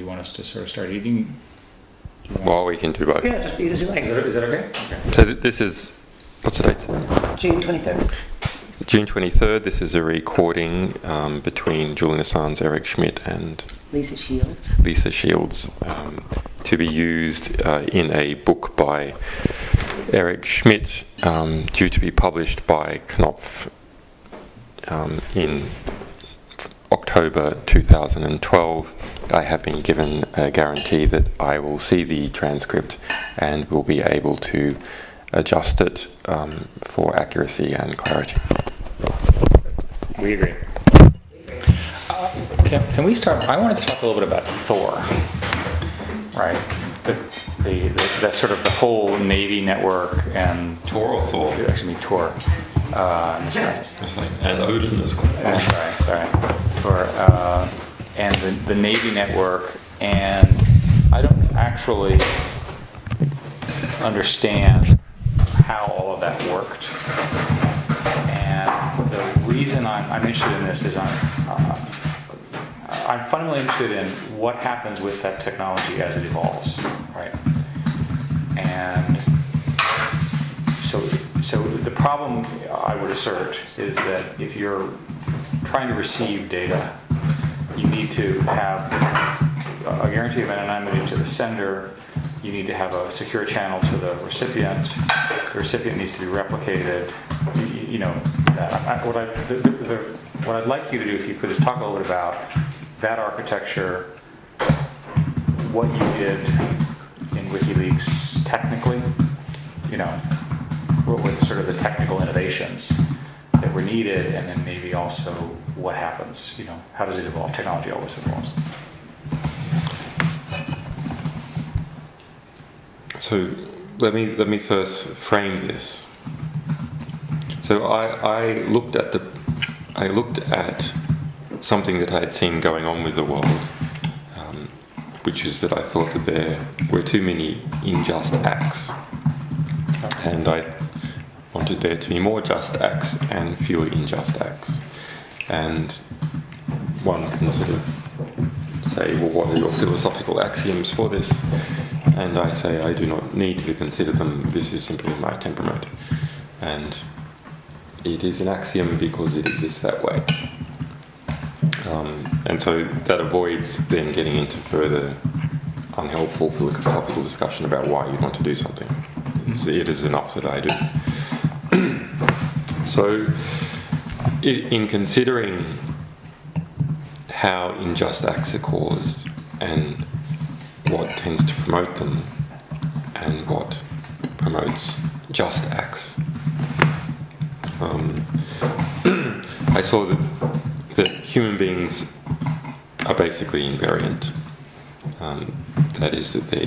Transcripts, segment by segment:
you want us to sort of start eating? Well, we can do both. Yeah, just eat as you like. Is that okay? Okay. So this is, what's the date? June 23rd. June 23rd. This is a recording between Julian Assange, Eric Schmidt and Lisa Shields. To be used in a book by Eric Schmidt, due to be published by Knopf in October 2012. I have been given a guarantee that I will see the transcript and will be able to adjust it for accuracy and clarity. We agree. Can we start? I wanted to talk a little bit about Thor, right? The sort of the whole Navy network and Tor or Thor? It actually means Tor. And Odin as well. Sorry. And the Navy network, and I don't actually understand how all of that worked. And the reason I'm interested in this is I'm fundamentally interested in what happens with that technology as it evolves, right? And so the problem, I would assert, is that if you're trying to receive data, you need to have a guarantee of anonymity to the sender. You need to have a secure channel to the recipient. The recipient needs to be replicated. You know, what I'd like you to do, if you could, is talk a little bit about that architecture, what you did in WikiLeaks technically, you know, what were sort of the technical innovations that were needed, and then maybe also what happens, you know, how does it evolve? Technology always evolves. So let me first frame this. So I looked at something that I had seen going on with the world, which is that I thought that there were too many unjust acts, and I wanted there to be more just acts and fewer unjust acts. And one can sort of say, well, what are your philosophical axioms for this? And I say, I do not need to consider them, this is simply my temperament. And it is an axiom because it exists that way. And so that avoids then getting into further unhelpful philosophical discussion about why you want to do something. It is enough that I do. So, in considering how unjust acts are caused and what tends to promote them and what promotes just acts, I saw that human beings are basically invariant. That is, that their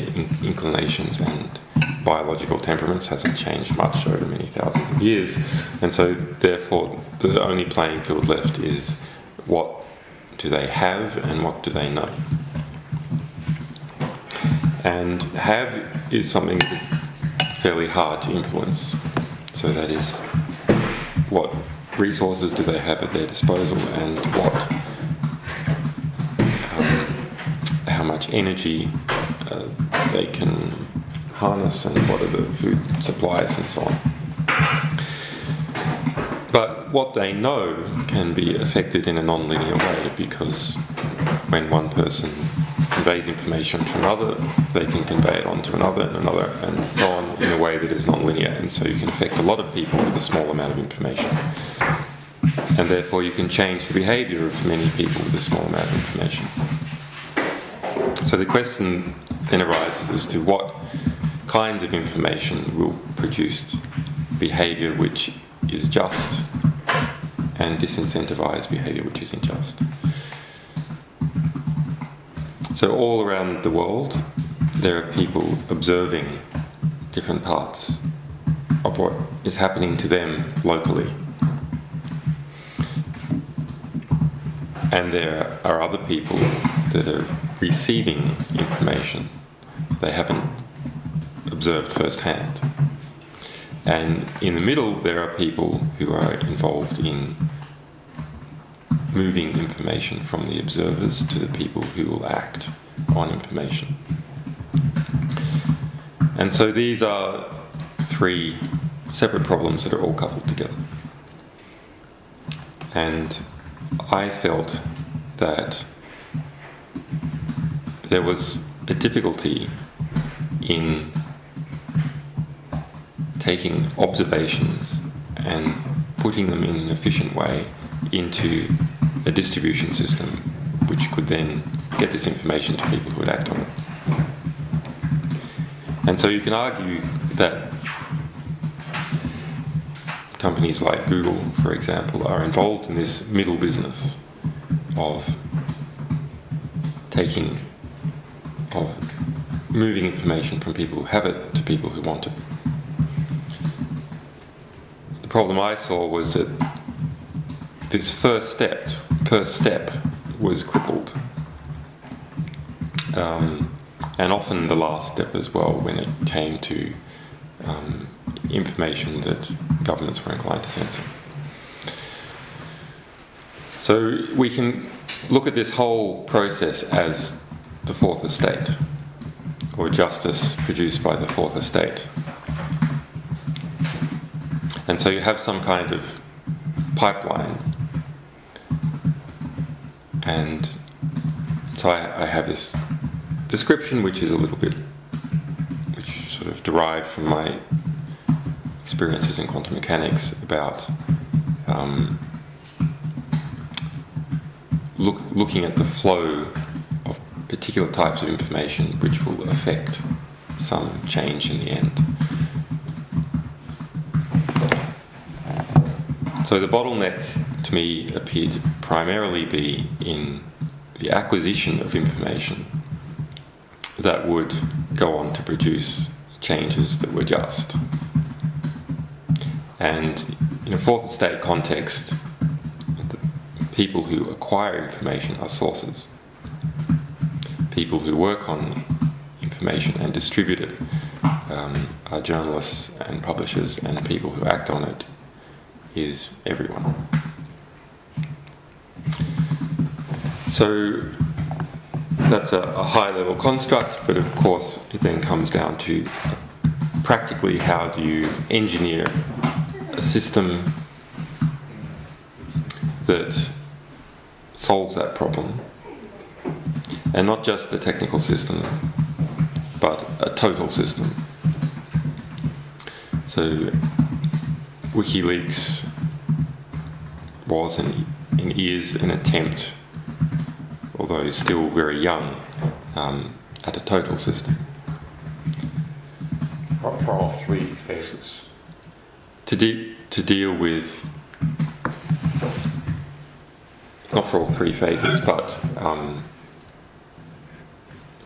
inclinations and biological temperaments hasn't changed much over many thousands of years, and so therefore the only playing field left is what do they have and what do they know. And have is something that is fairly hard to influence. So that is, what resources do they have at their disposal, and how much energy they can harness, and what are the food supplies and so on. But what they know can be affected in a non-linear way, because when one person conveys information to another, they can convey it on to another and another, and so on, in a way that is non-linear. And so you can affect a lot of people with a small amount of information. And therefore you can change the behaviour of many people with a small amount of information. So the question then arises as to what kinds of information will produce behaviour which is just and disincentivise behaviour which is unjust. So all around the world there are people observing different parts of what is happening to them locally. And there are other people that are receiving information they haven't observed firsthand. And in the middle there are people who are involved in moving information from the observers to the people who will act on information. And so these are three separate problems that are all coupled together. And I felt that there was a difficulty in taking observations and putting them in an efficient way into a distribution system which could then get this information to people who would act on it. And so you can argue that companies like Google, for example, are involved in this middle business of moving information from people who have it to people who want it. The problem I saw was that this first step was crippled. And often the last step as well, when it came to information that governments were inclined to censor. So we can look at this whole process as the fourth estate, or justice produced by the fourth estate. And so you have some kind of pipeline, and so I have this description which is sort of derived from my experiences in quantum mechanics about looking at the flow of particular types of information which will affect some change in the end. So the bottleneck to me appeared to primarily be in the acquisition of information that would go on to produce changes that were just. And in a fourth estate context, the people who acquire information are sources. People who work on information and distribute it are journalists and publishers, and people who act on it is everyone. So that's a high-level construct, but of course it then comes down to practically how do you engineer a system that solves that problem, and not just a technical system, but a total system. So WikiLeaks was and is an attempt, although still very young, at a total system. For all three phases. To deal with, not for all three phases, but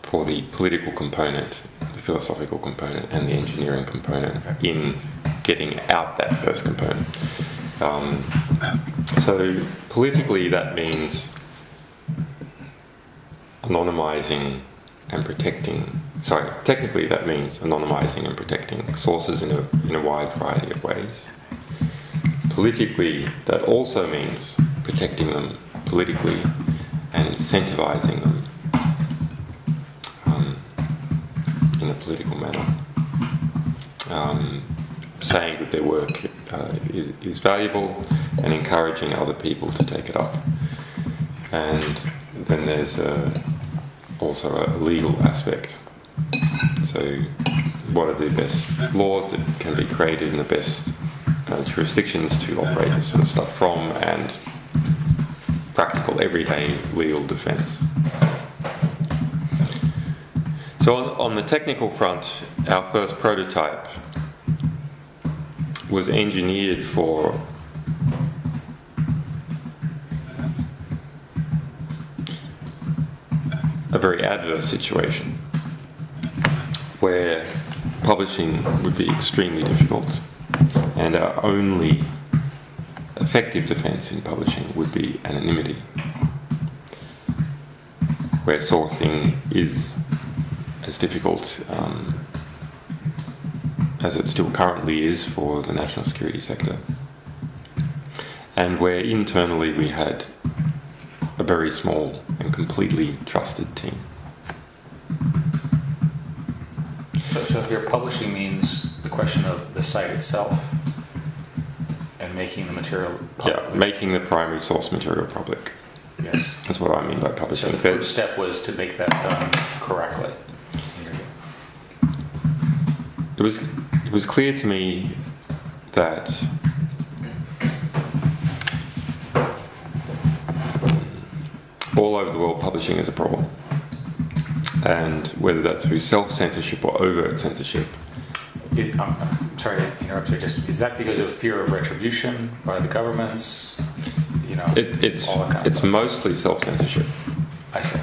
for the political component, the philosophical component, and the engineering component in getting out that first component. So politically that means anonymizing and protecting, technically that means anonymizing and protecting sources in a wide variety of ways. Politically, that also means protecting them politically and incentivizing them in a political manner. Saying that their work is valuable and encouraging other people to take it up. And then there's also a legal aspect. So what are the best laws that can be created in the best jurisdictions to operate this sort of stuff from, and practical everyday legal defense. So on the technical front, our first prototype was engineered for a very adverse situation where publishing would be extremely difficult, and our only effective defense in publishing would be anonymity, where sourcing is as difficult as it still currently is for the national security sector, and where internally we had a very small and completely trusted team. So here, publishing means the question of the site itself and making the material public. Yeah, making the primary source material public. Yes. That's what I mean by So publishing. the first step was to make that done correctly. It was clear to me that all over the world publishing is a problem. And whether that's through self-censorship or overt censorship. I'm sorry to interrupt you. Is that because of fear of retribution by the governments? It's all that kind of stuff? mostly self-censorship. I see.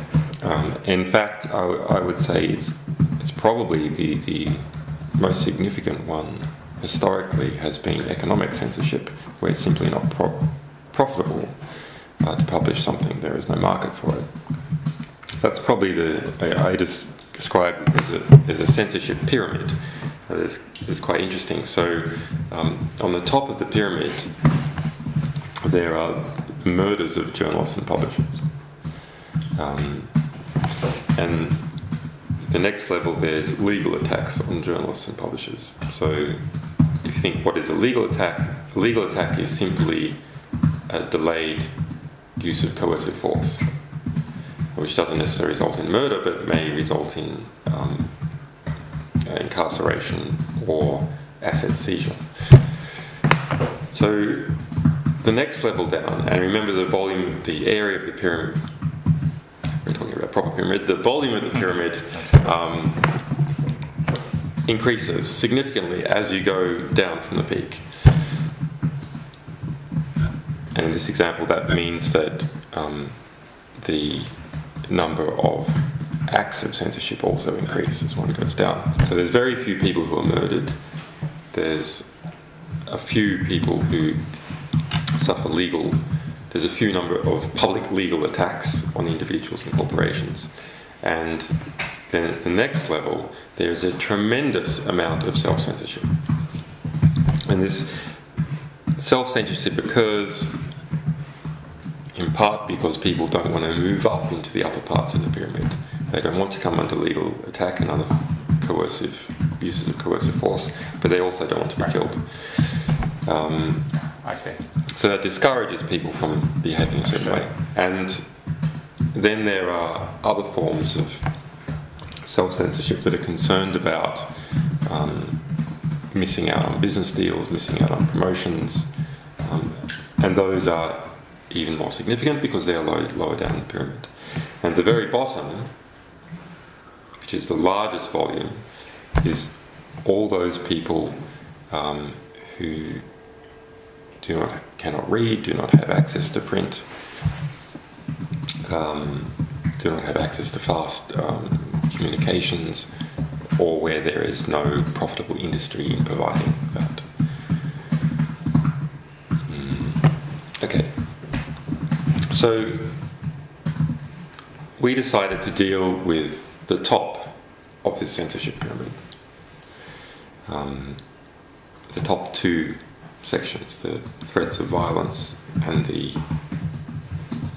In fact, I would say it's probably the most significant one historically has been economic censorship, where it's simply not profitable to publish something. There is no market for it. That's probably I just described it as a censorship pyramid. It's quite interesting. So on the top of the pyramid, there are the murders of journalists and publishers. And the next level, there's legal attacks on journalists and publishers. So if you think, what is a legal attack? A legal attack is simply a delayed use of coercive force, which doesn't necessarily result in murder, but may result in incarceration or asset seizure. So the next level down, and remember the area of the pyramid, we're talking about proper pyramid, the volume of the pyramid increases significantly as you go down from the peak. And in this example, that means that the number of acts of censorship also increase as one goes down. So there's very few people who are murdered. There's a few people who suffer there's a few number of public legal attacks on individuals and corporations. And then at the next level, there's a tremendous amount of self-censorship. And this self-censorship occurs in part because people don't want to move up into the upper parts of the pyramid. They don't want to come under legal attack and other coercive uses of coercive force, but they also don't want to be killed. I see. So that discourages people from behaving a certain way. And then there are other forms of self-censorship that are concerned about missing out on business deals, missing out on promotions, and those are even more significant because they are lower down the pyramid. And the very bottom, which is the largest volume, is all those people who cannot read, do not have access to print, do not have access to fast communications, or where there is no profitable industry in providing that. Okay. So we decided to deal with the top of this censorship pyramid. The top two sections, the threats of violence and the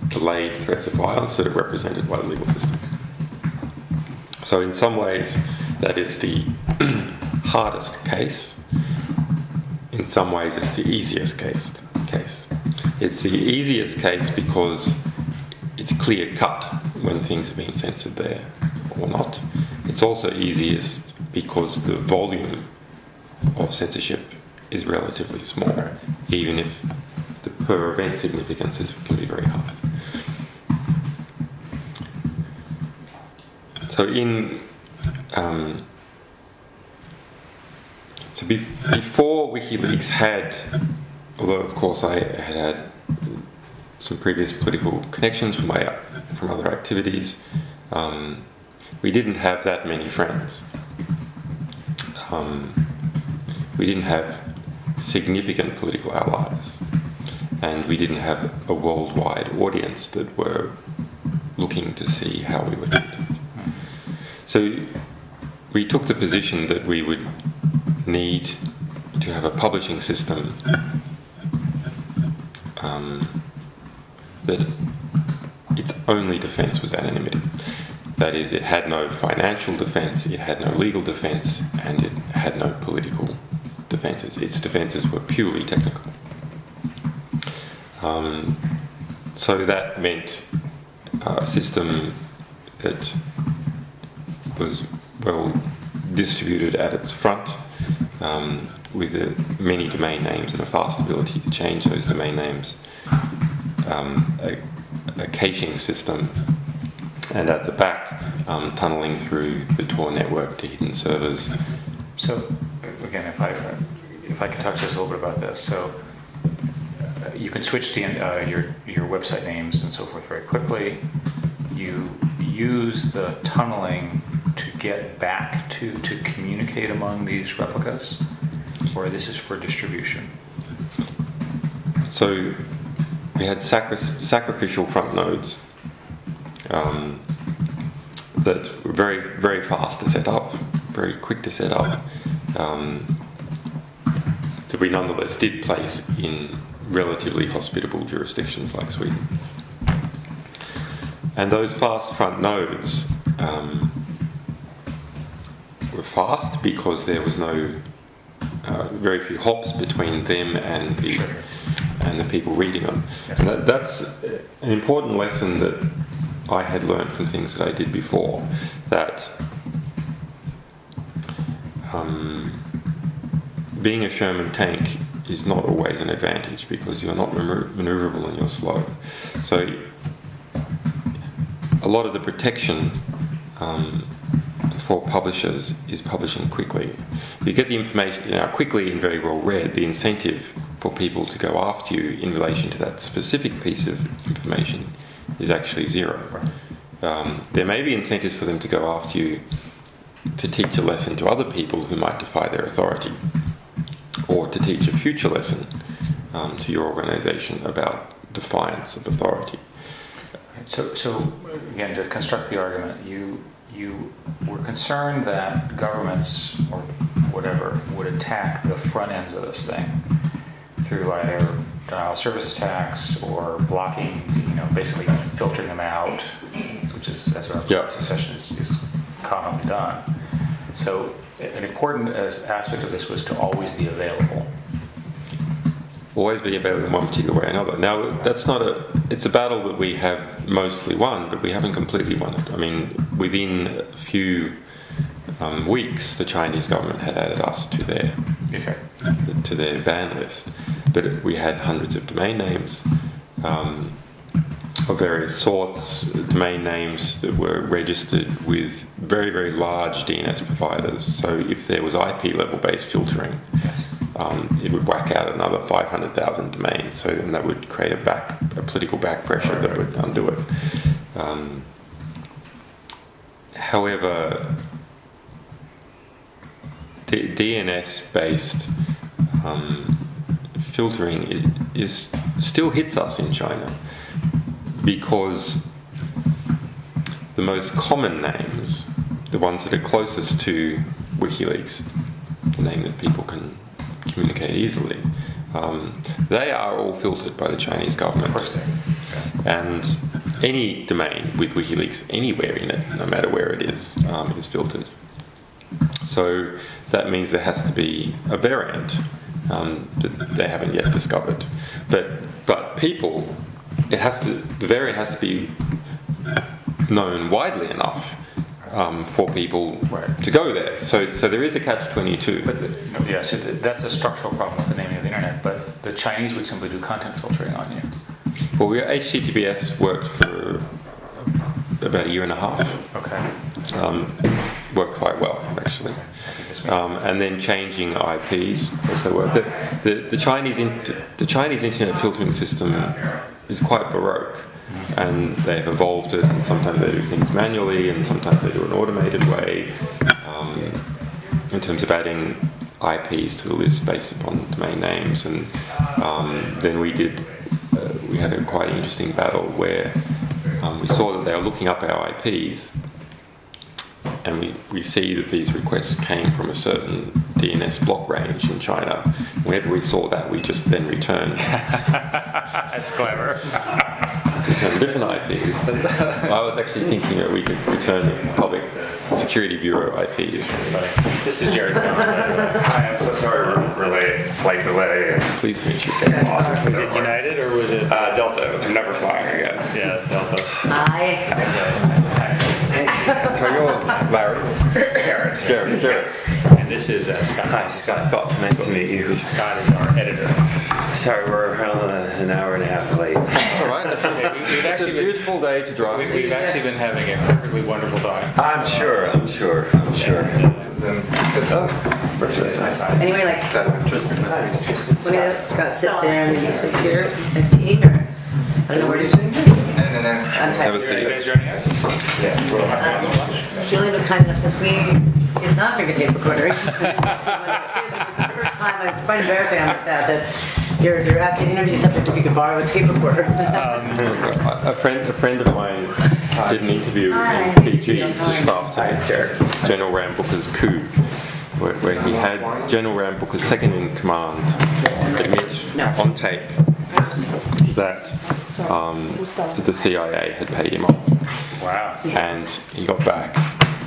delayed threats of violence that are represented by the legal system. So in some ways, that is the hardest case. In some ways, it's the easiest case. It's the easiest case because it's clear-cut when things are being censored there or not. It's also easiest because the volume of censorship is relatively small, even if the per event significances can be very high. So before WikiLeaks had, although of course I had some previous political connections from other activities, we didn't have that many friends. We didn't have significant political allies, and we didn't have a worldwide audience that were looking to see how we were treated. So we took the position that we would need to have a publishing system that its only defense was anonymity. That is, it had no financial defense, it had no legal defense, and it had no political defenses. Its defenses were purely technical. So that meant a system that was well distributed at its front, with many domain names and a fast ability to change those domain names, a caching system, and at the back, tunneling through the Tor network to hidden servers. So, again, if I could talk to us a little bit about this. So, you can switch to your website names and so forth very quickly. You use the tunneling to get back to communicate among these replicas, or this is for distribution? So we had sacrificial front nodes that were very, very fast to set up, very quick to set up, that we nonetheless did place in relatively hospitable jurisdictions like Sweden. And those fast front nodes were fast because there was very few hops between them and the people reading them. Yes. And that's an important lesson that I had learned from things that I did before, that being a Sherman tank is not always an advantage because you're not maneuverable and you're slow. So a lot of the protection for publishers is publishing quickly. You get the information quickly and very well read. The incentive for people to go after you in relation to that specific piece of information is actually zero. There may be incentives for them to go after you to teach a lesson to other people who might defy their authority, or to teach a future lesson to your organisation about defiance of authority. So again, to construct the argument, you were concerned that governments or whatever would attack the front ends of this thing through either denial of service attacks or blocking, basically filtering them out, which is, as our secession is commonly done. So an important aspect of this was to always be available. Always be available in one particular way or another. Now, it's a battle that we have mostly won, but we haven't completely won it. I mean, within a few weeks, the Chinese government had added us to their ban list. But we had hundreds of domain names of various sorts, domain names that were registered with very, very large DNS providers. So if there was IP level based filtering, it would whack out another 500,000 domains. So then that would create a political back pressure that would undo it. However, DNS-based filtering is still hits us in China, because the most common names, the ones that are closest to WikiLeaks, the name that people can communicate easily, they are all filtered by the Chinese government. Of course they are. Yeah. And any domain with WikiLeaks anywhere in it, no matter where it is filtered. So that means there has to be a variant that they haven't yet discovered. But people, the variant has to be known widely enough for people to go there. So there is a catch-22. But so that's a structural problem with the naming of the internet. But the Chinese would simply do content filtering on you. Well, HTTPS worked for about a year and a half. Okay. Worked quite well, actually. And then changing IPs also worked. The Chinese internet filtering system is quite baroque, and they've evolved it. And sometimes they do things manually, and sometimes they do an automated way in terms of adding IPs to the list based upon domain names. And then we had a quite interesting battle where we saw that they were looking up our IPs, and we see that these requests came from a certain DNS block range in China. Whenever we saw that, we just then returned. That's clever. return different IPs. I was actually thinking that we could return Public Security Bureau IPs. This is Jared. Hi, I'm so sorry to relay flight delay. Please meet you. Was it United or was it Delta, which I'm never flying again. Yeah, it's Delta. Hi. So you're Larry? Jared. And this is Scott. Hi, Scott. Nice to meet you. Scott is our editor. Sorry, we're an hour and a half late. That's all right. We've It's a actually beautiful day to drive. We've actually been having a perfectly wonderful time. I'm sure. Anyway, like, when you let Scott sit there and you sit here next to you, or I don't know where to sit. No. I'm Have a typing. Are you seat. guys joining us? Julian was kind enough, since we did not bring a tape recorder, he's been to one of his, which is the first time I find embarrassing, I understand, that you're asking an interview subject if you could borrow a tape recorder. A friend of mine did an interview Hi. in PG's staff tape, General Ram Booker's coup, where he had General Ram Booker's second in command admit on tape that the CIA had paid him off. Wow. And he got back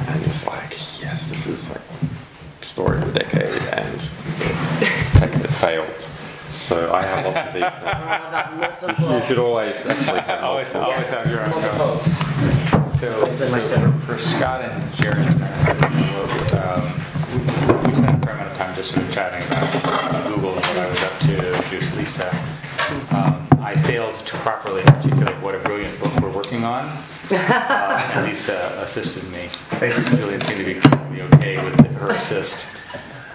and he was like, yes, this is like story of the decade, and it failed. So I have lots of these. You should always actually have Always lots of have your own. Multiples. So for Scott and Jared, we spent a fair amount of time just sort of chatting about Google and what I was up to, introduced Lisa. I failed to properly articulate what a brilliant book we're working on, and Lisa assisted me. Julian seemed to be completely okay with her assist.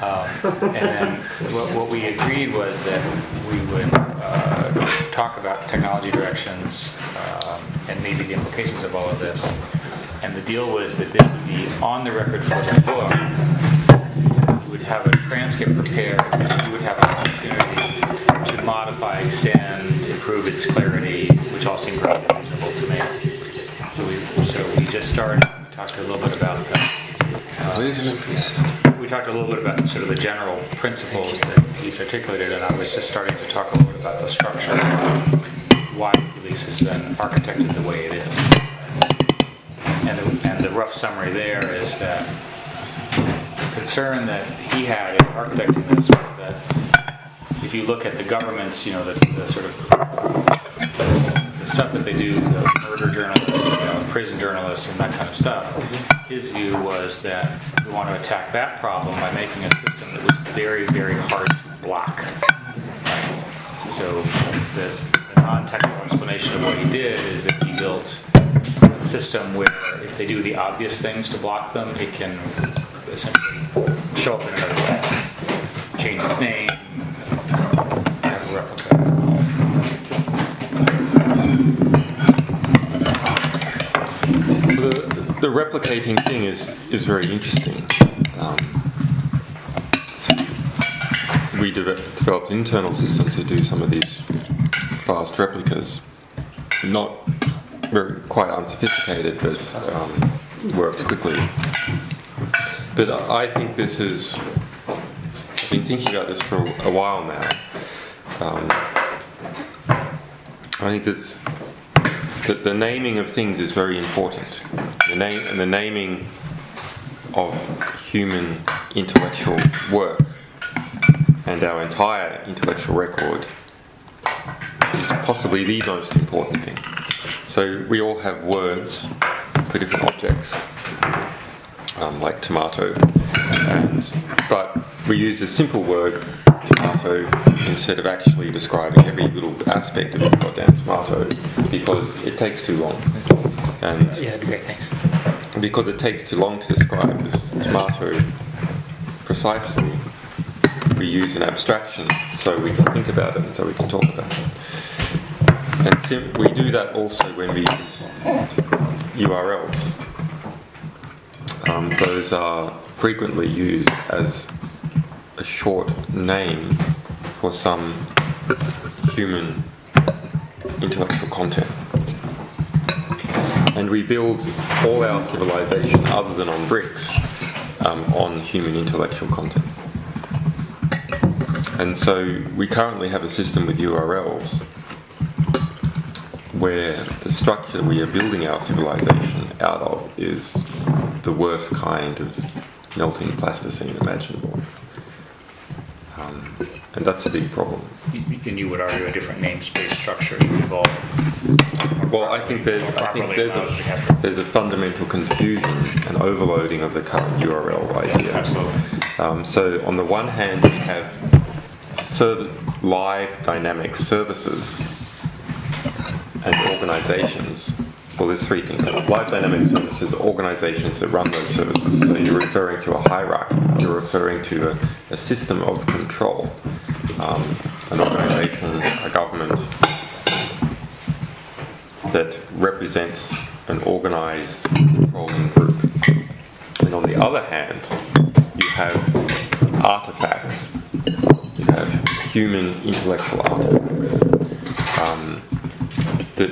And then what we agreed was that we would talk about technology directions and maybe the implications of all of this. And the deal was that this would be on the record for the book. We would have a transcript prepared, and we would have an opportunity to modify, extend, improve its clarity, which all seemed pretty reasonable to me. So we just started. We talked a little bit about that. We talked a little bit about sort of the general principles that he's articulated, and I was just starting to talk a little bit about the structure of why WikiLeaks has been architected the way it is. And the rough summary there is that the concern that he had in architecting this was that if you look at the government's, the sort of the stuff that they do, the murder journalists, prison journalists, and that kind of stuff, his view was that we want to attack that problem by making a system that was very, very hard to block. Right? So the non-technical explanation of what he did is that he built a system where if they do the obvious things to block them, it can essentially show up in another way. Change its name, have a replica. The replicating thing is very interesting. We developed an internal system to do some of these fast replicas. Not quite unsophisticated, but worked quickly. But I think this is. I've been thinking about this for a while now. I think that the naming of things is very important. The naming of human intellectual work and our entire intellectual record is possibly the most important thing. So we all have words for different objects, like tomato, but we use a simple word, tomato, instead of actually describing every little aspect of this goddamn tomato, because it takes too long. And Yeah, that'd be great, thanks. because it takes too long to describe this tomato precisely, we use an abstraction so we can think about it and so we can talk about it. And we do that also when we use URLs. Those are frequently used as a short name for some human intellectual content. And we build all our civilization, other than on bricks, on human intellectual content. And so we currently have a system with URLs where the structure we are building our civilization out of is the worst kind of melting plasticine imaginable. And that's a big problem. And you would argue a different namespace structure should evolve. Well, I think there's a fundamental confusion and overloading of the current URL idea. Absolutely. So on the one hand, we have live dynamic services and organizations. Well, there's three things. Live dynamic services, organizations that run those services. So you're referring to a hierarchy. You're referring to a system of control. An organization, a government that represents an organized controlling group. And on the other hand, you have artifacts. You have human intellectual artifacts that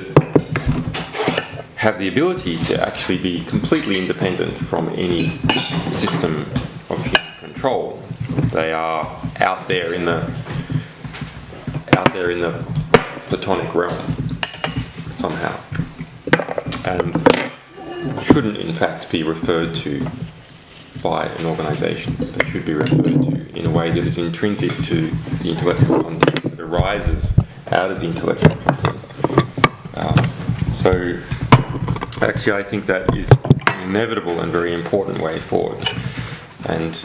have the ability to actually be completely independent from any system of human control. They are out there in the platonic realm somehow, and shouldn't in fact be referred to by an organisation. They should be referred to in a way that is intrinsic to the intellectual content, that arises out of the intellectual content. So actually I think that is an inevitable and very important way forward. And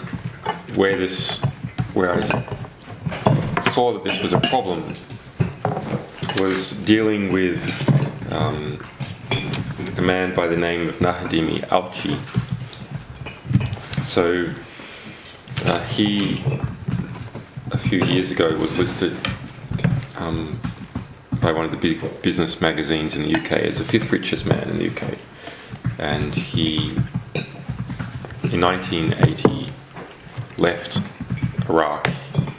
where I saw that this was a problem was dealing with a man by the name of Nahdimi Alchi. So he, a few years ago, was listed by one of the big business magazines in the UK as the fifth richest man in the UK. And he, in 1980, left Iraq.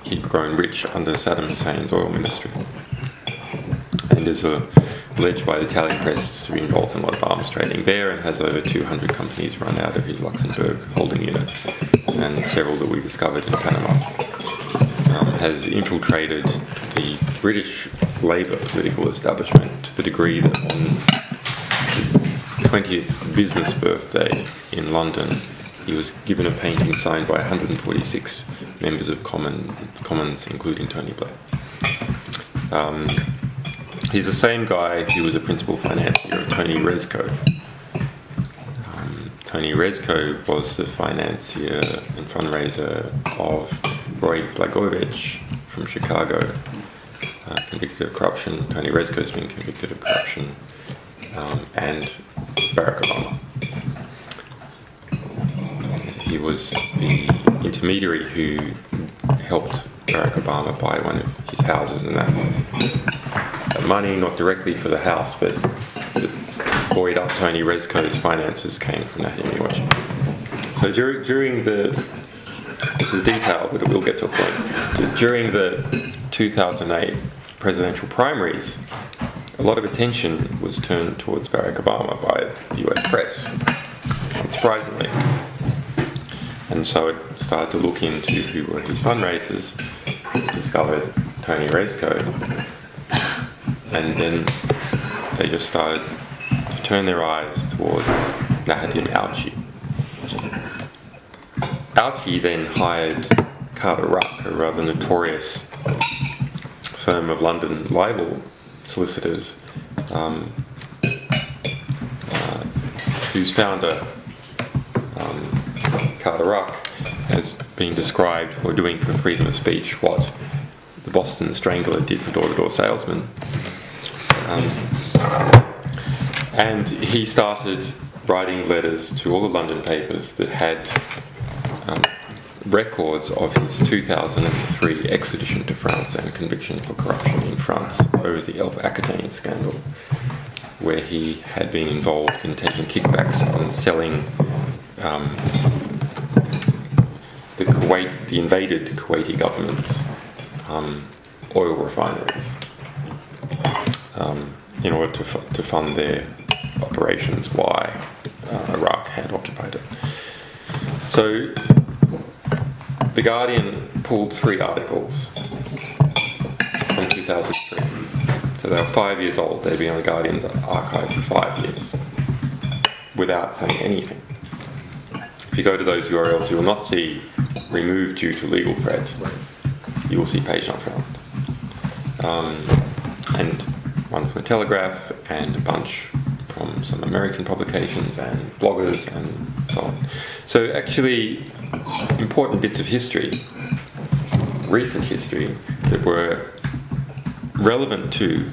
He'd grown rich under Saddam Hussein's oil ministry, and is alleged by the Italian press to be involved in a lot of arms trading there, and has over 200 companies run out of his Luxembourg holding unit, and several that we discovered in Panama. Has infiltrated the British Labour political establishment to the degree that on the 20th business birthday in London, he was given a painting signed by 146 members of Commons, including Tony Blair. He's the same guy who was a principal financier of Tony Rezko. Tony Rezko was the financier and fundraiser of Roy Blagojevich from Chicago, convicted of corruption. Tony Rezko's been convicted of corruption, and Barack Obama. He was the intermediary who helped Barack Obama buy one of his houses, and that money, not directly for the house, but buoyed up Tony Rezko's finances, came from that watching. So during the, this is detailed, but it will get to a point. So during the 2008 presidential primaries, a lot of attention was turned towards Barack Obama by the US press, unsurprisingly. And so it started to look into who were his fundraisers, discovered Tony Rezko, and then they just started to turn their eyes towards Nahdimi Alchi. Alchi then hired Carter Ruck, a rather notorious firm of London libel solicitors, whose founder, Carter Ruck, has been described for doing for freedom of speech what the Boston Strangler did for door-to-door salesmen. And he started writing letters to all the London papers that had records of his 2003 extradition to France and conviction for corruption in France over the Elf Aquitaine scandal, where he had been involved in taking kickbacks on selling the invaded Kuwaiti government's oil refineries in order to fund their operations while Iraq had occupied it. So The Guardian pulled 3 articles from 2003 So they were 5 years old. They'd been on the Guardian's archive for 5 years without saying anything. If you go to those URLs, you will not see removed due to legal threat. You will see page not found. And one from the Telegraph and a bunch from some American publications and bloggers and so on. So actually, important bits of history, recent history, that were relevant to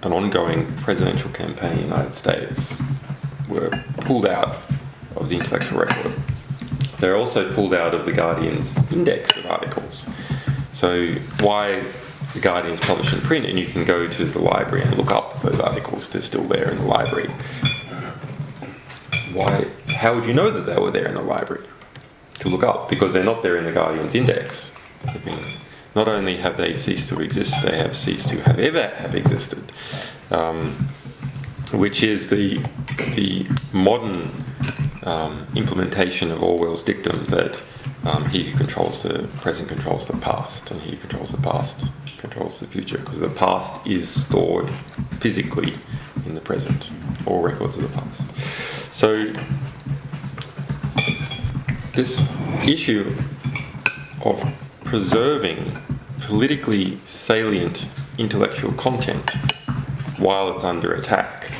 an ongoing presidential campaign in the United States were pulled out of the intellectual record. They're also pulled out of the Guardian's index of articles. So why the Guardian's published in print, and you can go to the library and look up those articles, they're still there in the library. Why? How would you know that they were there in the library to look up? Because they're not there in the Guardian's index. Not only have they ceased to exist, they have ceased to have ever have existed, which is the modern implementation of Orwell's dictum that he who controls the present controls the past, and he who controls the past controls the future, because the past is stored physically in the present, all records of the past. So this issue of preserving politically salient intellectual content while it's under attack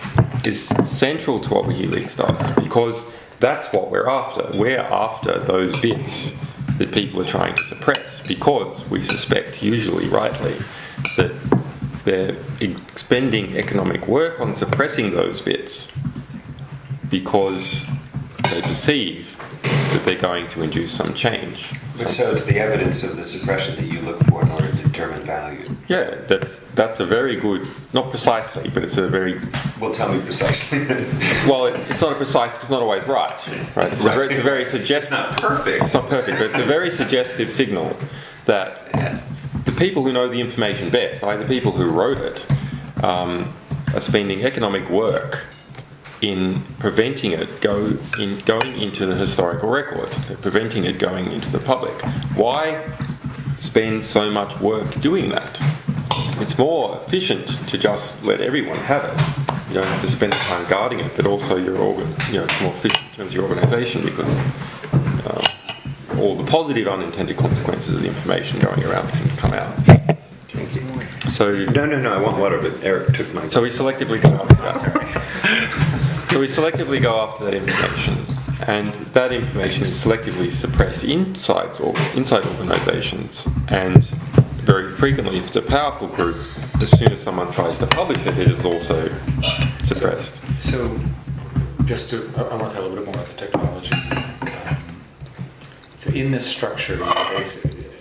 is central to what WikiLeaks does, because that's what we're after. We're after those bits that people are trying to suppress, because we suspect, usually rightly, that they're expending economic work on suppressing those bits because they perceive that they're going to induce some change. But so it's the evidence of the suppression that you look for in order to determine value. Yeah, that's a very good, not precisely, but it's a very... Well, tell me precisely. Well, it's not a precise, it's not always right. Right? It's a very suggestive... It's not perfect. It's not perfect, but it's a very suggestive signal that the people who know the information best, i.e. the people who wrote it, are spending economic work in preventing it going into the historical record, preventing it going into the public. Why spend so much work doing that? It's more efficient to just let everyone have it. You don't have to spend the time guarding it, but also it's more efficient in terms of your organisation, because all the positive unintended consequences of the information going around can come out. So No, I want water, but Eric took my... So we selectively go after that. So we selectively go after that information, and that information is selectively suppressed inside organisations, and very frequently, if it's a powerful group, as soon as someone tries to publish it, it is also suppressed. So just to, I want to tell a little bit more about the technology. So in this structure,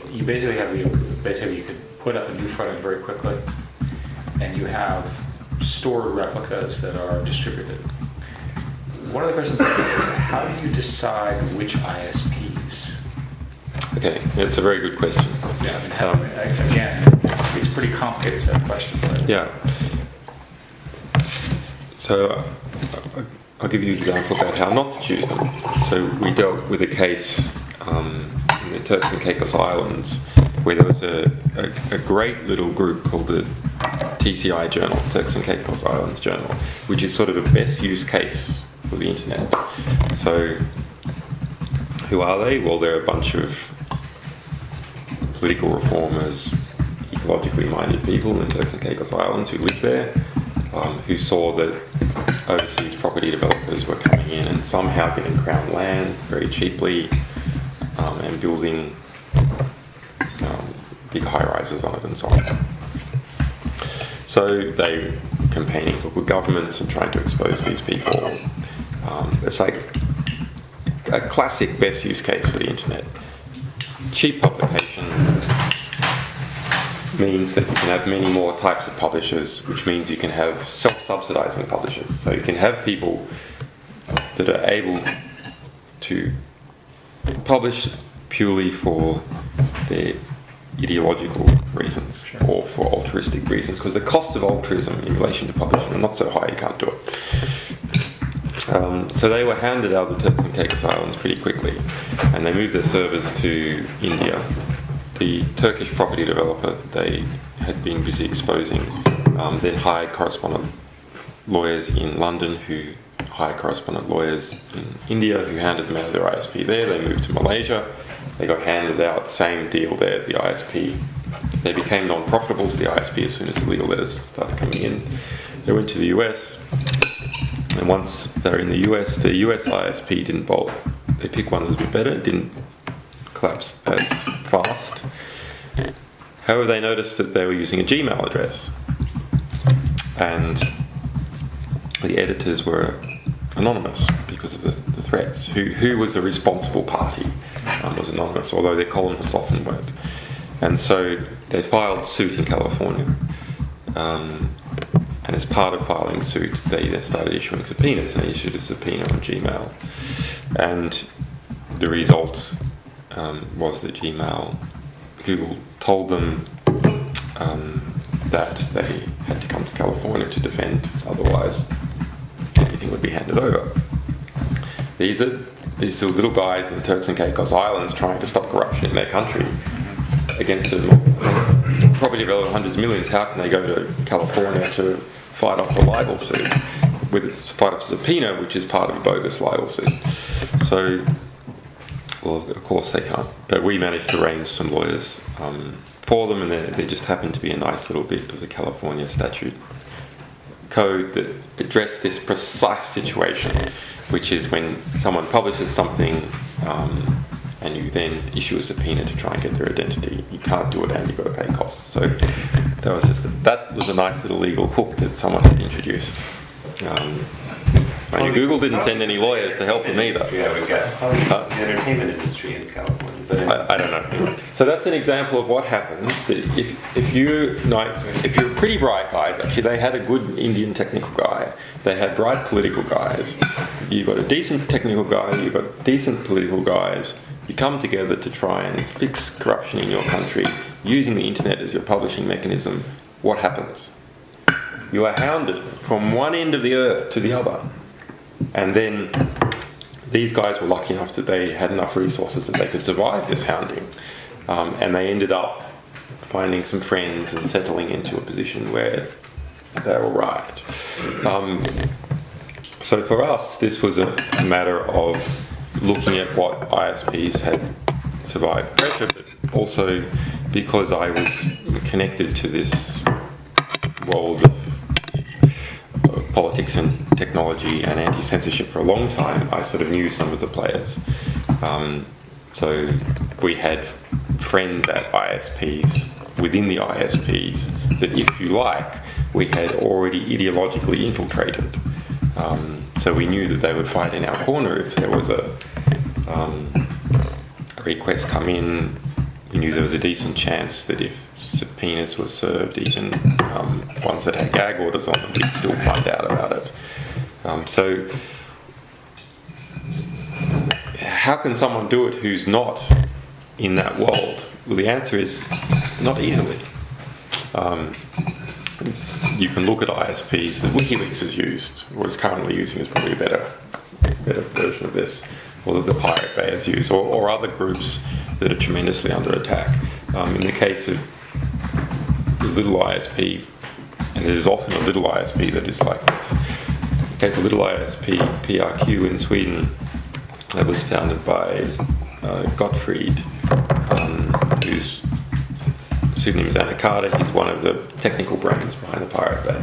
you basically you could put up a new front end very quickly, and you have stored replicas that are distributed. One of the questions I have is, how do you decide which ISPs? Okay, that's a very good question. Yeah, I mean, again, it's a pretty complicated set of questions. Right? Yeah. So I'll give you an example about how not to choose them. So we dealt with a case in the Turks and Caicos Islands where there was a great little group called the TCI Journal, Turks and Caicos Islands Journal, which is sort of a best use case for the internet. So who are they? Well, they're a bunch of political reformers, ecologically minded people in the Turks and Caicos Islands who live there, who saw that overseas property developers were coming in and somehow getting crown land very cheaply and building big high-rises on it and so on. So they were campaigning for good governments and trying to expose these people. It's like a classic best use case for the internet. Cheap publication means that you can have many more types of publishers, which means you can have self-subsidizing publishers. So you can have people that are able to publish purely for their ideological reasons, sure, or for altruistic reasons, because the cost of altruism in relation to publishing are not so high, you can't do it. So they were handed out of the Turks and Caicos Islands pretty quickly, and they moved their servers to India. the Turkish property developer that they had been busy exposing then hired correspondent lawyers in London who hired correspondent lawyers in India who handed them out of their ISP there. They moved to Malaysia. They got handed out, same deal there at the ISP. They became non-profitable to the ISP as soon as the legal letters started coming in. They went to the US, and once they're in the US, the US ISP didn't bolt. They picked one that was a bit better, it didn't collapse as fast. However, they noticed that they were using a Gmail address, and the editors were anonymous because of the threats. Who was the responsible party was anonymous, although their columnists often weren't. And so they filed suit in California. And as part of filing suit, they then started issuing subpoenas. And they issued a subpoena on Gmail. And the result was that Google told them that they had to come to California to defend, otherwise everything would be handed over. These are little guys in the Turks and Caicos Islands trying to stop corruption in their country against a property developer of hundreds of millions. How can they go to California to fight off a libel suit with fight off a subpoena, which is part of a bogus libel suit? So, well, of course they can't. But we managed to arrange some lawyers for them, and there just happened to be a nice little bit of the California statute code that addressed this precise situation, which is when someone publishes something and you then issue a subpoena to try and get their identity. You can't do it, and you've got to pay costs. So that was a nice little legal hook that someone had introduced. Google didn't send any lawyers to help them either. I would guess. The entertainment industry in California. But I don't know. So that's an example of what happens. That if you're pretty bright guys, actually, they had a good Indian technical guy. They had bright political guys. You've got a decent technical guy. You've got decent political guys. You come together to try and fix corruption in your country using the internet as your publishing mechanism. What happens? You are hounded from one end of the earth to the other. And then these guys were lucky enough that they had enough resources that they could survive this hounding. And they ended up finding some friends and settling into a position where they were right. So for us, this was a matter of looking at what ISPs had survived pressure, but also because I was connected to this world of politics and technology and anti-censorship for a long time, I sort of knew some of the players. So we had friends at ISPs, within the ISPs, that if you like, we had already ideologically infiltrated. So we knew that they would fight in our corner if there was a request come in. We knew there was a decent chance that if subpoenas were served, even ones that had gag orders on them, we'd still find out about it. So how can someone do it who's not in that world? Well, the answer is not easily. You can look at ISPs that WikiLeaks has used, or is currently using, is probably a better version of this, or that the Pirate Bay has used, or other groups that are tremendously under attack. In the case of the little ISP, and there's often a little ISP that is like this. In the case of little ISP, PRQ in Sweden, that was founded by Gottfried, whose pseudonym is Anakata. He's one of the technical brains behind the Pirate Bay.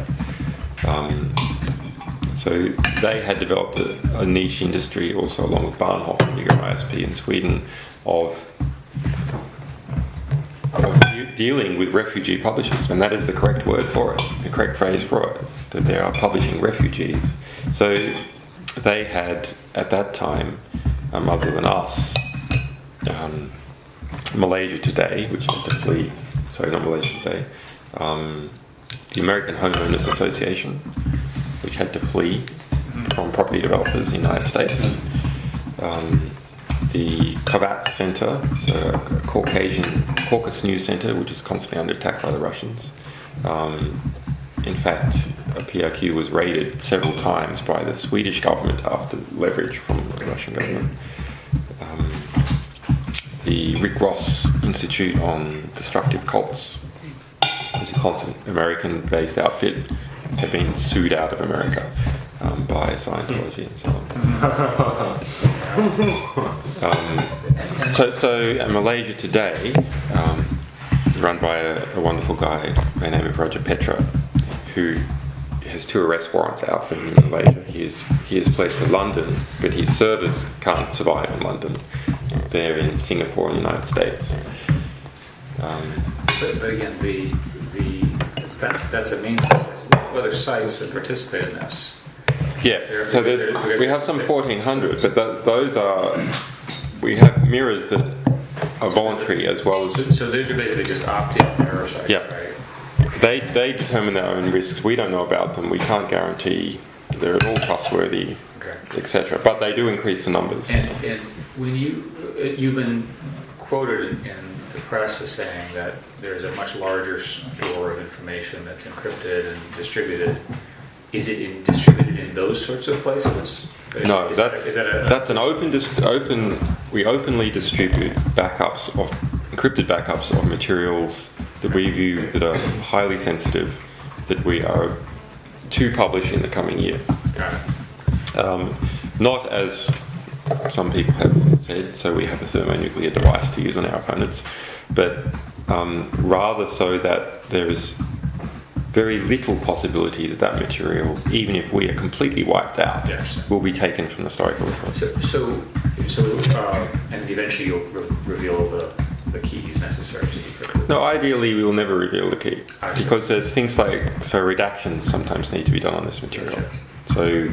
So they had developed a niche industry, also along with Bahnhof, a bigger ISP in Sweden, of dealing with refugee publishers, and that is the correct word for it, the correct phrase for it, that they are publishing refugees. So they had, at that time, other than us, Malaysia Today, which had to flee, sorry, not Malaysia Today, the American Homeowners Association, which had to flee from property developers in the United States. The Kavat Center, so a Caucasus News Center, which is constantly under attack by the Russians. In fact, a PRQ was raided several times by the Swedish government after leverage from the Russian government. the Rick Ross Institute on Destructive Cults, which is a cult American-based outfit, have been sued out of America by Scientology and so on. So in Malaysia today, run by a wonderful guy by the name of Roger Petra, who has 2 arrest warrants out for him in Malaysia. He is placed to London, but his servers can't survive in London. They're in Singapore and the United States. But again, that's a means of other sites that participate in this. Yes, so we have some 1,400, but those are, we have mirrors that are voluntary as well as... So those are basically just opt-in error sites, yeah. right? They determine their own risks. We don't know about them. We can't guarantee they're at all trustworthy, etc. But they do increase the numbers. And when you've been quoted in the press as saying that there's a much larger store of information that's encrypted and distributed. Is it distributed in those sorts of places? No, that's an open. We openly distribute encrypted backups of materials that we view that are highly sensitive, that we are to publish in the coming year. Got it. Not as some people have said, so we have a thermonuclear device to use on our opponents, but rather so that there is very little possibility that material, even if we are completely wiped out, will be taken from historical records. And eventually you'll reveal the keys necessary to decrypt. No, ideally we will never reveal the key, because there's things like, redactions sometimes need to be done on this material. So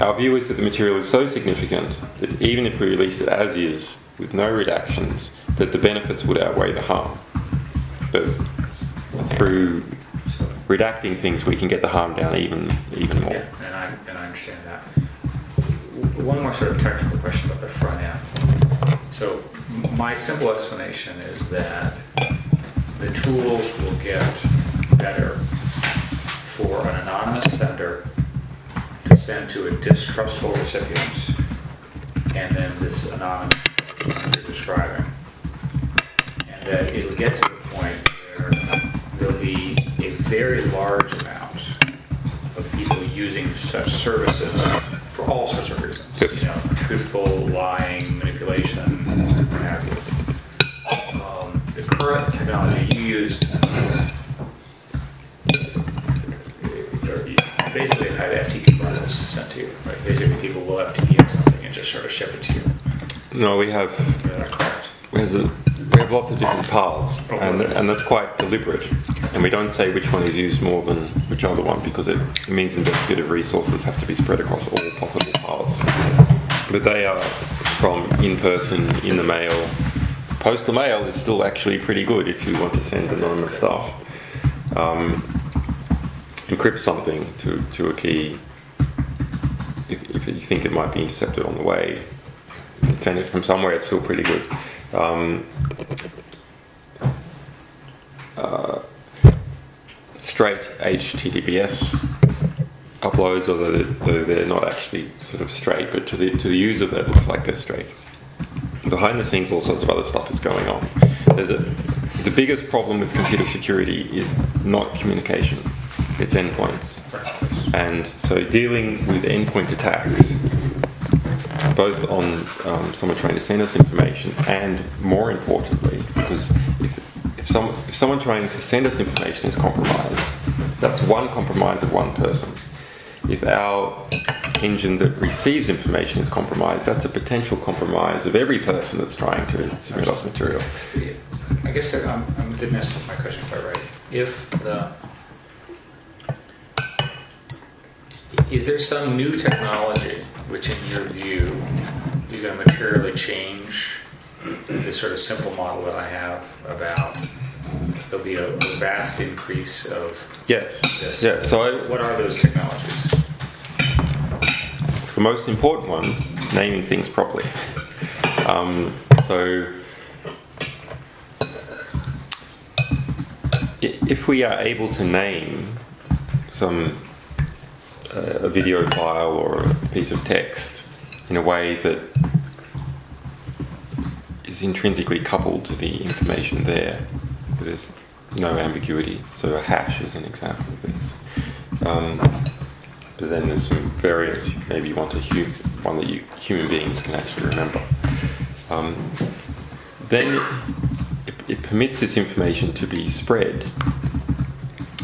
our view is that the material is so significant that even if we released it as is, with no redactions, that the benefits would outweigh the harm. But through redacting things, we can get the harm down even more. Yeah, and I understand that. One more sort of technical question about the front end. So my simple explanation is that the tools will get better for an anonymous sender to send to a distrustful recipient, and then this anonymous you're describing, and that it'll get to the point where there'll be a very large amount of people using such services for all sorts of reasons. Yes. Truthful, lying, manipulation, what have you. The current technology you used, basically had FTP bundles sent to you, right? Basically people will FTP something and just sort of ship it to you. No, we have lots of different paths, and that's quite deliberate. And we don't say which one is used more than which other one, because it means investigative resources have to be spread across all possible paths. But they are from in-person, in the mail. Postal mail is still actually pretty good if you want to send anonymous stuff. Encrypt something to a key. If you think it might be intercepted on the way, and send it from somewhere, it's still pretty good. Straight HTTPS uploads, although they're not actually sort of straight, but to the user that looks like they're straight. Behind the scenes, all sorts of other stuff is going on. The biggest problem with computer security is not communication, it's endpoints. And so dealing with endpoint attacks, both on someone trying to send us information, and more importantly, because if someone trying to send us information is compromised, that's one compromise of one person. If our engine that receives information is compromised, that's a potential compromise of every person that's trying to submit us material. I guess I didn't ask my question quite right. Is there some new technology which, in your view, is going to materially change this sort of simple model that I have about there'll be a vast increase of this? Yes. So what are those technologies? The most important one is naming things properly. So if we are able to name a video file or a piece of text in a way that is is intrinsically coupled to the information there. There's no ambiguity. So a hash is an example of this. But then there's some variants. Maybe you want one that human beings can actually remember. Then it permits this information to be spread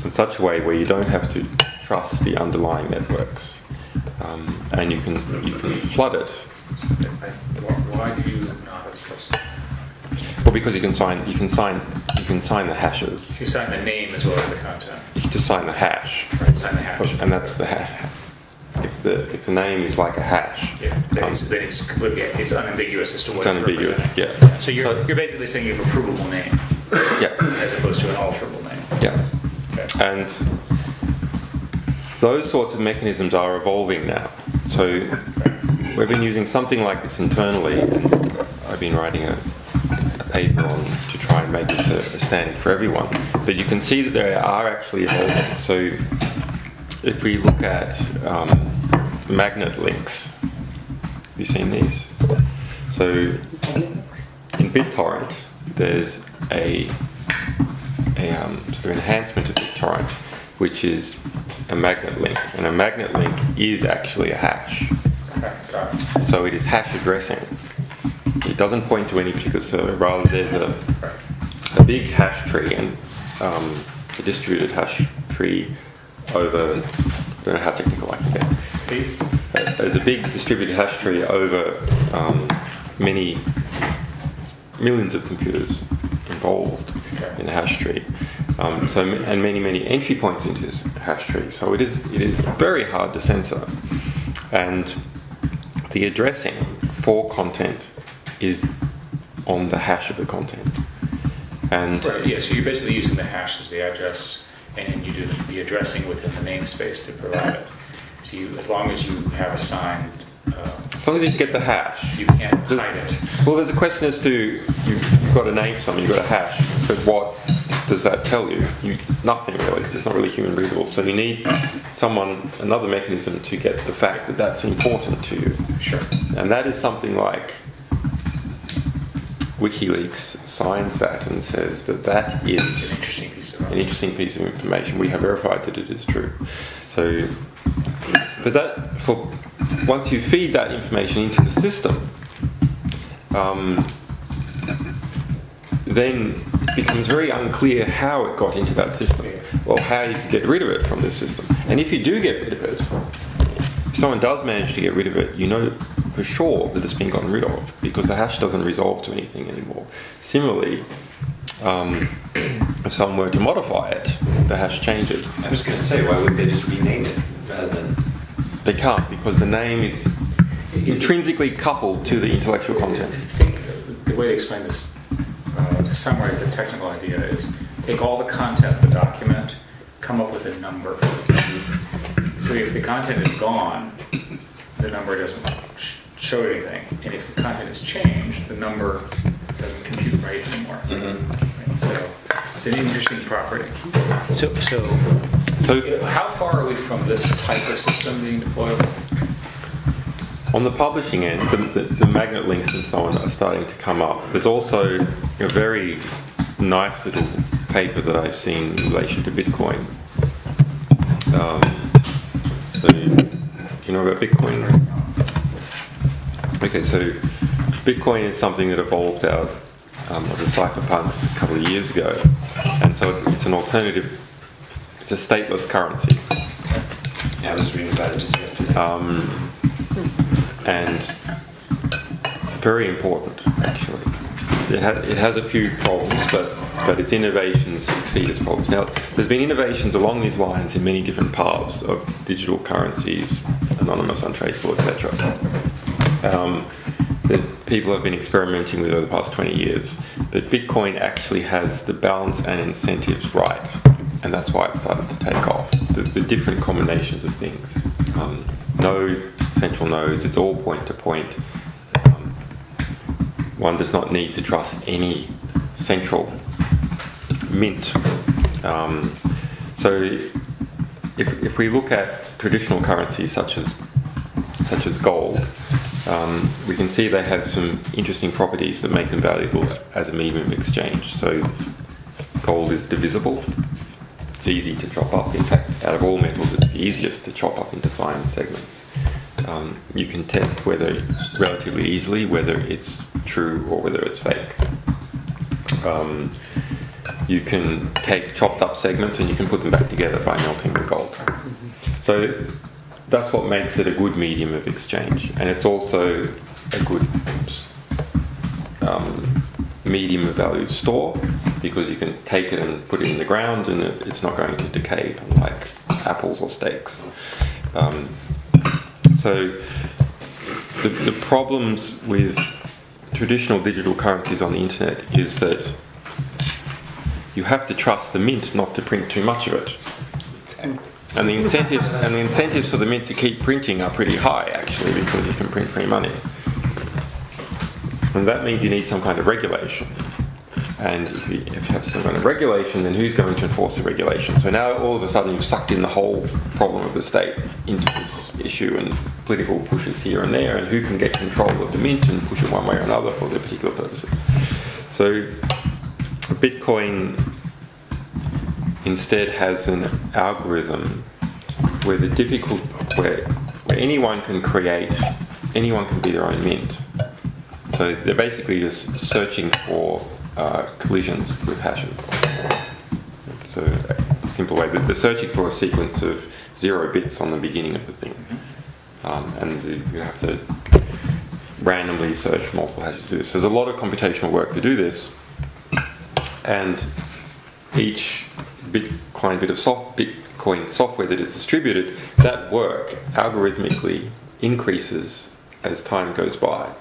in such a way where you don't have to trust the underlying networks, and you can flood it. Why do you not trust? Well, because you can sign the hashes. You sign the name as well as the content. You can just sign the hash. Right, sign the hash. And that's the hash. If the name is like a hash, yeah, then it's completely unambiguous as to what it's it's unambiguous. representing. Yeah. So you're basically saying you have a provable name. Yeah. As opposed to an alterable name. Yeah. Okay. And those sorts of mechanisms are evolving now. So we've been using something like this internally, and I've been writing a paper on to try and make this a standard for everyone. But you can see that they are actually evolving. So if we look at magnet links, have you seen these? So in BitTorrent, there's a sort of enhancement of BitTorrent, which is a magnet link, and a magnet link is actually a hash. Okay, got it. So it is hash addressing. It doesn't point to any particular server. Rather, there's a big hash tree and a distributed hash tree over. I don't know how technical I can get. Please. There's a big distributed hash tree over many millions of computers involved in the hash tree. And many entry points into this hash tree. So it is very hard to censor. And the addressing for content is on the hash of the content. And right, yeah, so you're basically using the hash as the address, and then you do the addressing within the namespace to provide it. So as long as you have assigned... as long as you can get the hash. You can't hide it. Well, there's a question as to, you've got to name something, you've got a hash, but what does that tell you? Nothing really, because it's not really human readable. So you need another mechanism to get the fact that that's important to you. Sure. And that is something like WikiLeaks signs that and says that is an interesting piece of information. We have verified that it is true. So, once you feed that information into the system, then it becomes very unclear how it got into that system, or how you can get rid of it from this system. And if you do get rid of it, if someone does manage to get rid of it, you know for sure that it's been gotten rid of, because the hash doesn't resolve to anything anymore. Similarly, if someone were to modify it, the hash changes. I was going to say, why would they just rename it rather than... They can't, because the name is intrinsically coupled to the intellectual content. I think the way to explain this, to summarize the technical idea, is take all the content of the document, come up with a number. So if the content is gone, the number doesn't show anything. And if the content is changed, the number doesn't compute right anymore. Mm-hmm. Right? So it's an interesting property. So how far are we from this type of system being deployable? On the publishing end, the magnet links and so on are starting to come up. There's also a very nice little paper that I've seen in relation to Bitcoin. So, do you know about Bitcoin? Okay, so Bitcoin is something that evolved out of the cypherpunks a couple of years ago, and so it's an alternative. It's a stateless currency. Yeah, I was reading about it just yesterday. And very important, actually. It has a few problems, but its innovations exceed its problems. Now, there's been innovations along these lines in many different paths of digital currencies, anonymous, untraceable, etc. That people have been experimenting with over the past 20 years. But Bitcoin actually has the balance and incentives right, and that's why it started to take off. The different combinations of things. No central nodes, it's all point-to-point. One does not need to trust any central mint. So if we look at traditional currencies such as gold, we can see they have some interesting properties that make them valuable as a medium of exchange. So gold is divisible. It's easy to chop up. In fact, out of all metals, it's the easiest to chop up into fine segments. You can test relatively easily whether it's true or whether it's fake. You can take chopped up segments and you can put them back together by melting the gold. So that's what makes it a good medium of exchange, and it's also a good medium of value store, because you can take it and put it in the ground and it's not going to decay like apples or steaks. So the problems with traditional digital currencies on the internet is that you have to trust the mint not to print too much of it. And the incentives for the mint to keep printing are pretty high, actually, because you can print free money. And that means you need some kind of regulation. And if you have some kind of regulation, then who's going to enforce the regulation? So now all of a sudden you've sucked in the whole problem of the state into this issue, and political pushes here and there, and who can get control of the mint and push it one way or another for their particular purposes. So Bitcoin instead has an algorithm where where anyone can be their own mint. So they're basically just searching for collisions with hashes. So a simple way, they're searching for a sequence of 0 bits on the beginning of the thing. And you have to randomly search multiple hashes to do this. There's a lot of computational work to do this, and each Bitcoin bit of Bitcoin software that is distributed, that work algorithmically increases as time goes by.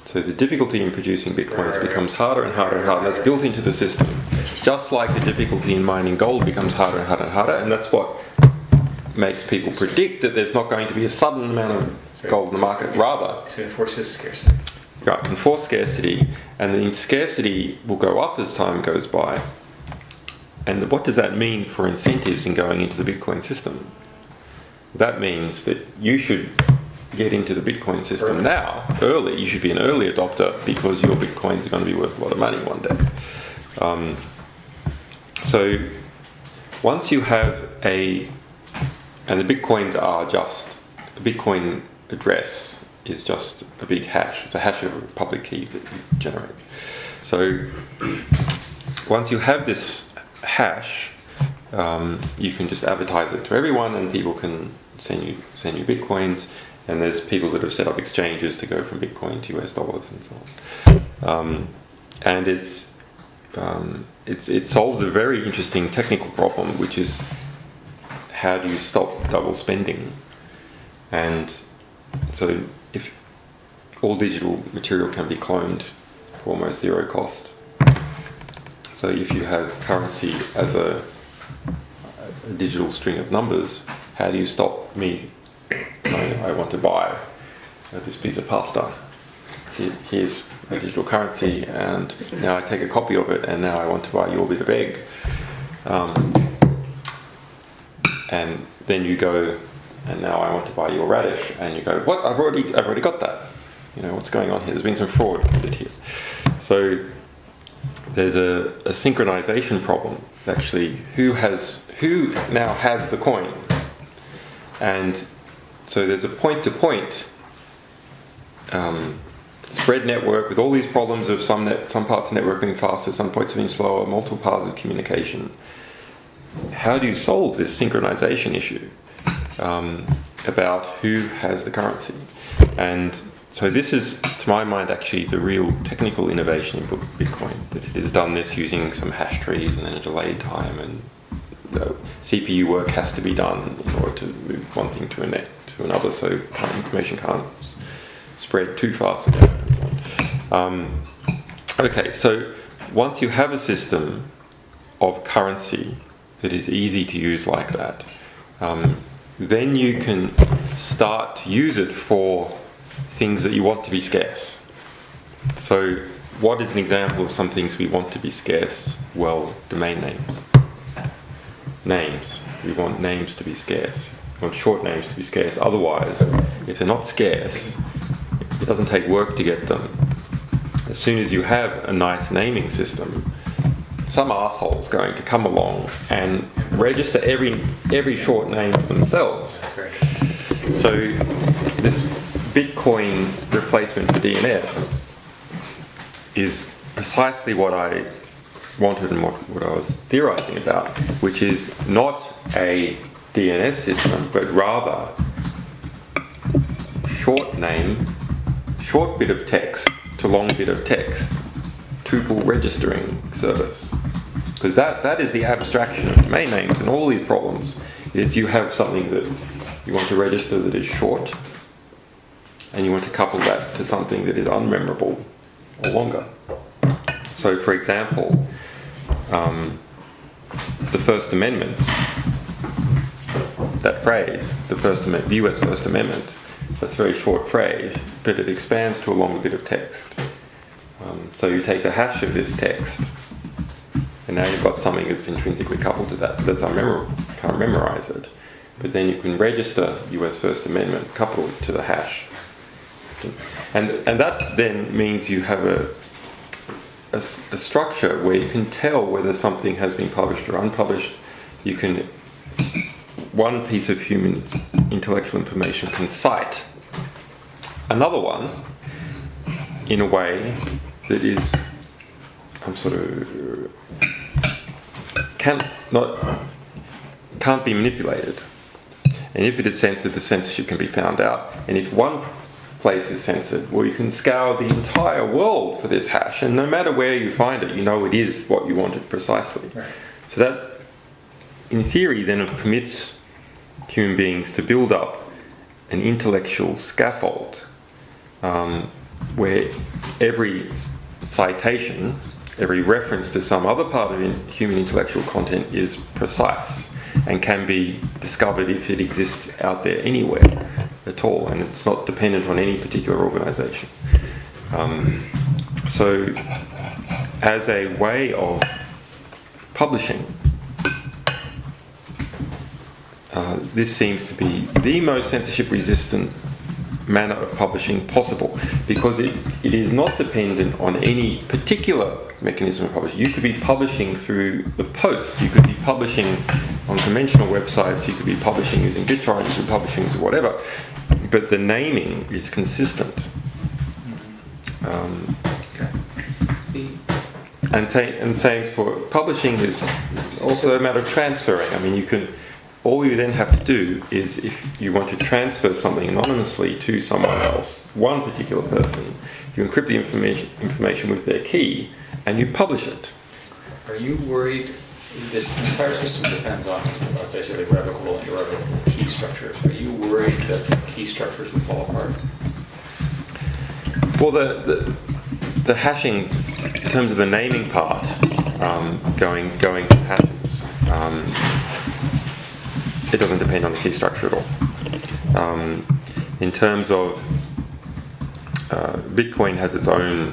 So the difficulty in producing Bitcoins becomes harder and harder and harder. That's built into the system. Just like the difficulty in mining gold becomes harder and harder and harder, and that's what makes people predict that there's not going to be a sudden amount of gold in the market. Rather, to enforce scarcity. Right, enforce scarcity, and the scarcity will go up as time goes by. And what does that mean for incentives in going into the Bitcoin system? That means that you should get into the Bitcoin system now, early. You should be an early adopter, because your Bitcoins are going to be worth a lot of money one day. So once you have and the Bitcoins are just, a Bitcoin address is just a big hash. It's a hash of a public key that you generate. So once you have this hash, you can just advertise it to everyone, and people can send you Bitcoins. And there's people that have set up exchanges to go from Bitcoin to US dollars and so on. And it solves a very interesting technical problem, which is how do you stop double spending? And so if all digital material can be cloned for almost zero cost. So if you have currency as a digital string of numbers, how do you stop me? I want to buy this piece of pasta. Here's a digital currency, and now I take a copy of it, and now I want to buy your bit of egg. And then you go, and now I want to buy your radish, and you go, what? I've already got that. You know, what's going on here? There's been some fraud committed here. So there's a synchronization problem. Actually, who now has the coin? And so there's a point-to-point spread network with all these problems of some parts of the network being faster, some points being slower, multiple paths of communication. How do you solve this synchronization issue about who has the currency? And so this is, to my mind, actually the real technical innovation in Bitcoin, that it has done this using some hash trees and then a delayed time, and CPU work has to be done in order to move one thing to another, so information can't spread too fast. Okay, so once you have a system of currency that is easy to use like that, then you can start to use it for things that you want to be scarce. So what is an example of some things we want to be scarce? Well, domain names. Names. We want names to be scarce. We want short names to be scarce. Otherwise, if they're not scarce, it doesn't take work to get them. As soon as you have a nice naming system, some asshole's going to come along and register every short name for themselves. So this Bitcoin replacement for DNS is precisely what I wanted and what I was theorizing about, which is not a DNS system, but rather short name, short bit of text to long bit of text, tuple registering service. Because that is the abstraction of domain names and all these problems, is you have something that you want to register that is short, and you want to couple that to something that is unmemorable or longer. So, for example, the First Amendment, that phrase, the US First Amendment, that's a very short phrase, but it expands to a longer bit of text. So you take the hash of this text, and now you've got something that's intrinsically coupled to that, that's unmemorable, can't memorize it. But then you can register US First Amendment, couple it to the hash. And that then means you have a structure where you can tell whether something has been published or unpublished. You can, one piece of human intellectual information can cite another one in a way that is can't be manipulated. And if it is censored, the censorship can be found out. And if one place is censored, well, you can scour the entire world for this hash, and no matter where you find it, you know it is what you wanted precisely. Right. So that, in theory, then it permits human beings to build up an intellectual scaffold where every citation, every reference to some other part of human intellectual content is precise and can be discovered if it exists out there anywhere at all, and it's not dependent on any particular organisation. So, as a way of publishing, this seems to be the most censorship-resistant manner of publishing possible, because it is not dependent on any particular mechanism of publishing. You could be publishing through the post, you could be publishing on conventional websites, you could be publishing using BitTorrent, you could be publishing using whatever, but the naming is consistent. And same for publishing is also a matter of transferring. I mean, all you then have to do is, if you want to transfer something anonymously to someone else, one particular person, you encrypt the information with their key, and you publish it. Are you worried? This entire system depends on basically revocable and irrevocable key structures. Are you worried that the key structures will fall apart? Well, the hashing, in terms of the naming part, going to hashes, it doesn't depend on the key structure at all. In terms of Bitcoin has its own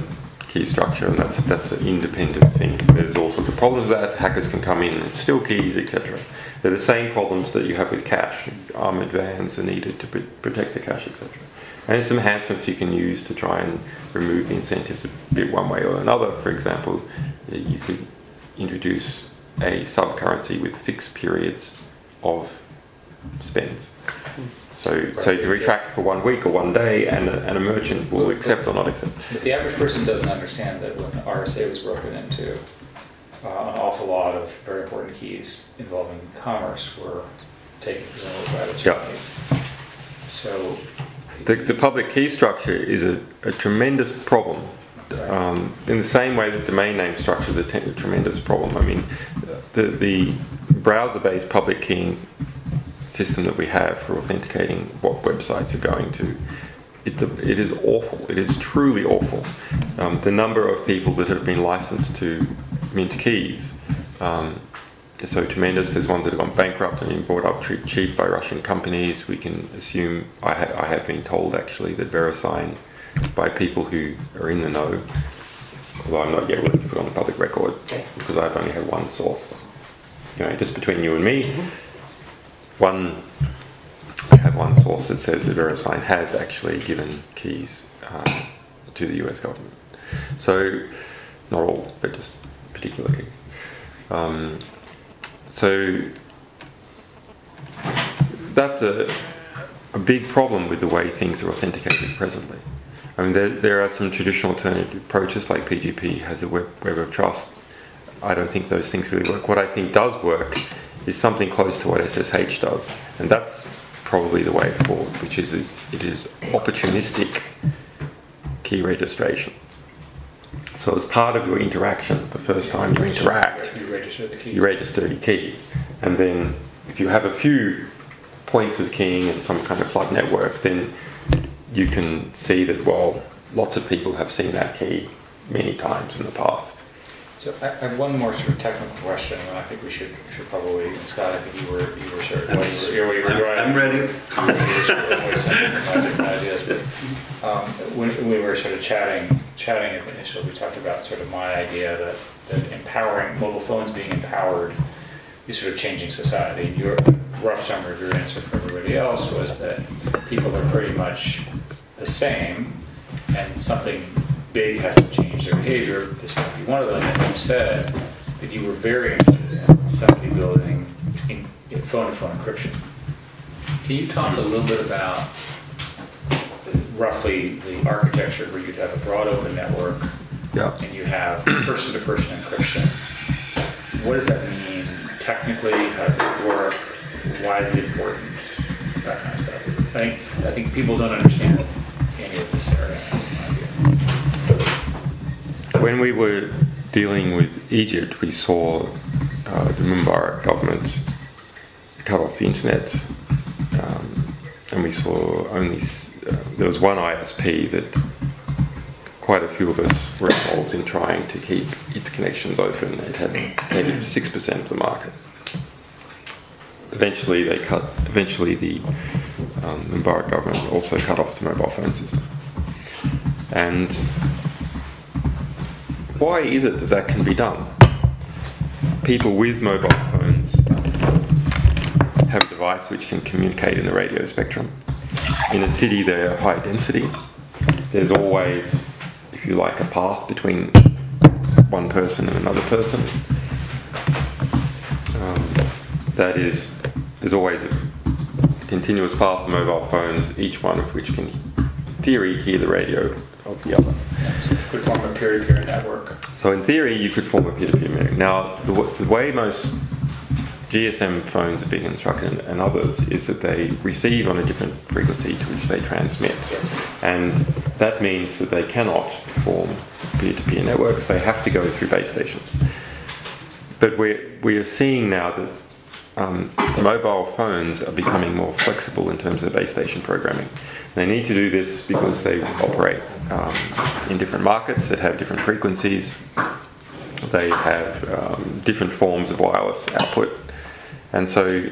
key structure, and that's an independent thing. There's all sorts of problems with that. Hackers can come in and steal keys, etc. They're the same problems that you have with cache. Armored vans are needed to protect the cache, etc. And there's some enhancements you can use to try and remove the incentives a bit one way or another. For example, you could introduce a sub-currency with fixed periods of spends. So you can retract for 1 week or 1 day, and a merchant will accept or not accept. But the average person doesn't understand that when the RSA was broken into, an awful lot of very important keys involving commerce were taken presumably by the Chinese. Yeah. So the public key structure is a tremendous problem. In the same way that domain name structure is a tremendous problem. I mean, the browser-based public keying system that we have for authenticating what websites you're going to, it is awful. It is truly awful. The number of people that have been licensed to mint keys is so tremendous. There's ones that have gone bankrupt and been bought up cheap by Russian companies. We can assume, I have been told actually, that VeriSign, by people who are in the know, although I'm not yet willing to put on the public record, because I've only had one source, just between you and me. One, I have one source that says that VeriSign has actually given keys to the US government. So, not all, but just particular keys. So, that's a big problem with the way things are authenticated presently. I mean, there are some traditional alternative approaches, like PGP has a web of trust. I don't think those things really work. What I think does work is something close to what SSH does, and that's probably the way forward, which is it is opportunistic key registration. So as part of your interaction, the first time you interact, you register your keys, and then if you have a few points of keying in some kind of flood network, then you can see that, well, lots of people have seen that key many times in the past. So I have one more sort of technical question, and I think we should probably, and Scott, I think you were sort of, I'm ready. When we were sort of chatting initially, we talked about sort of my idea that empowering, mobile phones being empowered is sort of changing society. Your rough summary of your answer for everybody else was that people are pretty much the same, and something big has to change their behavior. This might be one of them. And you said that you were very interested in somebody building phone-to-phone encryption. Can you talk a little bit about roughly the architecture where you'd have a broad open network, and you have person-to-person encryption? What does that mean technically? How does it work? Why is it important? That kind of stuff. I think people don't understand any of this area. When we were dealing with Egypt, we saw the Mubarak government cut off the internet, and we saw only there was one ISP that quite a few of us were involved in trying to keep its connections open. It had maybe 6% of the market. Eventually, the Mubarak government also cut off the mobile phone system. And why is it that can be done? People with mobile phones have a device which can communicate in the radio spectrum. In a city, they're high density. There's always, if you like, a path between one person and another person. That is, there's always a continuous path of mobile phones, each one of which can, in theory, hear the radio of the other. So you could form a peer-to-peer network. So in theory, you could form a peer-to-peer network. Now, the way most GSM phones are being constructed and others is that they receive on a different frequency to which they transmit. Yes. And that means that they cannot form peer-to-peer networks. They have to go through base stations. But we are seeing now that mobile phones are becoming more flexible in terms of base station programming. They need to do this because they operate in different markets that have different frequencies. They have different forms of wireless output. And so,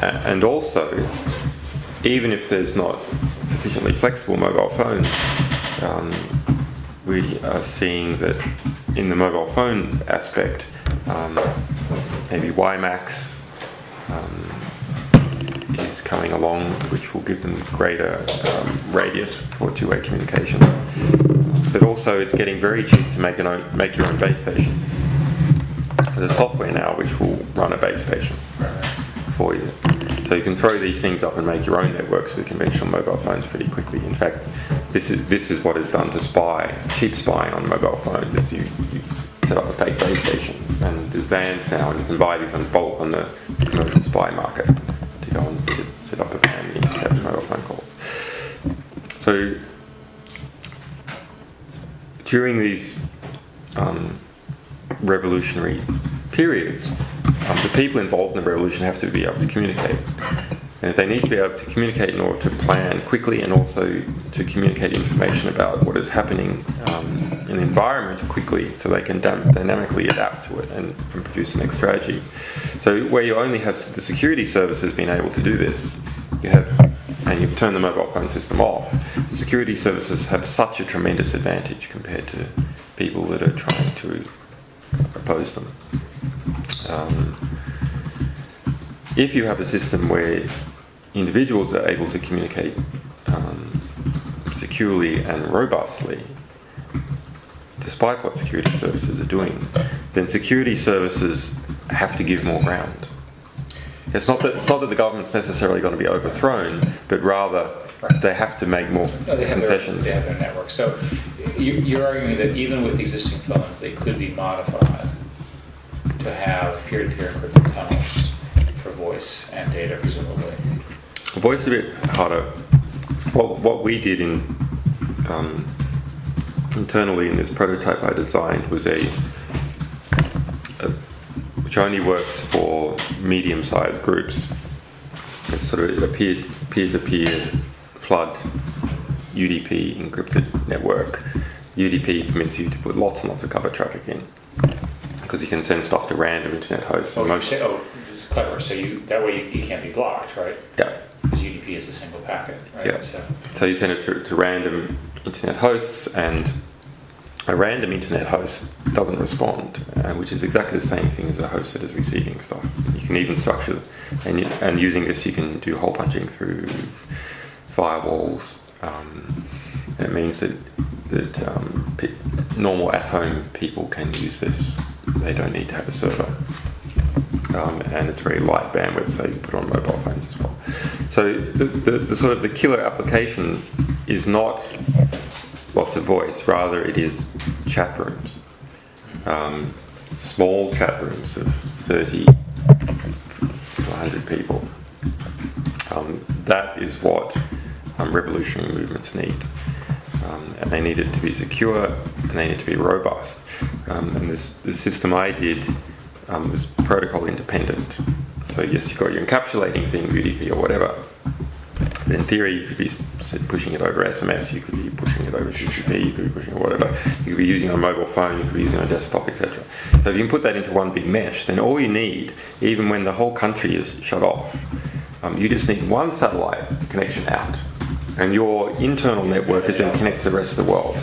and also, even if there's not sufficiently flexible mobile phones, we are seeing that in the mobile phone aspect, maybe WiMAX is coming along, which will give them greater radius for two-way communications. But also, it's getting very cheap to make your own base station. There's software now which will run a base station for you. So you can throw these things up and make your own networks with conventional mobile phones pretty quickly. In fact, this is what is done to spy, cheap spying on mobile phones, is you set up a fake base station. And there's vans now, and you can buy these on bulk on the commercial spy market to go and set up a van and intercept mobile phone calls. So during these revolutionary periods, the people involved in the revolution have to be able to communicate. And if they need to be able to communicate in order to plan quickly and also to communicate information about what is happening in the environment quickly, so they can dynamically adapt to it and produce the next strategy. So where you only have the security services being able to do this, and you've turned the mobile phone system off, the security services have such a tremendous advantage compared to people that are trying to oppose them. If you have a system where individuals are able to communicate securely and robustly, despite what security services are doing, then security services have to give more ground. It's not that the government's necessarily going to be overthrown, but rather they have to make more concessions. They have their network. So you're arguing that even with existing phones, they could be modified to have peer-to-peer encrypted tunnels for voice and data, presumably. Voice is a bit harder. What we did internally in this prototype I designed was which only works for medium-sized groups. It's sort of a peer-to-peer flood UDP encrypted network. UDP permits you to put lots and lots of cover traffic in because you can send stuff to random internet hosts. This is clever. So that way you can't be blocked, right? Yeah. Because UDP is a single packet, right? Yeah. So you send it to random internet hosts, and a random internet host doesn't respond, which is exactly the same thing as a host that is receiving stuff. You can even structure, and using this you can do hole punching through firewalls. It means that normal at-home people can use this. They don't need to have a server. And it's very light bandwidth, so you can put it on mobile phones as well. So the sort of the killer application is not lots of voice, rather it is chat rooms. Small chat rooms of 30 to 100 people. That is what revolutionary movements need. And they need it to be secure, and they need to be robust. And the system I did was protocol independent. So yes, you've got your encapsulating thing, UDP or whatever. But in theory, you could be pushing it over SMS, you could be pushing it over TCP, you could be pushing it whatever. You could be using it on a mobile phone, you could be using it on a desktop, etc. So if you can put that into one big mesh, then all you need, even when the whole country is shut off, you just need one satellite connection out. And your internal network is then connected to the rest of the world.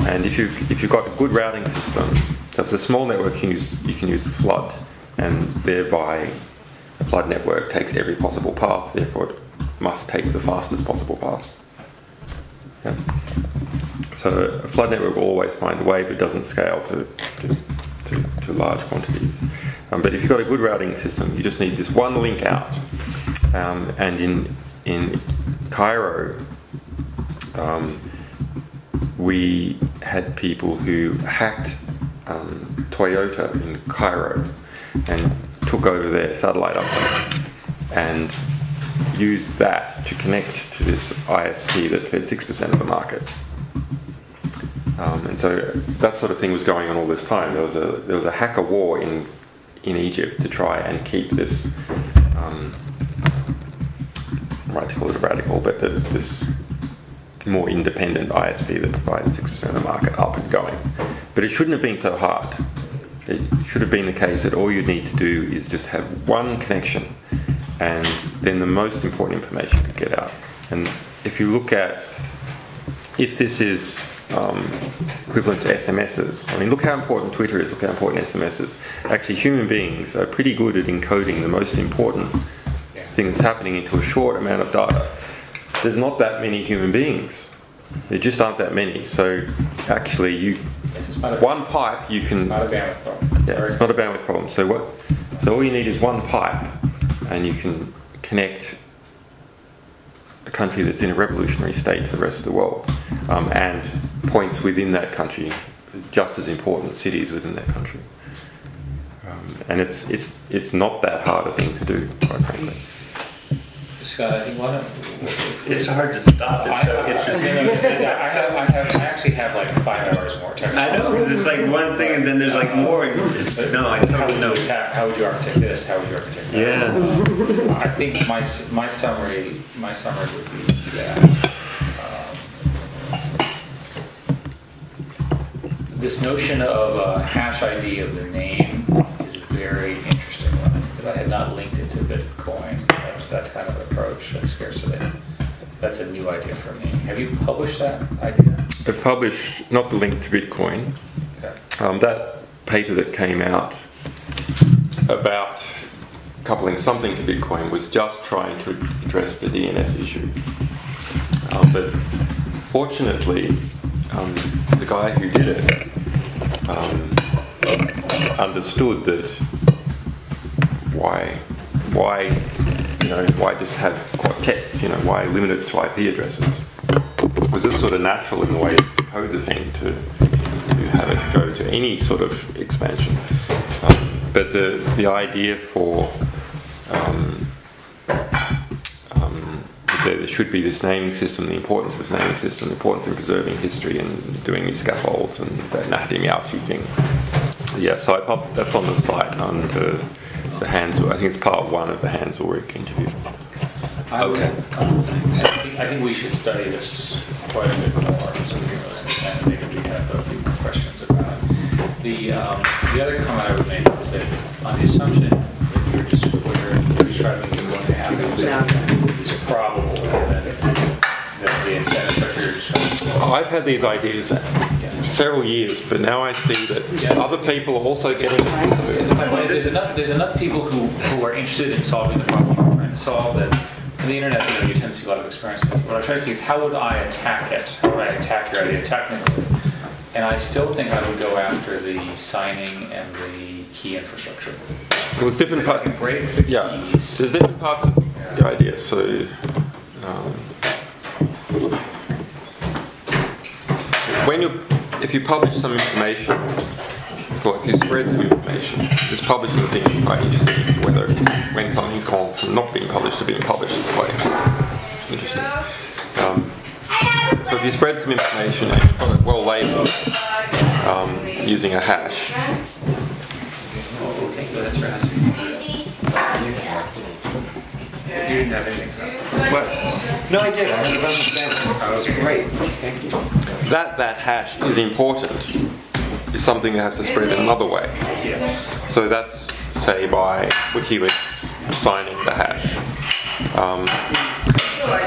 And if you've got a good routing system, so if it's a small network, you can use flood, and thereby a flood network takes every possible path, therefore it must take the fastest possible path. Yeah. So a flood network will always find a way, but it doesn't scale to large quantities. But if you've got a good routing system, you just need this one link out. And in Cairo, we had people who hacked Toyota in Cairo and took over their satellite uplink and used that to connect to this ISP that fed 6% of the market. And so that sort of thing was going on all this time. There was a hacker war in Egypt to try and keep this, I'm right to call it a radical, but this more independent ISP that provided 6% of the market up and going. But it shouldn't have been so hard. It should have been the case that all you need to do is just have one connection, and then the most important information could get out. And if you look at, if this is equivalent to SMSs, I mean, look how important Twitter is, look how important SMS is. Actually, human beings are pretty good at encoding the most important thing that's happening into a short amount of data. There's not that many human beings. There just aren't that many. So actually, one pipe you can. It's not a bandwidth problem. Yeah, it's not a bandwidth problem. So all you need is one pipe, and you can connect a country that's in a revolutionary state to the rest of the world, and points within that country, just as important cities within that country. And it's not that hard a thing to do, quite frankly. Scott, I think it's hard to stop. It's so interesting. I actually have like 5 hours more technical. I know, because it's like one thing and then there's like more. I totally know. How would you architect this? How would you architect that? Yeah. I think my summary would be that this notion of a hash ID of the name is a very interesting one, because I had not linked it to Bitcoin. That kind of approach, that scarcity. That's a new idea for me. Have you published that idea? I've published, not the link to Bitcoin. Okay. That paper that came out about coupling something to Bitcoin was just trying to address the DNS issue. But fortunately, the guy who did it understood that why just have quartets? Why limit it to IP addresses? Was this sort of natural in the way to decode the thing to have it go to any sort of expansion? But the idea for there should be this naming system, the importance of this naming system, the importance of preserving history and doing these scaffolds and that Nahdi thing. Yeah, so that's on the site under the Hansel. I think it's part 1 of the Hansel-Rick interview. Okay. I think we should study this quite a bit more so we can really understand it. Maybe we have a few more questions about it. The other comment I would make is that on the assumption that what you're describing is going to happen, it's probable that the incentive structure you're describing. I've had these ideas several years, but now I see that other people are also getting them. My point is there's enough people who are interested in solving the problem you're trying to solve that on the internet, you tend to see a lot of experiments. What I'm trying to see is how would I attack it? How would I attack your idea technically? And I still think I would go after the signing and the key infrastructure. Well, there's different parts. Break the keys. There's different parts of the idea. So, if you publish some information, or if you spread some information, just publishing things is quite interesting as to whether when something's gone from not being published to being published is quite interesting. So if you spread some information and you've got it well labeled using a hash. That's for asking. You didn't have anything. What? No, I did. I heard about the sample. That was great. Thank you. That hash is important is something that has to spread in another way. So that's, say, by WikiLeaks signing the hash.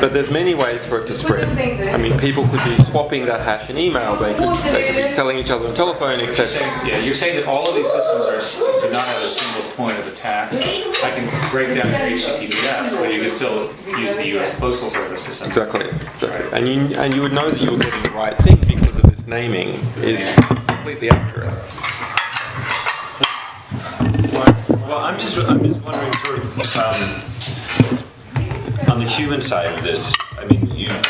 But there's many ways for it to spread. I mean, people could be swapping that hash in email. They could be telling each other on telephone, etc. You're saying that all of these systems do not have a single point of attack. So I can break down your HTTPS, but you can still use the U.S. Postal Service to send. Exactly. Right. And you would know that you were getting the right thing because of this naming is completely accurate. Well, I'm just wondering, sort of, on the human side of this. I mean, you've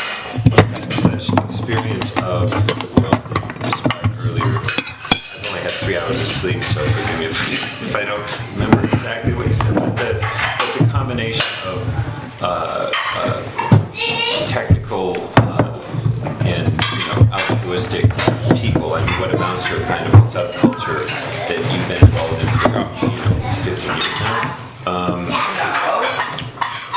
such experience of the world that you described earlier. I've only had 3 hours of sleep, so forgive me if I don't remember exactly what you said. But the combination of technical and altruistic people, I mean, what amounts to a kind of a subculture that you've been involved in for 15 years now.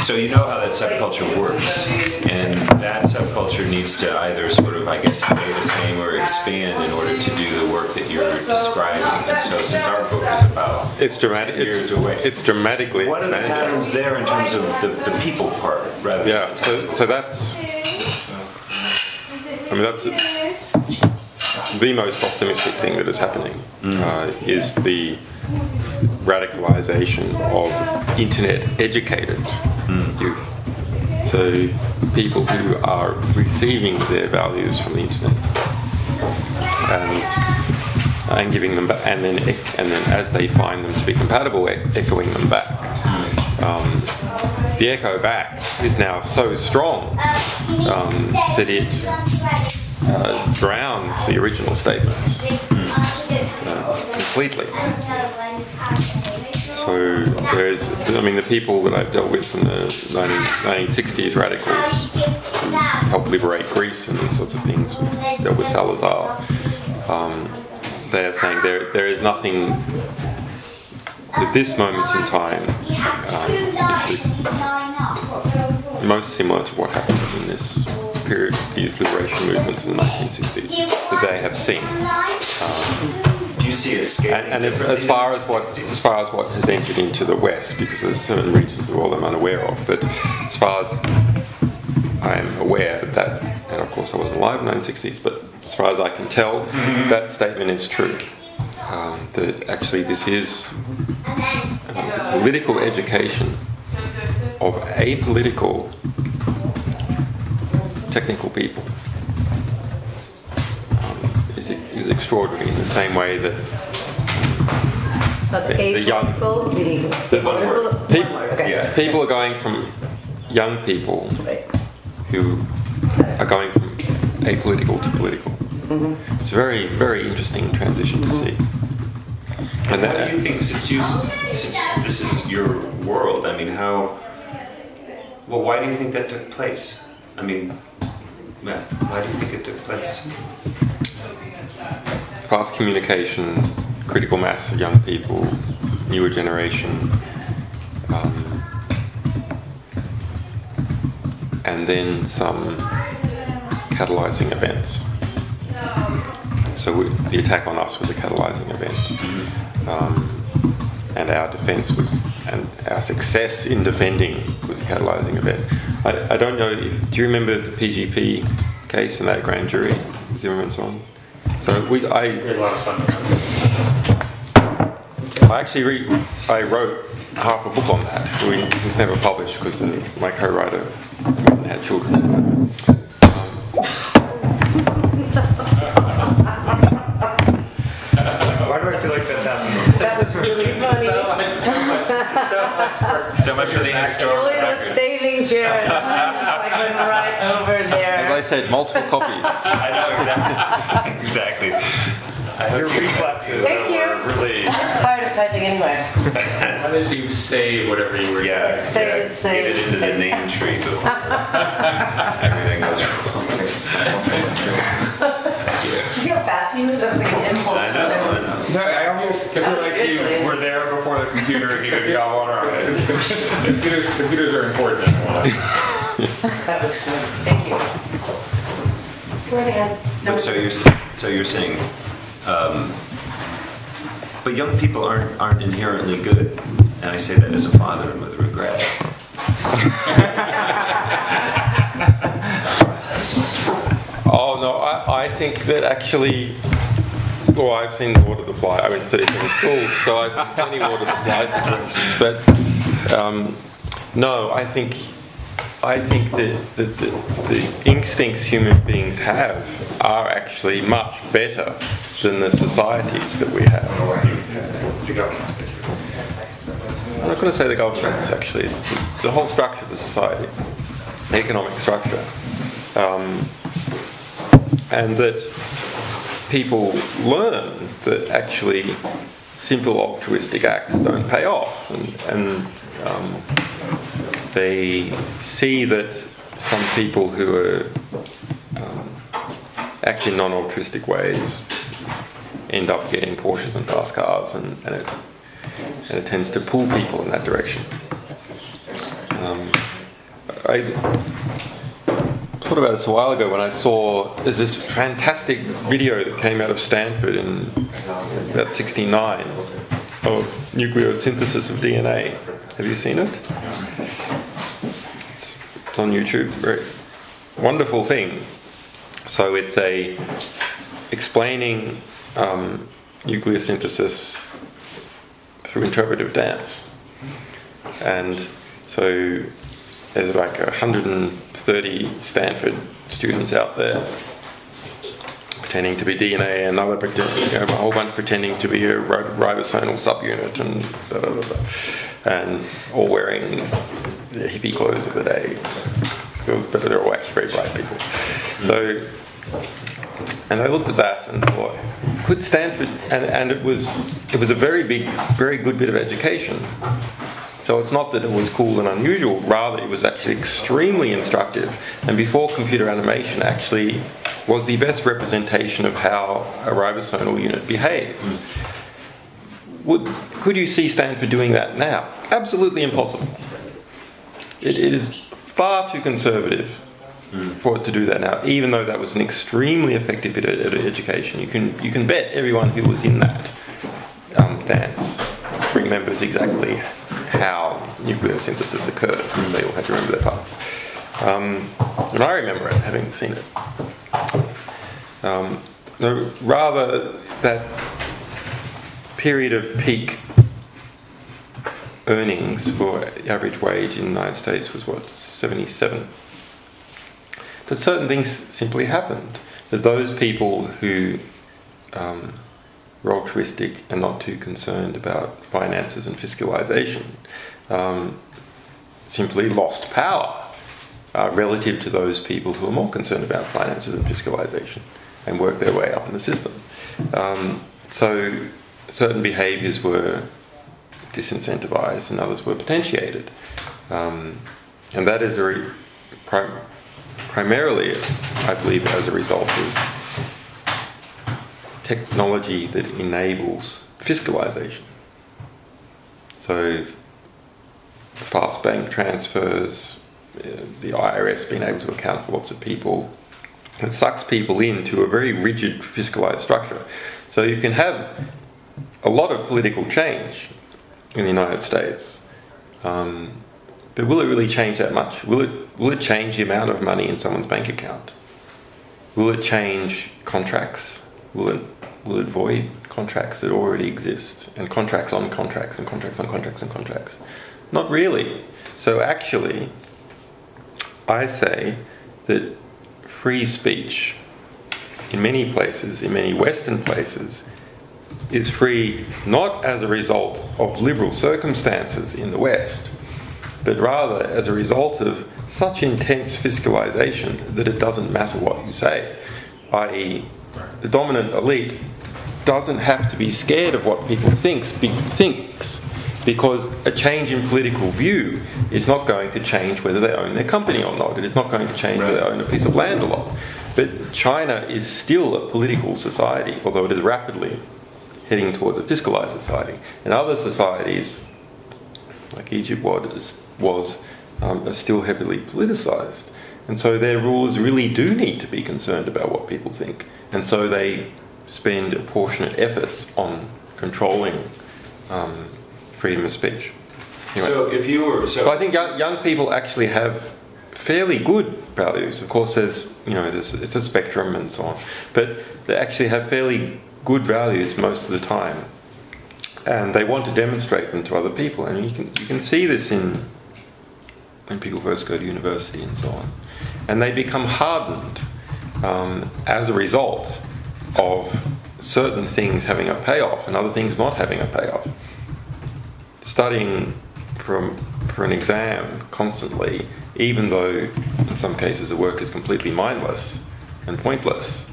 So you know how that subculture works, and that subculture needs to either sort of, I guess, stay the same or expand in order to do the work that you're describing. And so, since our book is about it's dramatically expanded. What are the patterns there in terms of the people part, rather? Yeah. So that's. I mean, that's the most optimistic thing that is happening. Is the radicalization of internet-educated youth. So people who are receiving their values from the internet and giving them back, and then as they find them to be compatible, echoing them back. The echo back is now so strong that it drowns the original statements completely. So the people that I've dealt with in the 1960s radicals who helped liberate Greece and these sorts of things, dealt with Salazar, they are saying there is nothing at this moment in time is most similar to what happened in this period, these liberation movements in the 1960s that they have seen. Do you see it scaling? And as far as what has entered into the West, because there's certain regions of the world I'm unaware of, but as far as I'm aware that, and of course I wasn't alive in the 1960s, but as far as I can tell, that statement is true. that actually this is the political education of apolitical technical people is extraordinary, in the same way that the young people are going from young people who are going from apolitical to political. It's a very, very interesting transition to see. And how do you think, since this is your world, I mean, why do you think that took place? I mean, Matt, why do you think it took place? Fast communication, critical mass of young people, newer generation, and then some catalyzing events. So the attack on us was a catalyzing event, and our defence was, and our success in defending was a catalyzing event. I don't know. Do you remember the PGP case in that grand jury, Zimmerman's on? So I had a lot of fun. I wrote half a book on that. It was never published because my co-writer had children. Why do I feel like that's happened before? That was really funny. So much for the historical Julian was record. saving Jared. Just like went right over As there. I said, multiple copies. I know, exactly. Your reflexes Thank you. were really... I was tired of typing anyway. How did you save whatever you were Yeah, Let's say it's get it safe. into the name tree before everything goes wrong. Did you see how fast he moves? I was like an impulse. I know. No, I almost feel like you were there before the computer and you got water on it. Computers are important. That was good. Thank you. Go right ahead. But so you're saying, but young people aren't inherently good, and I say that as a father and with regret. Oh no, I think that actually. Well, I've seen Lord of the Flies. I went to study in schools, so I've seen plenty of Lord of the Flies situations. But no, I think that the instincts human beings have are actually much better than the societies that we have. I'm not going to say the governments, actually. The whole structure of the society, the economic structure, and that people learn that actually simple altruistic acts don't pay off, and they see that some people who are act in non-altruistic ways end up getting Porsches and fast cars, and it tends to pull people in that direction. I thought about this a while ago when I saw there's this fantastic video that came out of Stanford in about '69 of nucleosynthesis of DNA. Have you seen it? It's on YouTube. Very wonderful thing. So it's explaining nucleosynthesis through interpretive dance, and so there's like 130 Stanford students out there pretending to be DNA, and a whole bunch pretending to be a ribosomal subunit, and all wearing the hippie clothes of the day. But they're all actually very bright people. So, and I looked at that and thought, could Stanford, and it was a very good bit of education. So it's not that it was cool and unusual, rather it was actually extremely instructive, and before computer animation actually was the best representation of how a ribosomal unit behaves. Could you see Stanford doing that now? Absolutely impossible. It is far too conservative for it to do that now, even though that was an extremely effective bit of education. You can bet everyone who was in that dance remembers exactly how nucleosynthesis occurs, because they all had to remember their parts. And I remember it, having seen it. Rather that period of peak earnings for average wage in the United States was, what, 77? That certain things simply happened. That those people who were altruistic and not too concerned about finances and fiscalization simply lost power relative to those people who are more concerned about finances and fiscalization and worked their way up in the system. So certain behaviours were disincentivized and others were potentiated. And that is primarily, I believe, as a result of technology that enables fiscalization. So fast bank transfers, the IRS being able to account for lots of people, it sucks people into a very rigid fiscalized structure. So you can have a lot of political change in the United States, but will it really change that much? Will it change the amount of money in someone's bank account? Will it change contracts? Will it void contracts that already exist, and contracts on contracts and contracts on contracts and contracts? Not really. So actually, I say that free speech in many places, in many Western places, is free not as a result of liberal circumstances in the West, but rather as a result of such intense fiscalization that it doesn't matter what you say. I.e., the dominant elite doesn't have to be scared of what people thinks, because a change in political view is not going to change whether they own their company or not. It is not going to change whether they own a piece of land or not. But China is still a political society, although it is rapidly heading towards a fiscalized society. And other societies, like Egypt was are still heavily politicized. And so their rulers really do need to be concerned about what people think. And so they spend apportionate efforts on controlling freedom of speech. Anyway, So if you were... so I think young people actually have fairly good values. Of course, it's a spectrum and so on. But they actually have fairly good values most of the time. And they want to demonstrate them to other people. And you can see this when people first go to university and so on. And they become hardened as a result of certain things having a payoff and other things not having a payoff. Studying for an exam constantly, even though in some cases the work is completely mindless and pointless,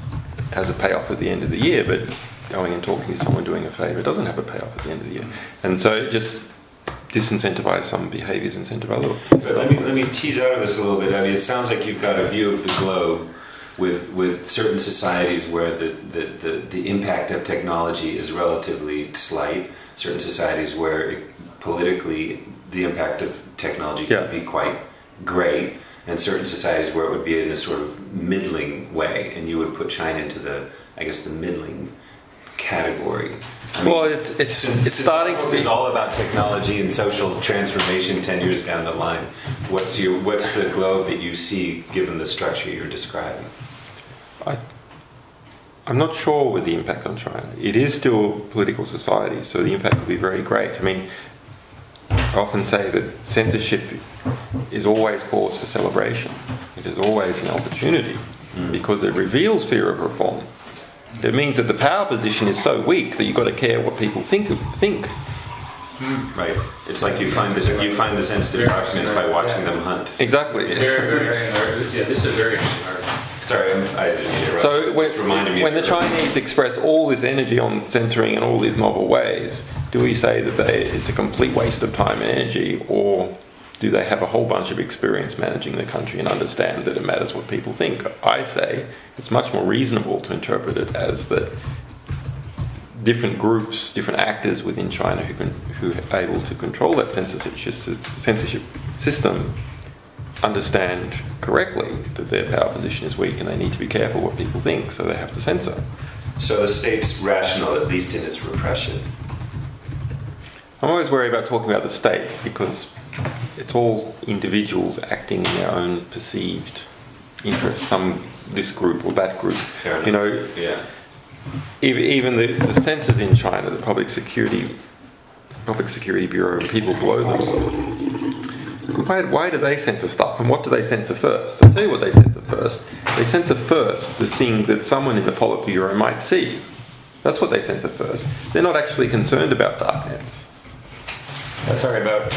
has a payoff at the end of the year, but going and talking to someone doing a favour doesn't have a payoff at the end of the year. And so it just disincentivise some behaviours, incentive other. But let me tease out of this a little bit. I mean, it sounds like you've got a view of the globe with certain societies where the impact of technology is relatively slight, certain societies where politically the impact of technology can be quite great, and certain societies where it would be in a sort of middling way, and you would put China into the middling category. I mean, well, it's starting to be. It's all about technology and social transformation 10 years down the line. What's the globe that you see given the structure you're describing? I'm not sure with the impact on China. It is still a political society, so the impact could be very great. I mean, I often say that censorship is always cause for celebration. It is always an opportunity because it reveals fear of reform. It means that the power position is so weak that you've got to care what people think. Right. It's like you find the sensitive documents by watching them hunt. Exactly. This is very interesting. Sorry, I didn't interrupt. So when the Chinese express all this energy on censoring in all these novel ways, do we say that it's a complete waste of time and energy, or do they have a whole bunch of experience managing the country and understand that it matters what people think? I say it's much more reasonable to interpret it as that different groups, different actors within China who are able to control that censorship system understand correctly that their power position is weak and they need to be careful what people think, so they have to censor. So the state's rational, at least in its repression. I'm always worried about talking about the state because it's all individuals acting in their own perceived interests, this group or that group. Fair enough. even the censors in China, the Public Security Bureau, and people below them, why do they censor stuff, and what do they censor first? I'll tell you what they censor first. They censor first the thing that someone in the Politburo might see. That's what they censor first. They're not actually concerned about darknets. Sorry, about...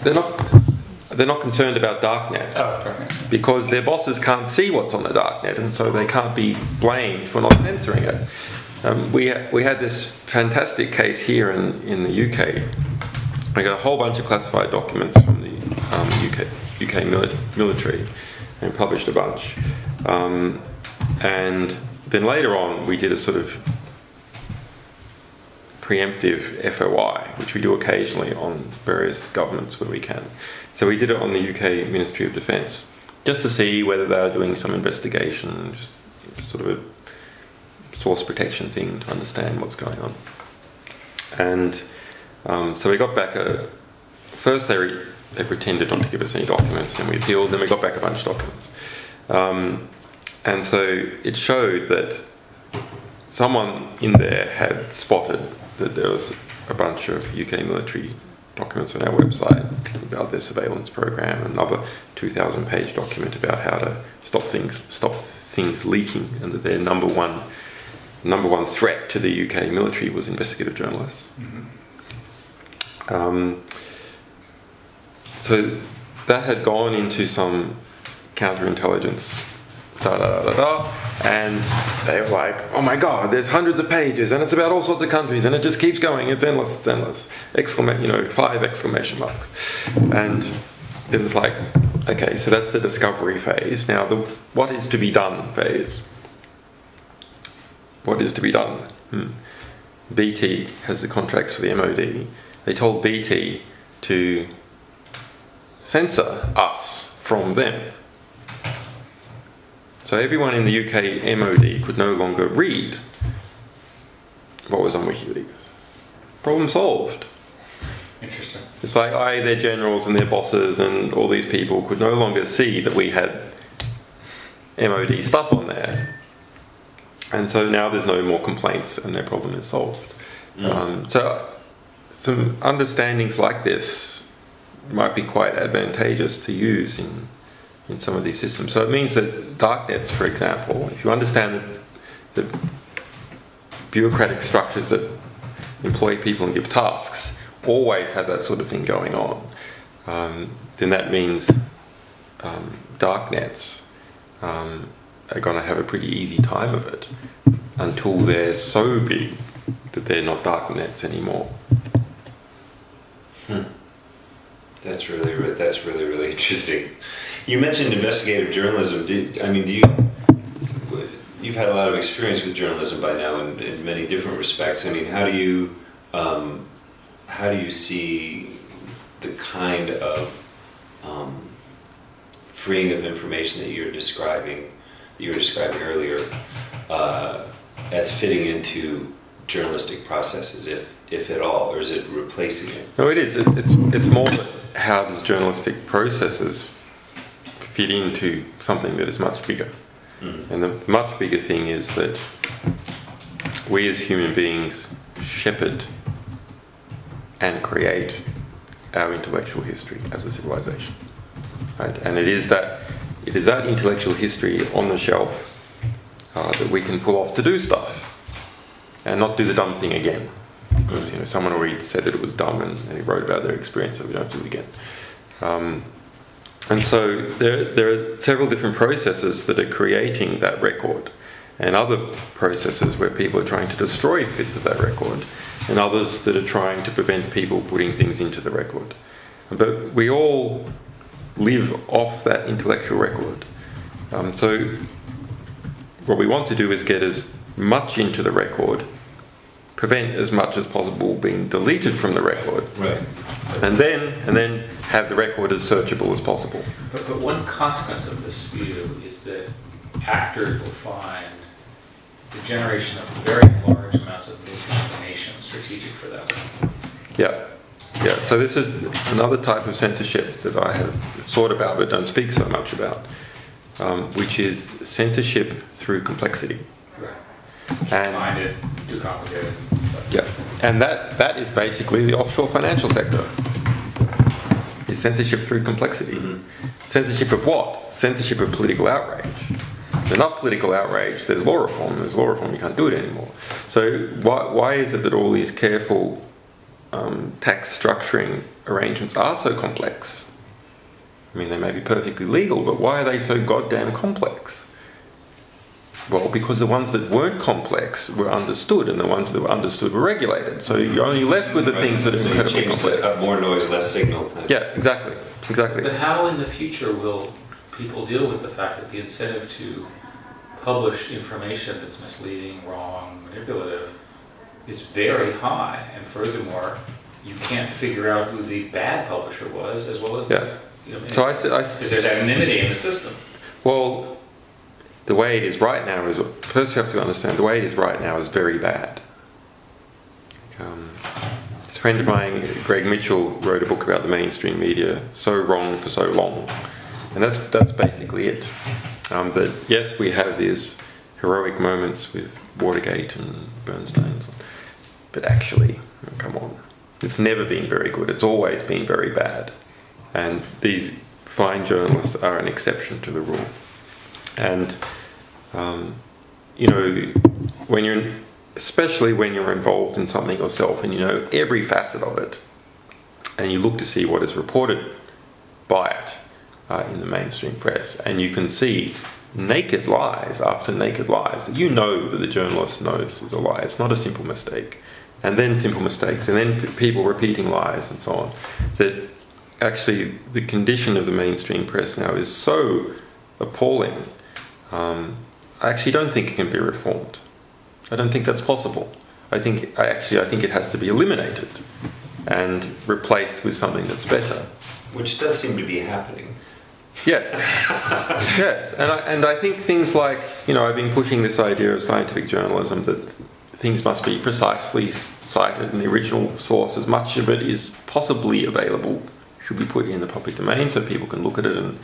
They're not concerned about darknets. Oh, darknet. Because their bosses can't see what's on the darknet, and so they can't be blamed for not censoring it. We had this fantastic case here in the UK. I got a whole bunch of classified documents from the UK military, and published a bunch. And then later on, we did a sort of preemptive FOI, which we do occasionally on various governments where we can. So we did it on the UK Ministry of Defence, just to see whether they are doing some investigation, just sort of a source protection thing to understand what's going on. And so we got back first they pretended not to give us any documents, then we appealed, then we got back a bunch of documents. And so it showed that someone in there had spotted that there was a bunch of UK military documents on our website about their surveillance program, another 2,000-page document about how to stop things leaking, and that their number one threat to the UK military was investigative journalists. Mm-hmm. So that had gone into some counterintelligence, and they were like, oh my god, there's hundreds of pages and it's about all sorts of countries and it just keeps going, it's endless, 5 exclamation marks. And then it's like, okay, so that's the discovery phase. Now the what is to be done phase. What is to be done? BT has the contracts for the MOD. They told BT to censor us from them. So everyone in the UK MOD could no longer read what was on WikiLeaks. Problem solved. Interesting. It's like their generals and their bosses and all these people could no longer see that we had MOD stuff on there. And so now there's no more complaints and their problem is solved. So some understandings like this might be quite advantageous to use in some of these systems. So it means that darknets, for example, if you understand the bureaucratic structures that employ people and give tasks, always have that sort of thing going on, then that means darknets are going to have a pretty easy time of it until they're so big that they're not darknets anymore. That's really interesting. You mentioned investigative journalism. You've had a lot of experience with journalism by now in many different respects. I mean, how do you see the kind of freeing of information that you were describing earlier as fitting into journalistic processes, if at all, or is it replacing it? No, it is. It's more that how does journalistic processes fit into something that is much bigger. And the much bigger thing is that we as human beings shepherd and create our intellectual history as a civilization. Right? And it is that intellectual history on the shelf that we can pull off to do stuff and not do the dumb thing again. Because someone already said that it was dumb and he wrote about their experience, so we don't have to do it again. And so there are several different processes that are creating that record, and other processes where people are trying to destroy bits of that record, and others that are trying to prevent people putting things into the record. But we all live off that intellectual record. So what we want to do is get as much into the record, prevent as much as possible being deleted from the record, right. and then have the record as searchable as possible. But one consequence of this view is that actors will find the generation of very large amounts of misinformation strategic for them. Yeah. So this is another type of censorship that I have thought about but don't speak so much about, which is censorship through complexity. Right. Can't find it, too complicated. Yeah, and that is basically the offshore financial sector. Is censorship through complexity. Censorship of what? Censorship of political outrage. If there's not political outrage, there's law reform. There's law reform, you can't do it anymore. So why is it that all these careful tax structuring arrangements are so complex? I mean, they may be perfectly legal, but why are they so goddamn complex? Well, because the ones that weren't complex were understood, and the ones that were understood were regulated. So you're only left with the things that are incredibly complex. More noise, less signal. Yeah, exactly. But how in the future will people deal with the fact that the incentive to publish information that's misleading, wrong, manipulative is very high, and furthermore, you can't figure out who the bad publisher was, as well as the, So because there's anonymity in the system. Well, the way it is right now is, first you have to understand, the way it is right now is very bad. This friend of mine, Greg Mitchell, wrote a book about the mainstream media, So Wrong for So Long. And that's basically it. That yes, we have these heroic moments with Watergate and Bernstein, but actually, come on, it's never been very good. It's always been very bad. And these fine journalists are an exception to the rule. And, you know, especially when you're involved in something yourself and you know every facet of it, and you look to see what is reported by it in the mainstream press, and you can see naked lies after naked lies that you know that the journalist knows is a lie. It's not a simple mistake. And then simple mistakes, and then people repeating lies and so on. That actually the condition of the mainstream press now is so appalling. I actually don't think it can be reformed. I don't think that's possible. I think it has to be eliminated and replaced with something that's better. Which does seem to be happening. Yes, yes, and I think things like, you know, I've been pushing this idea of scientific journalism that things must be precisely cited in the original source. As much of it is possibly available should be put in the public domain so people can look at it, and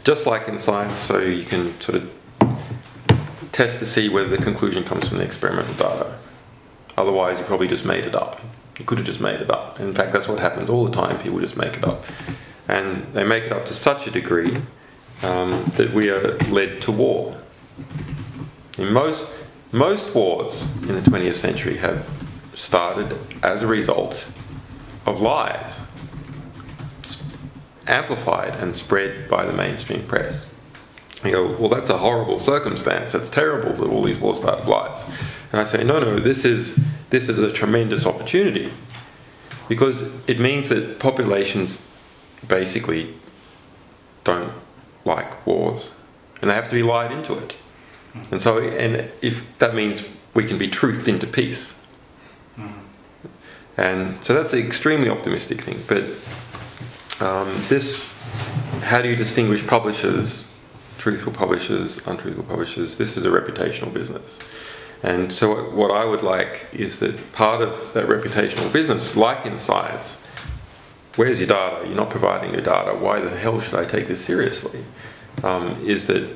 just like in science, so you can sort of test to see whether the conclusion comes from the experimental data. Otherwise, you probably just made it up. You could have just made it up. In fact, that's what happens all the time. People just make it up. And they make it up to such a degree that we are led to war. In most wars in the 20th century have started as a result of lies, amplified and spread by the mainstream press. You go, well, that's a horrible circumstance. That's terrible that all these wars start with lies. And I say, no, this is a tremendous opportunity, because it means that populations basically don't like wars, and they have to be lied into it. And so, and if that means we can be truthed into peace. And so that's an extremely optimistic thing. But how do you distinguish publishers, truthful publishers, untruthful publishers? This is a reputational business. And so what I would like is that part of that reputational business, like in science, where's your data? You're not providing your data. Why the hell should I take this seriously? Is that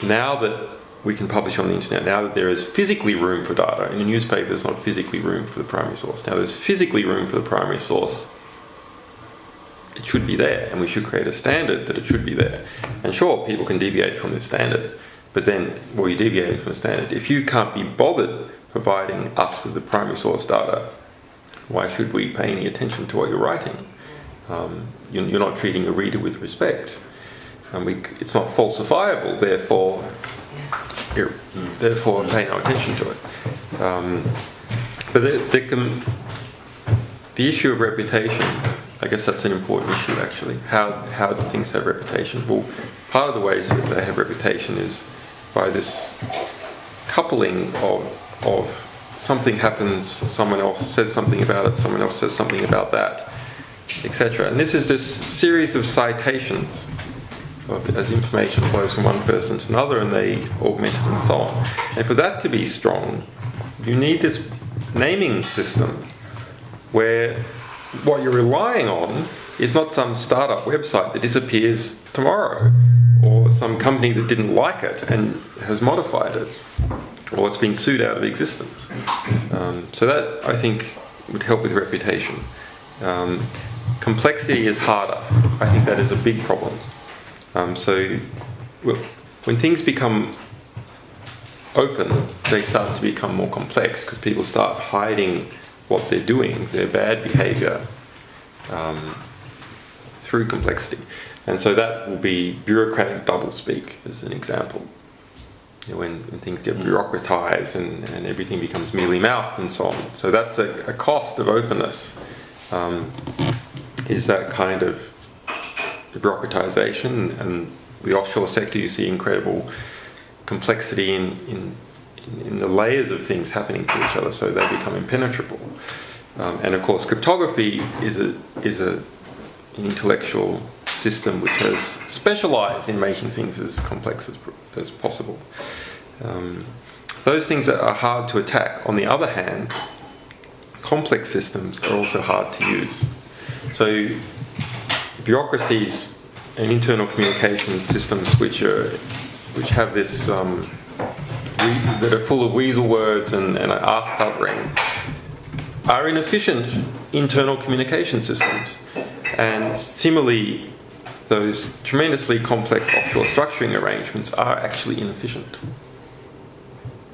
now that we can publish on the internet, now that there is physically room for data, in a newspaper there's not physically room for the primary source. Now there's physically room for the primary source. It should be there, and we should create a standard that it should be there. And sure, people can deviate from this standard, but then, well, you're deviating from the standard. If you can't be bothered providing us with the primary source data, why should we pay any attention to what you're writing? You're not treating a reader with respect. It's not falsifiable, therefore pay no attention to it. But the issue of reputation, I guess that's an important issue actually. How do things have reputation? Well, part of the ways that they have reputation is by this coupling of something happens, someone else says something about it, someone else says something about that, etc. And this is this series of citations as information flows from one person to another, and they augment it and so on. And for that to be strong, you need this naming system where what you're relying on is not some startup website that disappears tomorrow, or some company that didn't like it and has modified it. or it's been sued out of existence. So that, I think, would help with reputation. Complexity is harder. I think that is a big problem. So when things become open, they start to become more complex because people start hiding what they're doing, their bad behavior, through complexity. And so that will be bureaucratic doublespeak as an example. You know, when things get bureaucratized and everything becomes mealy-mouthed and so on. So that's a cost of openness, is that kind of bureaucratization. And the offshore sector, you see incredible complexity in the layers of things happening to each other, so they become impenetrable. And of course, cryptography is an intellectual system which has specialized in making things as complex as possible. Those things that are hard to attack. On the other hand, complex systems are also hard to use. So bureaucracies and internal communication systems which have this that are full of weasel words and arse covering are inefficient internal communication systems. And similarly, those tremendously complex offshore structuring arrangements are actually inefficient.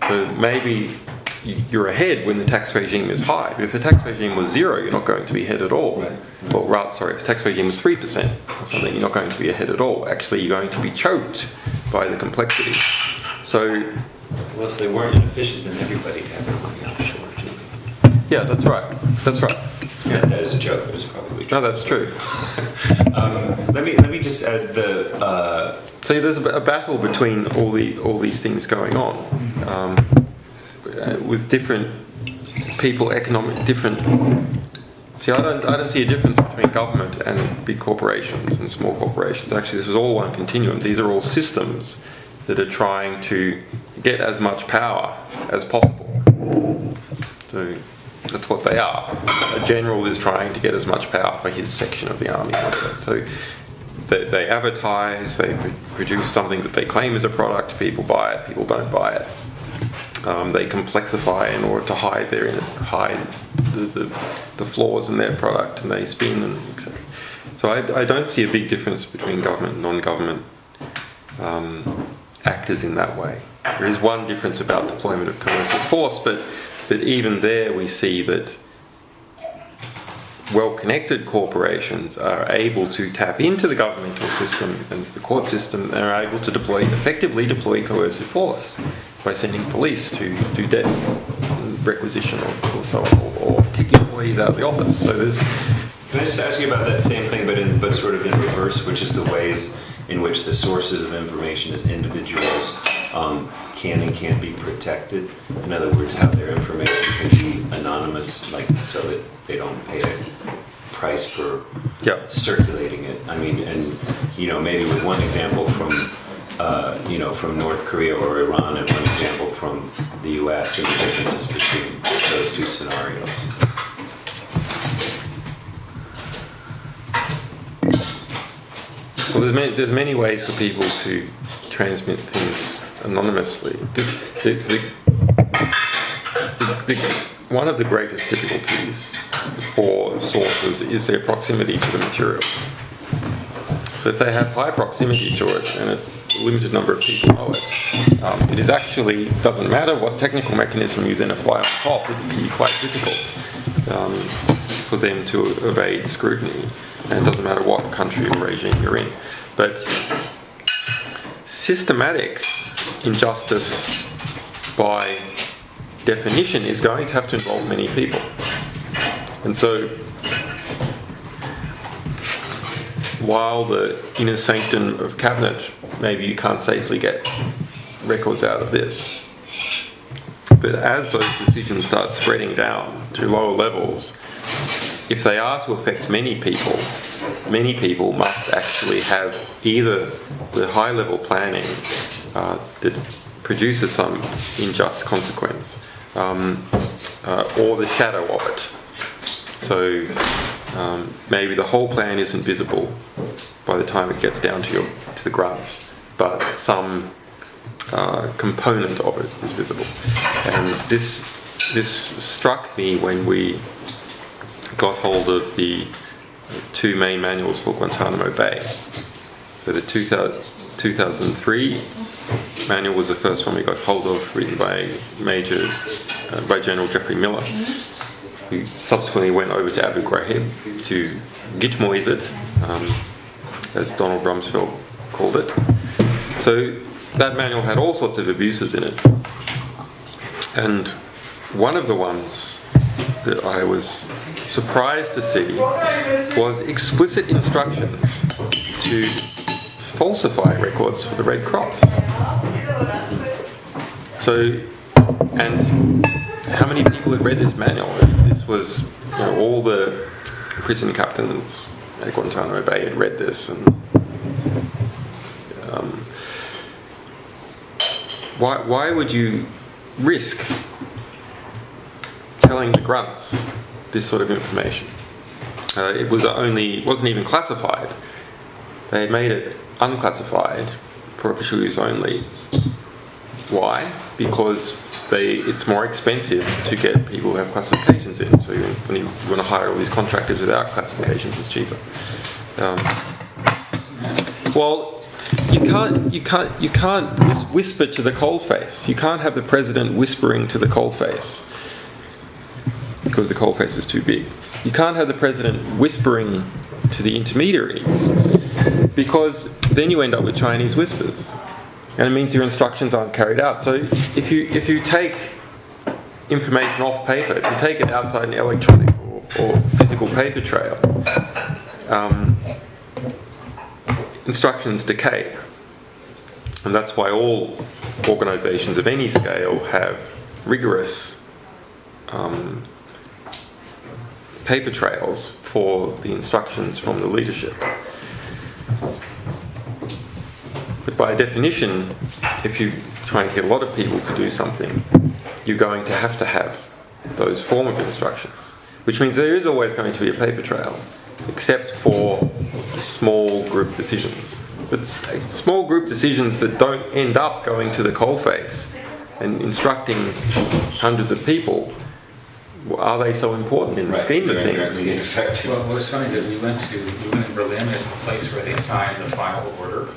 So maybe you're ahead when the tax regime is high, but if the tax regime was 0, you're not going to be ahead at all. Right. Well, rather, sorry, if the tax regime was 3% or something, you're not going to be ahead at all. Actually, you're going to be choked by the complexity. So, well, if they weren't inefficient, then everybody'd have their money offshore too. Yeah, that's right. That's right. Yeah, that is a joke, but it's probably true. No, that's true. Let me just add the. So there's a battle between all these things going on, with different people, different. See, I don't see a difference between government and big corporations and small corporations. Actually, this is all one continuum. These are all systems that are trying to get as much power as possible. So that's what they are. A general is trying to get as much power for his section of the army. So they advertise, they produce something that they claim is a product, people buy it, people don't buy it. They complexify in order to hide the flaws in their product, and they spin and etc. So I don't see a big difference between government and non-government actors in that way. There is one difference about deployment of coercive force, but even there we see that well-connected corporations are able to tap into the governmental system and the court system, and are able to effectively deploy coercive force by sending police to do debt requisition or so on, or kick employees out of the office. So there's. Can I just ask you about that same thing, but sort of in reverse, which is the ways in which the sources of information as individuals can and can't be protected? In other words, how their information can be anonymous, like so that they don't pay a price for circulating it. I mean, and maybe with one example from from North Korea or Iran, and one example from the U.S. and the differences between those two scenarios. Well, there's many ways for people to transmit things anonymously. One of the greatest difficulties for sources is their proximity to the material. So if they have high proximity to it, and it's a limited number of people know it, it is actually, doesn't matter what technical mechanism you then apply on top, it would be quite difficult for them to evade scrutiny. And it doesn't matter what country or regime you're in. But systematic injustice, by definition, is going to have to involve many people. And so, while the inner sanctum of cabinet, maybe you can't safely get records out of this, but as those decisions start spreading down to lower levels, if they are to affect many people must actually have either the high-level planning that produces some unjust consequence, or the shadow of it. So maybe the whole plan isn't visible by the time it gets down to the grunts, but some component of it is visible. And this struck me when we got hold of the two main manuals for Guantanamo Bay. So the 2003 manual was the first one we got hold of, written by by General Jeffrey Miller, who subsequently went over to Abu Ghraib to gitmoise it, as Donald Rumsfeld called it. So that manual had all sorts of abuses in it. And one of the ones that I was surprised to see was explicit instructions to falsify records for the Red Cross. So, and how many people had read this manual? This was, all the prison captains at Guantanamo Bay had read this, and why would you risk telling the grunts this sort of information? It wasn't even classified. They had made it unclassified for official use only. Why? Because it's more expensive to get people who have classifications in. So when you want to hire all these contractors without classifications, it's cheaper. Well, you can't whisper to the coalface. You can't have the president whispering to the coalface because the coalface is too big. You can't have the president whispering to the intermediaries, because then you end up with Chinese whispers, and it means your instructions aren't carried out. So if you take information off paper, if you take it outside an electronic or physical paper trail, instructions decay. And that's why all organizations of any scale have rigorous paper trails for the instructions from the leadership. But by definition, if you try and get a lot of people to do something, you're going to have those form of instructions, which means there is always going to be a paper trail, except for small group decisions. But small group decisions that don't end up going to the coalface and instructing hundreds of people, are they so important in the scheme of things? Well, it was funny that we went in Berlin as the place where they signed the final order.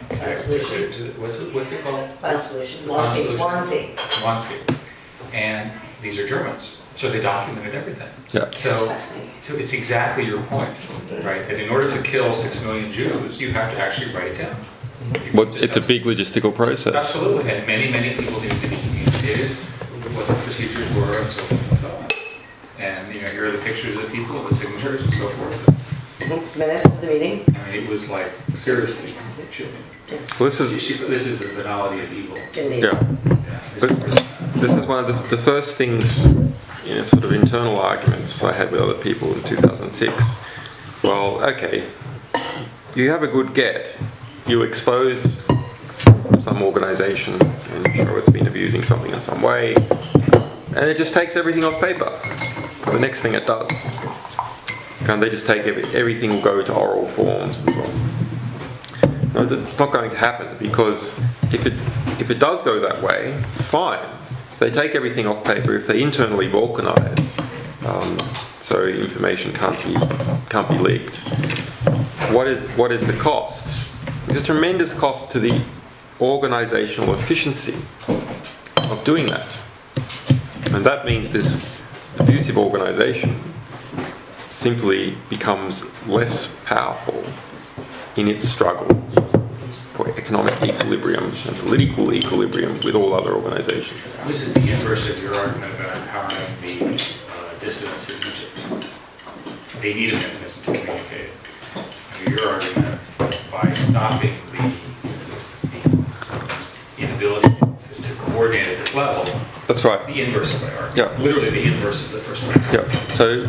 What's it called? Final solution. Wannsee. And these are Germans, so they documented everything. Yeah. So it's exactly your point, right? That in order to kill 6 million Jews, you have to actually write it down. Well, it's a big logistical process. Absolutely, and many people need to be communicated what the procedures were and so forth and so on. And here are the pictures of people, the signatures and so forth. Minutes of the meeting. I mean, it was like seriously chilling. Well, this is the banality of evil. Indeed. Yeah. But this is one of the first things, sort of internal arguments I had with other people in 2006. Well, okay, you have a good get. You expose some organisation and show it's been abusing something in some way, and it just takes everything off paper. The next thing it does. Can't they just take everything will go to oral forms and so on? No, it's not going to happen, because if it does go that way, fine. If they take everything off paper, if they internally balkanise, so information can't be leaked. What is the cost? There's a tremendous cost to the organisational efficiency of doing that, and that means this abusive organisation simply becomes less powerful in its struggle for economic equilibrium and political equilibrium with all other organisations. This is the inverse of your argument about empowering the dissidents in Egypt. They need a mechanism to communicate. Your argument, by stopping the inability to coordinate at this level, that's right. The inverse of my argument. Yeah. Literally the inverse of the first one. Yeah. So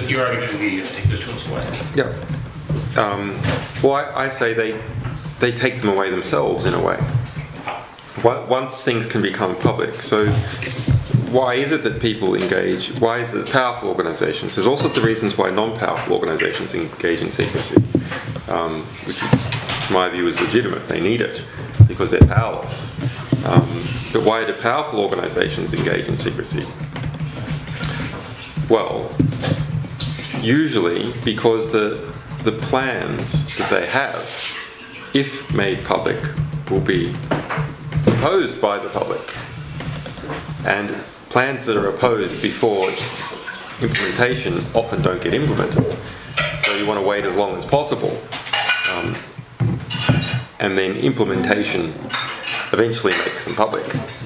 your argument would be you have to take those tools away. Yeah. Well, I say they take them away themselves in a way. Once things can become public. So why is it that people engage? Why is it powerful organisations? There's all sorts of reasons why non-powerful organisations engage in secrecy, which in my view is legitimate. They need it. because they're powerless. But why do powerful organizations engage in secrecy? Well, usually because the plans that they have, if made public, will be opposed by the public. And plans that are opposed before implementation often don't get implemented. So you want to wait as long as possible. And then implementation eventually makes them public.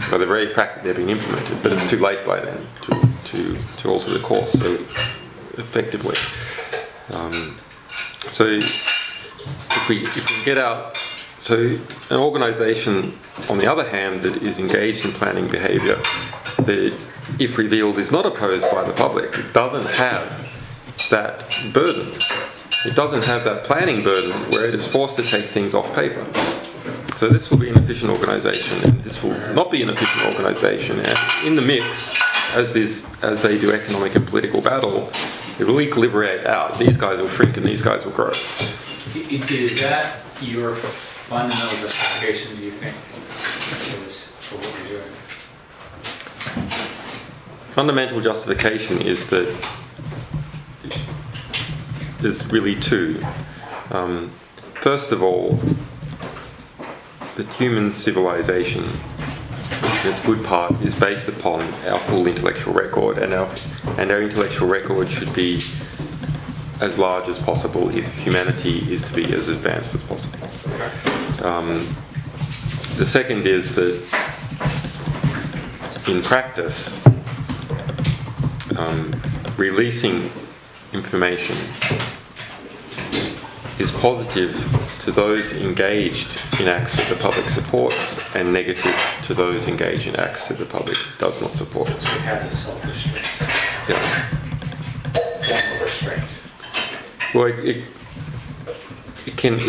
By the very fact that they're being implemented, but it's too late by then to alter the course so effectively. So if we get out, so an organisation, on the other hand, that is engaged in planning behaviour, that if revealed is not opposed by the public, it doesn't have that burden. It doesn't have that planning burden where it is forced to take things off paper. So this will be an efficient organisation, and this will not be an efficient organisation. And in the mix, as they do economic and political battle, it will equilibrate out. These guys will shrink and these guys will grow. Is that your fundamental justification, do you think, for what you're doing? Fundamental justification is that there's really two. First of all, that human civilization, its good part, is based upon our full intellectual record, and our intellectual record should be as large as possible if humanity is to be as advanced as possible. The second is that in practice, releasing information is positive to those engaged in acts that the public supports and negative to those engaged in acts that the public does not support. So it has a self-restraint. Yeah. Form of restraint. Well, it can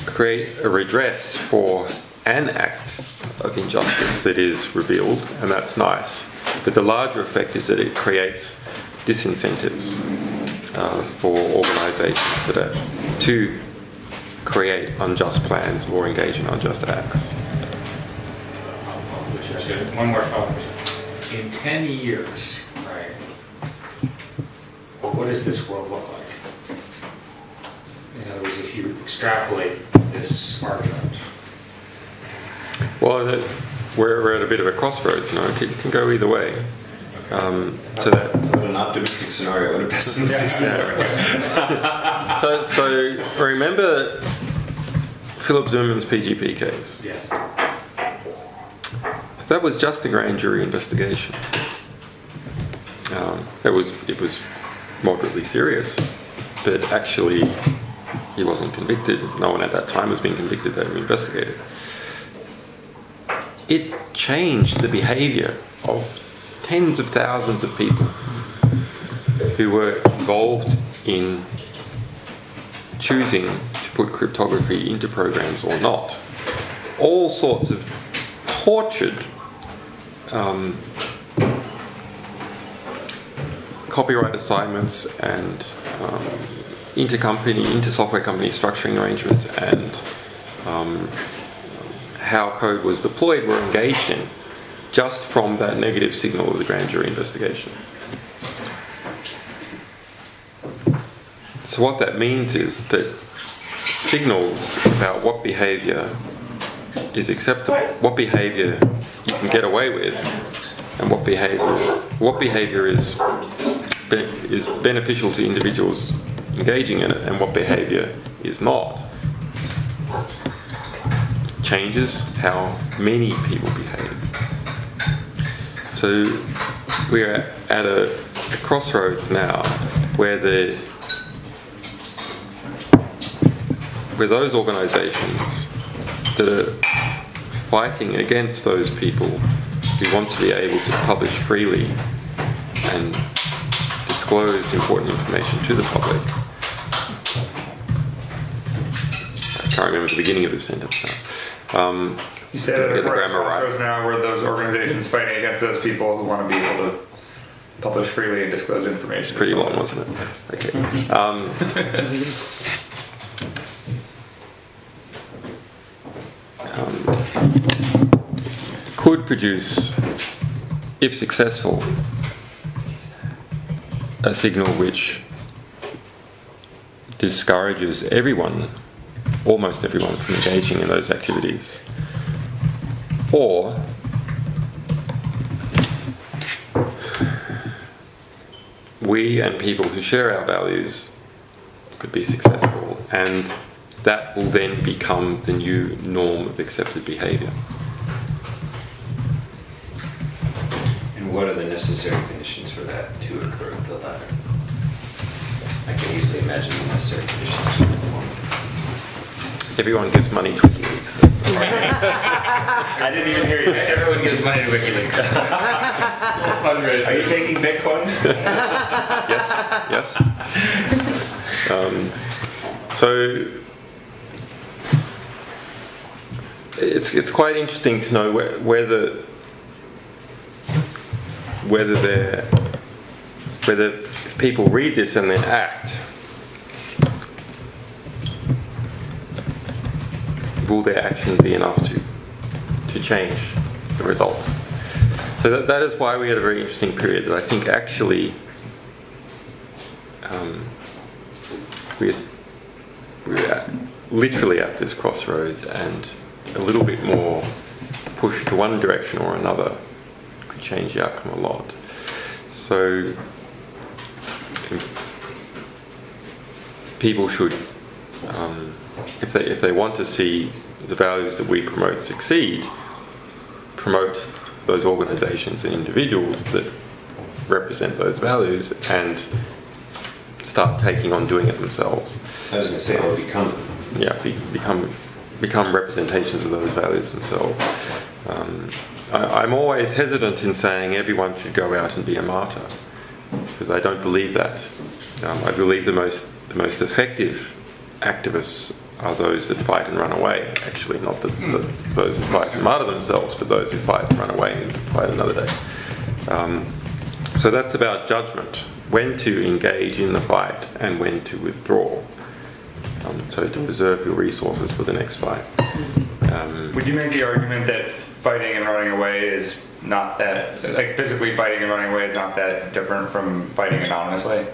create a redress for an act of injustice that is revealed, and that's nice. But the larger effect is that it creates disincentives for organisations that are to create unjust plans or engage in unjust acts. One more follow-up. In 10 years, right, what does this world look like? In other words, if you extrapolate this argument. Well, we're at a bit of a crossroads, you know, it can go either way. So that, an optimistic scenario and a pessimistic scenario. so remember Philip Zimmerman's PGP case? Yes. That was just a grand jury investigation. It was moderately serious, but actually he wasn't convicted. No one at that time was being convicted. They were investigated. It changed the behaviour of tens of thousands of people who were involved in choosing to put cryptography into programs or not. All sorts of tortured copyright assignments and inter-software company structuring arrangements and how code was deployed were engaged in just from that negative signal of the grand jury investigation. So what that means is that signals about what behaviour is acceptable, what behaviour you can get away with, and what behaviour is beneficial to individuals engaging in it, and what behaviour is not, changes how many people behave. So we're at a crossroads now where those organisations that are fighting against those people who want to be able to publish freely and disclose important information to the public. I can't remember the beginning of this sentence now. You say that at crossroads now where those organizations fighting against those people who want to be able to publish freely and disclose information. Pretty long, wasn't it? Okay. produce, if successful, a signal which discourages everyone, almost everyone, from engaging in those activities. Or we and people who share our values could be successful, and that will then become the new norm of accepted behaviour. And what are the necessary conditions for that to occur? The latter. I can easily imagine the necessary conditions to perform. Everyone gives money to WikiLeaks. I didn't even hear you. Everyone gives money to WikiLeaks. Are you taking Bitcoin? Yes. So it's quite interesting to know whether if people read this and then act, will their action be enough to change the result? So that is why we had a very interesting period. That I think actually we're literally at this crossroads, and a little bit more push to one direction or another could change the outcome a lot. So people should, if they want to see the values that we promote succeed, promote those organisations and individuals that represent those values, and start taking on doing it themselves. I was going to say, or become. Yeah, become representations of those values themselves. I'm always hesitant in saying everyone should go out and be a martyr, because I don't believe that. I believe the most effective activists are those that fight and run away. Actually, not those who fight and martyr themselves, but those who fight and run away and fight another day. So that's about judgment, when to engage in the fight and when to withdraw. So to preserve your resources for the next fight. Would you make the argument that fighting and running away is not that, like physically fighting and running away is not that different from fighting anonymously,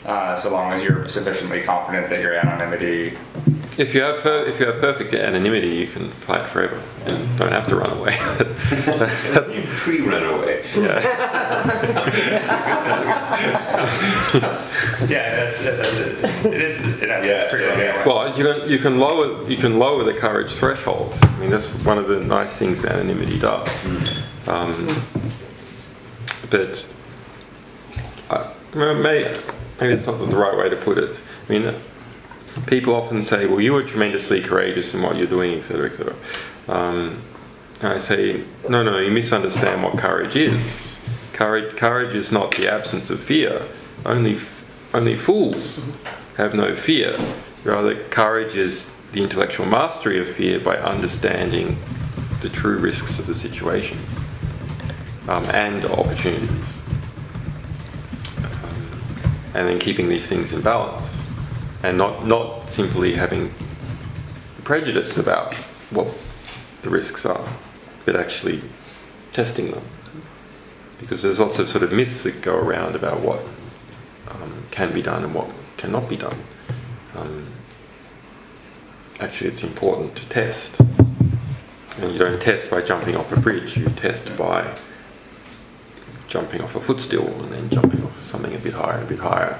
so long as you're sufficiently confident that your anonymity... If you have perfect anonymity, you can fight forever and don't have to run away. You pre-run away. Yeah. It's pretty running away. Well, you can lower the courage threshold. I mean, that's one of the nice things that anonymity does. But maybe it's not the right way to put it. I mean, people often say, well, you were tremendously courageous in what you're doing, etc., etc. And I say, no, you misunderstand what courage is. Courage is not the absence of fear. Only fools have no fear. Rather, courage is the intellectual mastery of fear by understanding the true risks of the situation and opportunities. And then keeping these things in balance. And not simply having prejudice about what the risks are, but actually testing them. Because there's lots of sort of myths that go around about what can be done and what cannot be done. Actually, it's important to test. And you don't test by jumping off a bridge, you test by jumping off a footstool and then jumping off something a bit higher.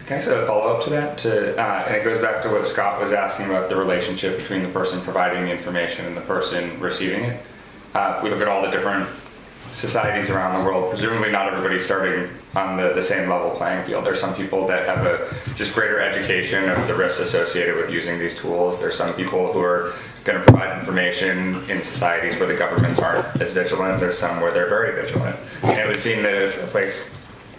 Can I say a follow-up to that? And it goes back to what Scott was asking about the relationship between the person providing the information and the person receiving it. If we look at all the different societies around the world, presumably not everybody's starting on the same level playing field. There's some people that have a just greater education of the risks associated with using these tools. There's some people who are going to provide information in societies where the governments aren't as vigilant. There's some where they're very vigilant. And it would seem that a place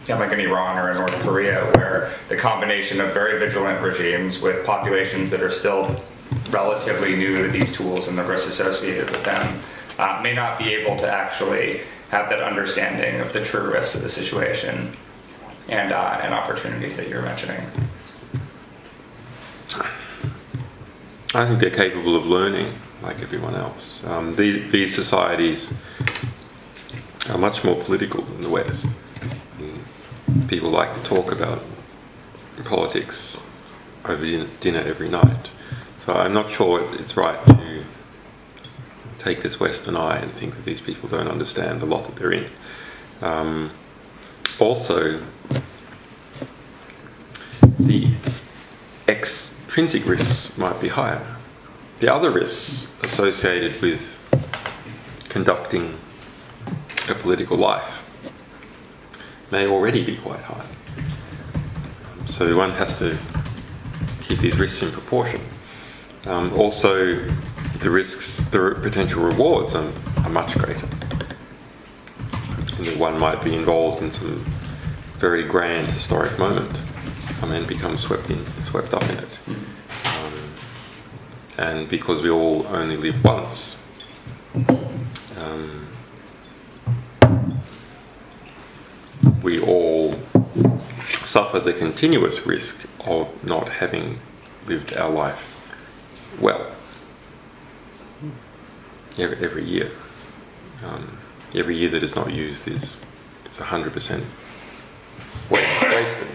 like in Iran or in North Korea, where the combination of very vigilant regimes with populations that are still relatively new to these tools and the risks associated with them may not be able to actually have that understanding of the true risks of the situation and opportunities that you're mentioning. I think they're capable of learning like everyone else. These societies are much more political than the West. People like to talk about politics over dinner every night. So I'm not sure it's right to take this Western eye and think that these people don't understand the lot that they're in. Also, the extrinsic risks might be higher. The other risks associated with conducting a political life may already be quite high. So one has to keep these risks in proportion. Also, the risks, the potential rewards are much greater. And that one might be involved in some very grand historic moment and then become swept up in it. And because we all only live once, we all suffer the continuous risk of not having lived our life well every year. Every year that is not used is 100% wasted.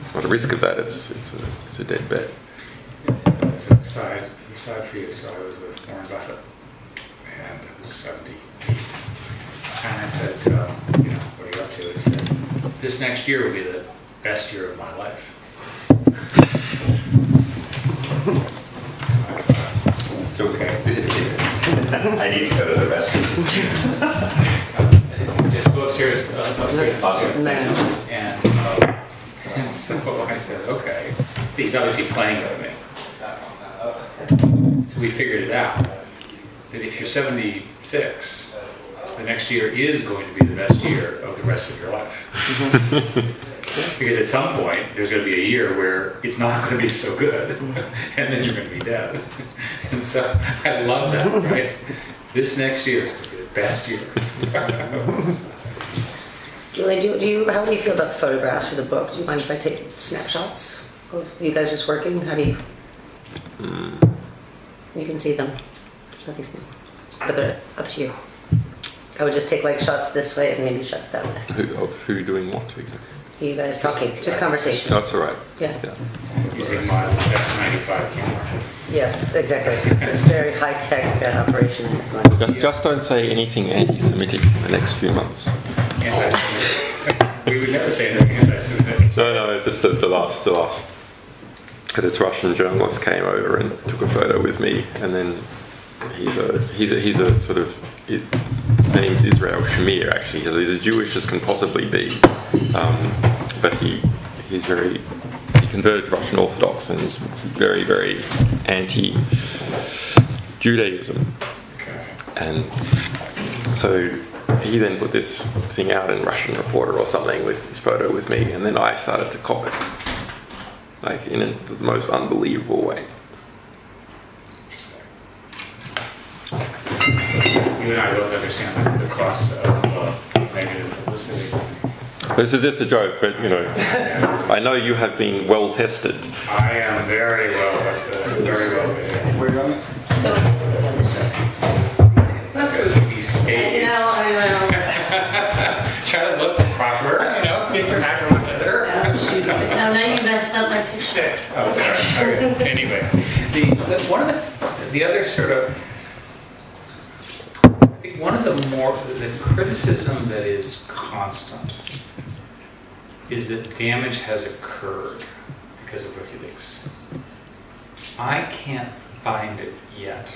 It's not a risk of that, it's a dead bet. As an aside for you, so I was with Warren Buffett, and I was 78. And I said, what are you up to? He said, this next year will be the best year of my life. It's okay. I need to go to the restroom. Just go upstairs. And so I said, okay. He's obviously playing with me. So we figured it out, that if you're 76, the next year is going to be the best year of the rest of your life. Because at some point, there's going to be a year where it's not going to be so good, and then you're going to be dead. And so I love that, right? This next year is going to be the best year. Julian, how do you feel about photographs for the book? Do you mind if I take snapshots of you guys just working? How do you... You can see them. Nothing's new. But they're up to you. I would just take like shots this way and maybe shots that way. Of who doing what exactly? You guys talking, just conversation. That's all right. Yeah. Using my S95 camera. Yes, exactly. It's a very high-tech operation. Just don't say anything anti-Semitic in the next few months. Anti-Semitic. We would never say anything anti-Semitic. No, just the last. This Russian journalist came over and took a photo with me, and then he's a sort of, his name's Israel Schmidt actually. He's as Jewish as can possibly be, but he converted Russian Orthodox and is very, very anti-Judaism. Okay. And so he then put this thing out in Russian Reporter or something with his photo with me, and then I started to cop it. Like in the most unbelievable way. You and I both understand the costs of negative publicity. This is just a joke, but I know you have been well tested. I am very well tested. Very well. Where are you going? It's not supposed to be staged. I know. Try to look proper, get your act together. No, now you messed up my picture. Oh, sorry. Okay. Anyway, one of the other sort of, I think one of the criticism that is constant is that damage has occurred because of WikiLeaks. I can't find it yet.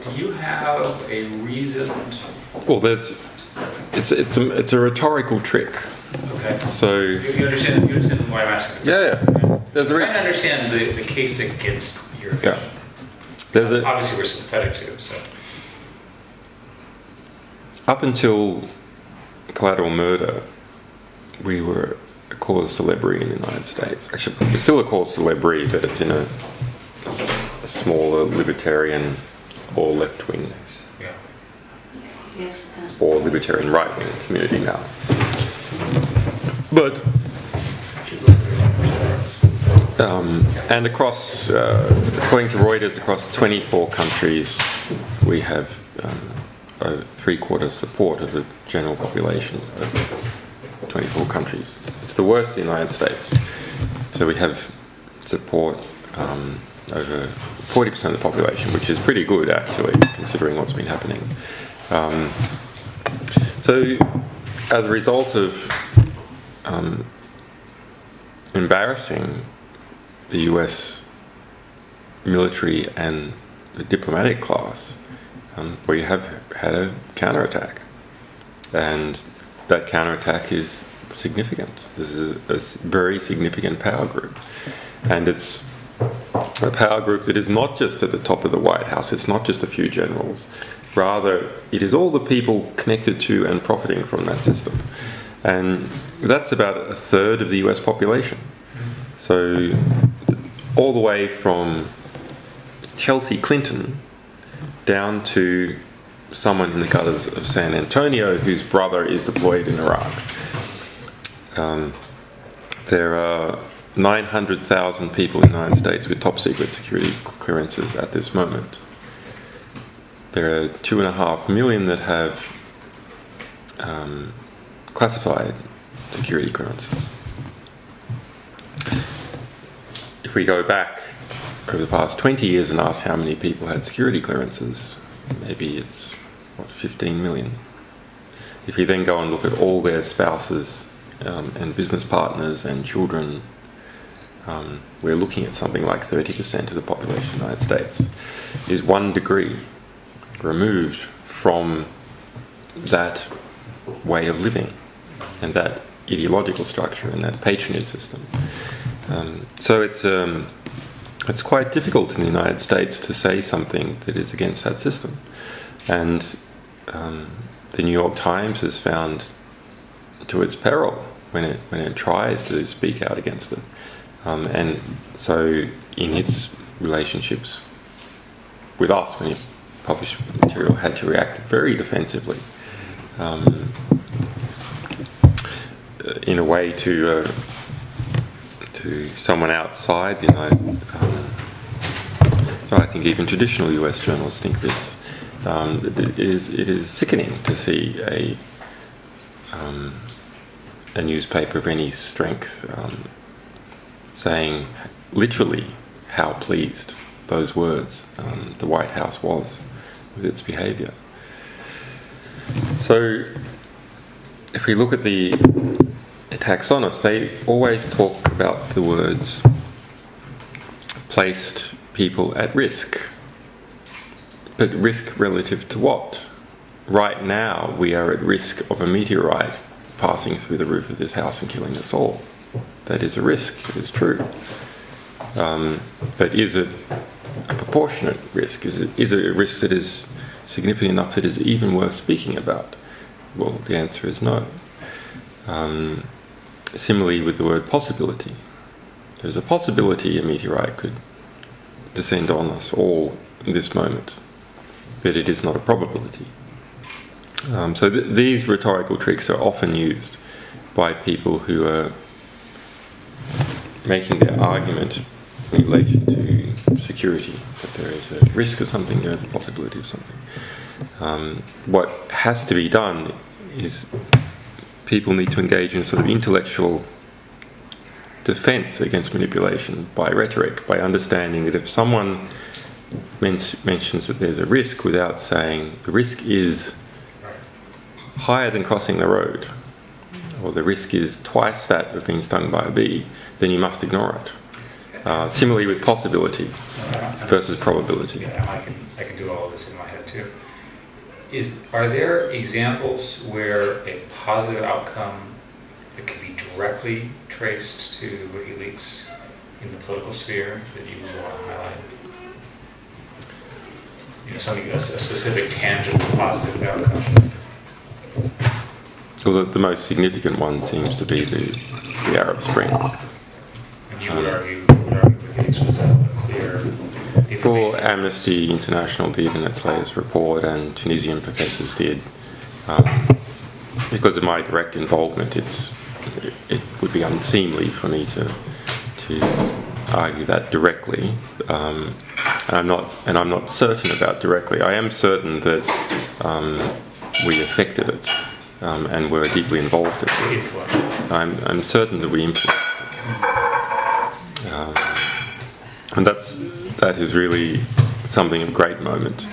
Do you have a reason? Well, it's a rhetorical trick. Okay. So you understand why I'm asking? Yeah. There's I'm trying to understand the case against your vision. Yeah. There's Obviously, we're sympathetic to it, so. Up until collateral murder, we were a cause célèbre in the United States. Actually, we're still a cause célèbre, but it's in a smaller libertarian or left-wing or libertarian right-wing community now. But and across, according to Reuters, across 24 countries, we have 3/4 support of the general population of 24 countries. It's the worst in the United States. So we have support over 40% of the population, which is pretty good actually, considering what's been happening. So as a result of embarrassing the US military and the diplomatic class, we have had a counterattack. And that counterattack is significant. This is a very significant power group. And it's a power group that is not just at the top of the White House, it's not just a few generals. Rather, it is all the people connected to and profiting from that system. And that's about 1/3 of the US population. So all the way from Chelsea Clinton down to someone in the gutters of San Antonio whose brother is deployed in Iraq. There are 900,000 people in the United States with top secret security clearances at this moment. There are 2.5 million that have classified security clearances. If we go back over the past 20 years and ask how many people had security clearances, maybe it's, 15 million. If you then go and look at all their spouses and business partners and children, we're looking at something like 30% of the population of the United States is 1 degree removed from that way of living and that ideological structure and that patronage system. So it's quite difficult in the United States to say something that is against that system. And the New York Times has found to its peril when it tries to speak out against it. And so in its relationships with us, when it published material, had to react very defensively in a way to someone outside the United. I think even traditional US journalists think this. It is sickening to see a newspaper of any strength saying literally how pleased those words the White House was with its behaviour. So if we look at the attacks on us, they always talk about the words placed people at risk. But risk relative to what? Right now, we are at risk of a meteorite passing through the roof of this house and killing us all. That is a risk, it is true. But is it a proportionate risk? Is it a risk that is significant enough that is even worth speaking about? Well, the answer is no. Similarly with the word possibility. There's a possibility a meteorite could descend on us all in this moment, but it is not a probability. So these rhetorical tricks are often used by people who are making their argument in relation to security, that there is a risk of something, there is a possibility of something. What has to be done is people need to engage in sort of intellectual defense against manipulation by rhetoric, by understanding that if someone mentions that there's a risk without saying the risk is higher than crossing the road, or the risk is twice that of being stung by a bee, then you must ignore it. Similarly with possibility versus probability. Yeah, I can do all of this in my head too. Are there examples where a positive outcome that can be directly traced to WikiLeaks in the political sphere that you want to highlight? Something, a specific, tangible, positive outcome. Well, the most significant one seems to be the Arab Spring. And you would argue WikiLeaks was a clear information. For Amnesty International did in its latest report, and Tunisian professors did. Because of my direct involvement, it would be unseemly for me to argue that directly. I'm not certain about directly. I am certain that we affected it and were deeply involved in it. I'm certain that we influenced it. And that is really something of great moment.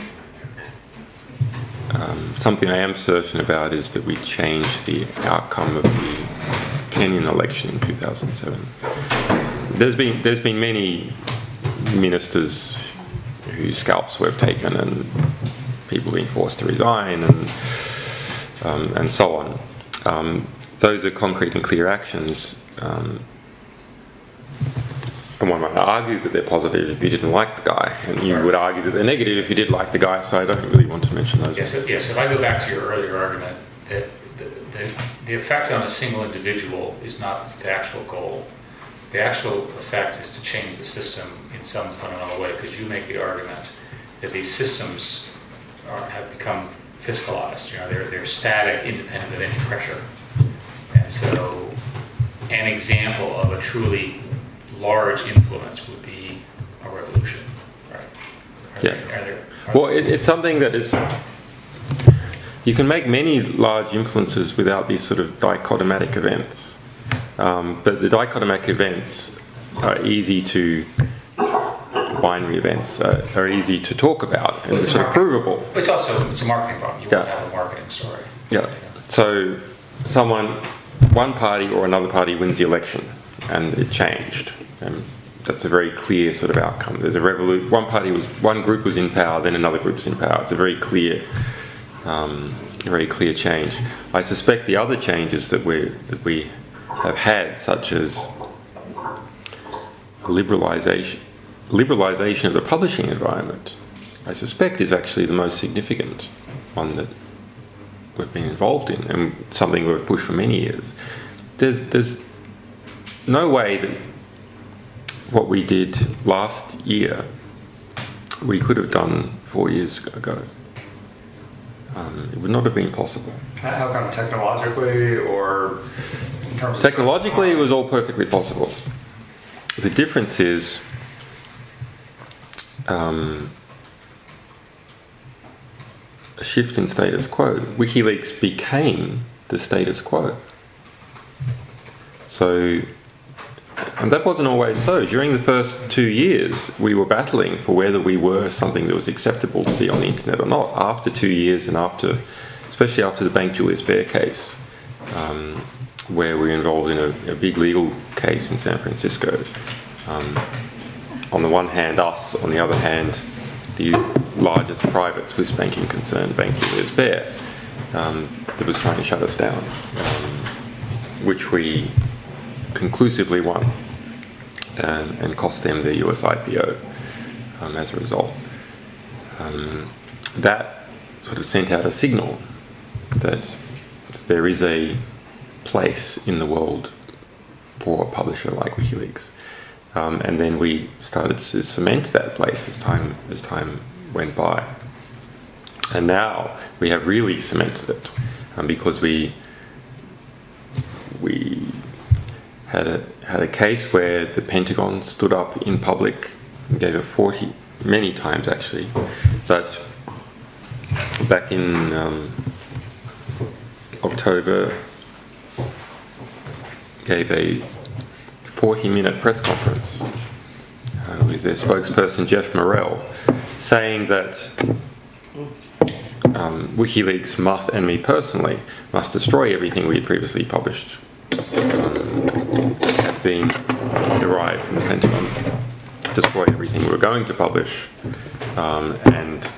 Something I am certain about is that we changed the outcome of the Kenyan election in 2007. There's been many ministers whose scalps we've taken, and people being forced to resign, and so on. Those are concrete and clear actions. And one might argue that they're positive if you didn't like the guy, and you would argue that they're negative if you did like the guy, so I don't really want to mention those. Yes, if I go back to your earlier argument, that the effect on a single individual is not the actual goal. The actual effect is to change the system in some fundamental way, because you make the argument that these systems have become fiscalized. They're static, independent of any pressure. And so an example of a truly large influence would be a revolution, right? Well, it's something that is... You can make many large influences without these sort of dichotomatic events. But the dichotomic events are easy to... binary events are easy to talk about, and it's provable. It's a marketing problem. You want to have a marketing story. Yeah. So one party or another party wins the election, and it changed. And that's a very clear sort of outcome. There's a revolution. One group was in power, then another group's in power. It's a very clear change. I suspect the other changes that we have had, such as liberalization of the publishing environment, I suspect is actually the most significant one that we've been involved in, and something we've pushed for many years. There's no way that what we did last year we could have done 4 years ago. It would not have been possible. How come, technologically, or in terms of... Technologically, it was all perfectly possible. The difference is a shift in status quo. WikiLeaks became the status quo. So, and that wasn't always so. During the first 2 years, we were battling for whether we were something that was acceptable to be on the internet or not. After 2 years, and especially after the Bank Julius Baer case, where we were involved in a big legal case in San Francisco. On the one hand, us; on the other hand, the largest private Swiss banking concern, Bank Julius Baer, that was trying to shut us down, which we conclusively won, and cost them their US IPO as a result. That sort of sent out a signal that there is a place in the world for a publisher like WikiLeaks. And then we started to cement that place as time went by. And now we have really cemented it, because we had a case where the Pentagon stood up in public and gave a many times actually, but back in October, gave a 40-minute press conference with their spokesperson Jeff Morrell, saying that WikiLeaks must, and me personally, must destroy everything we had previously published, had been derived from the Pentagon, destroy everything we were going to publish, and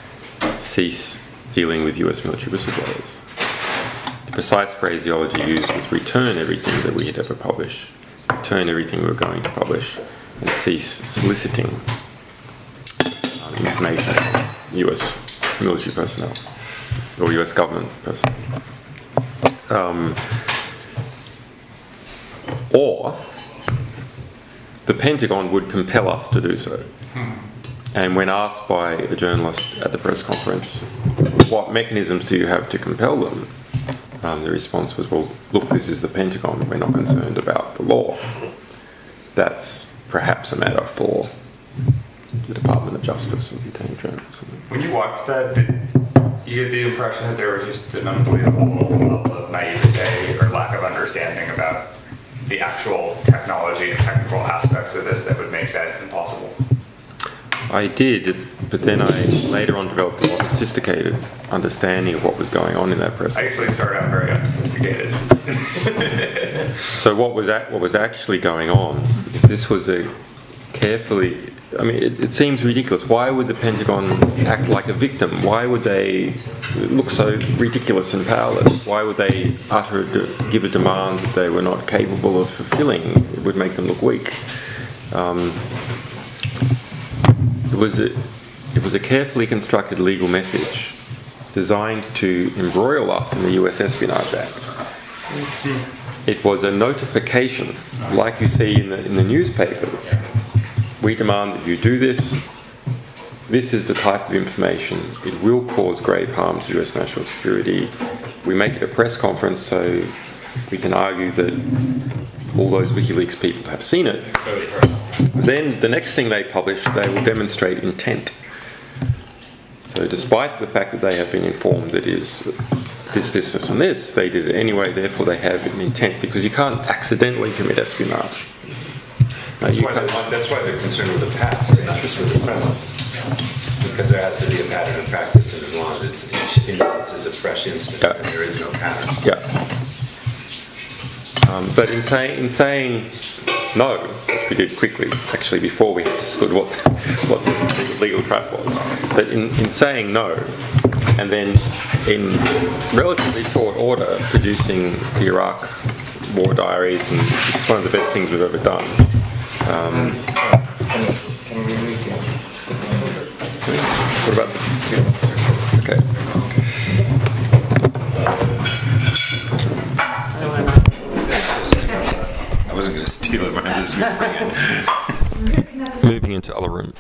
cease dealing with US military whistleblowers. The precise phraseology used was return everything that we had ever published, return everything we were going to publish, and cease soliciting information from US military personnel or US government personnel. Or the Pentagon would compel us to do so. And when asked by a journalist at the press conference, what mechanisms do you have to compel them? The response was, well, look, this is the Pentagon, we're not concerned about the law. That's perhaps a matter for the Department of Justice or the Attorney General or something. When you watched that, did you get the impression that there was just an unbelievable level of naivete or lack of understanding about the actual technology and technical aspects of this that would make that impossible? I did, but then I later on developed a more sophisticated understanding of what was going on in that press I conference. actually started out very unsophisticated. So what was actually going on is this was a carefully... I mean, it seems ridiculous. Why would the Pentagon act like a victim? Why would they look so ridiculous and powerless? Why would they give a demand that they were not capable of fulfilling? It would make them look weak. It was a carefully constructed legal message designed to embroil us in the US Espionage Act. It was a notification, like you see in the newspapers. We demand that you do this. This is the type of information. It will cause grave harm to US national security. We make it a press conference so we can argue that all those WikiLeaks people have seen it. Then the next thing they publish, they will demonstrate intent. So despite the fact that they have been informed that it is this, and this, they did it anyway, therefore they have an intent, because you can't accidentally commit espionage. That's why they're concerned with the past and not just with the present. Because there has to be a pattern of practice, and as long as it's each instance is a fresh instance, and there is no pattern. Yeah. But in saying no, which we did quickly, actually before we understood what the legal trap was, but in saying no, and then in relatively short order producing the Iraq war diaries, and it's one of the best things we've ever done. Can we read it? What about the... Okay. I wasn't going to steal it, but I'm just going to bring it. Moving into other room.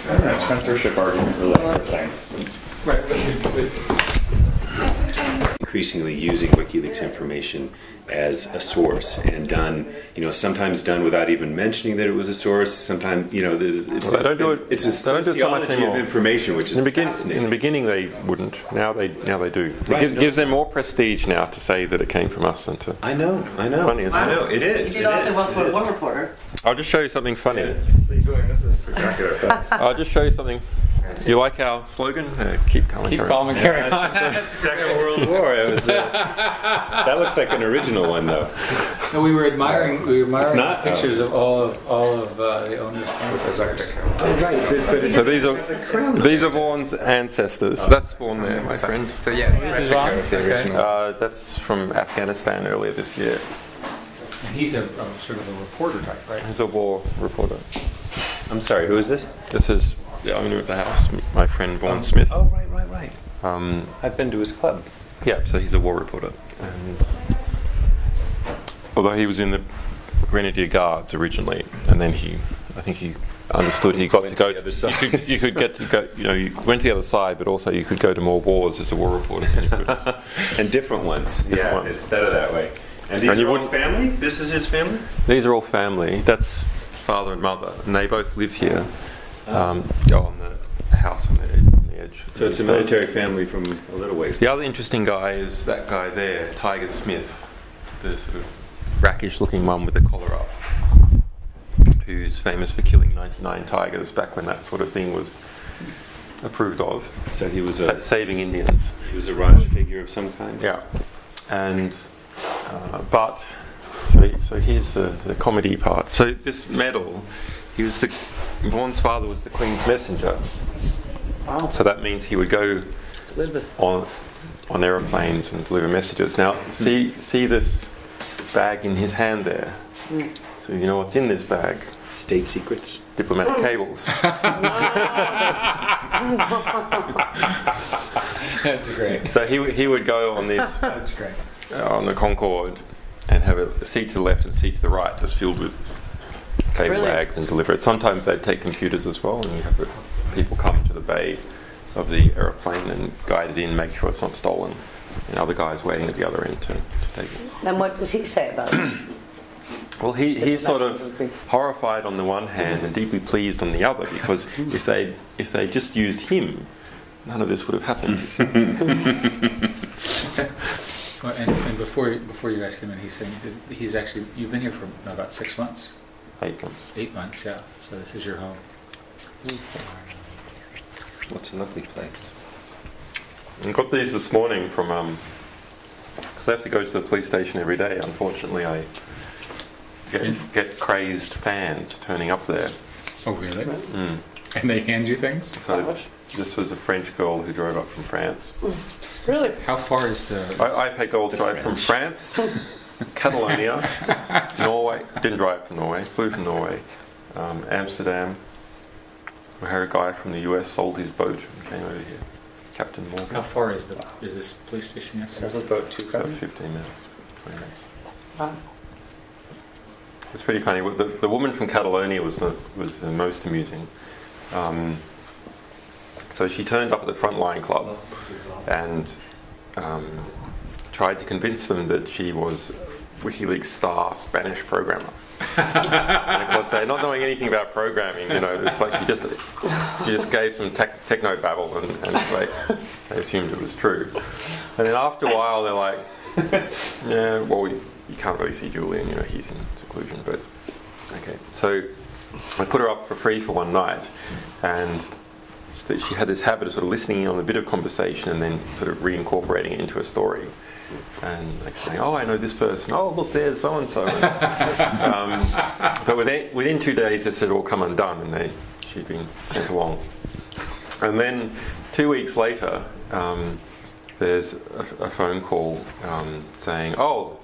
That censorship argument really interesting. Right. Increasingly using WikiLeaks information as a source, and done, sometimes done without even mentioning that it was a source. Sometimes, They don't do it. It's a sociology of information, which is fascinating. In the beginning, they wouldn't. Now they do. Right, It gives them more prestige now to say that it came from us than to. I know. Funny, isn't it? I know. It is. You did also well for one reporter. I'll just show you something funny. Yeah. Julian, this is spectacular. I'll just show you something. Do you like our slogan? Keep calm and Keep carry calm and carry on. Second World War. It was. That looks like an original one, though. No, we were admiring It's not? pictures of all of the owners' ancestors. Oh, right. But So these are Vaughan's ancestors. That's Vaughan there, my friend. So yeah, This is Vaughan? Okay. That's from Afghanistan earlier this year. He's a sort of a reporter type, right? He's a war reporter. I'm sorry. Who is this? This is the owner of the house, my friend Vaughan Smith. Oh, right. I've been to his club. Yeah, so he's a war reporter. And although he was in the Grenadier Guards originally, and then I think he understood he got to go. You could get to go. You went to the other side, but also you could go to more wars as a war reporter than you could. And different ones. Different ones. It's better that way. And these are all family? This is his family? These are all family. That's father and mother, and they both live here. On the house on the edge. So it's a military family from a little ways. The other interesting guy is that guy there, Tiger Smith, the sort of brackish-looking one with the collar up, who's famous for killing 99 tigers back when that sort of thing was approved of. So he was saving Indians. He was a Raj figure of some kind. Yeah, and so here's the comedy part. So this medal, Vaughan's father was the Queen's messenger. Wow. So that means he would go on aeroplanes and deliver messages. Now, see this bag in his hand there. So you know what's in this bag? State secrets. Diplomatic cables. That's great. So he would go on this That's great. on the Concorde and have a seat to the left and a seat to the right, just filled with cable bags, and deliver it. Sometimes they'd take computers as well, and you have people come to the bay of the aeroplane and guide it in, make sure it's not stolen, and other guys waiting at the other end to take it. And what does he say about it? Well, he's sort of horrified on the one hand and deeply pleased on the other, because if they just used him, none of this would have happened. Well, and before you guys came in, he's saying that he's actually, you've been here for about 6 months. 8 months. 8 months, yeah. So this is your home. What's a lovely place? I got these this morning from, because I have to go to the police station every day. Unfortunately, I get crazed fans turning up there. Oh, really? Mm. And they hand you things? So this was a French girl who drove up from France. Really? How far is the... I had girls drive from France, Catalonia, Norway. Didn't drive from Norway. Flew from Norway. Amsterdam. I had a guy from the US sold his boat and came over here. Captain Morgan. How far is this police station here? Sounds like about 2 About 15 minutes, 20 minutes. It's pretty funny. The woman from Catalonia was the most amusing. So she turned up at the Frontline Club and tried to convince them that she was WikiLeaks star Spanish programmer. And of course, they're not knowing anything about programming. It's like she just gave some techno babble, and they assumed it was true. And then after a while, they're like, "Yeah, well, you can't really see Julian. He's in seclusion." But okay, so I put her up for free for one night, and she had this habit of sort of listening in on a bit of conversation and then sort of reincorporating it into a story. And like saying, "Oh, I know this person. Oh, look, there's so and so." But within 2 days, this had all come undone, and she'd been sent along. And then 2 weeks later, there's a phone call saying, "Oh."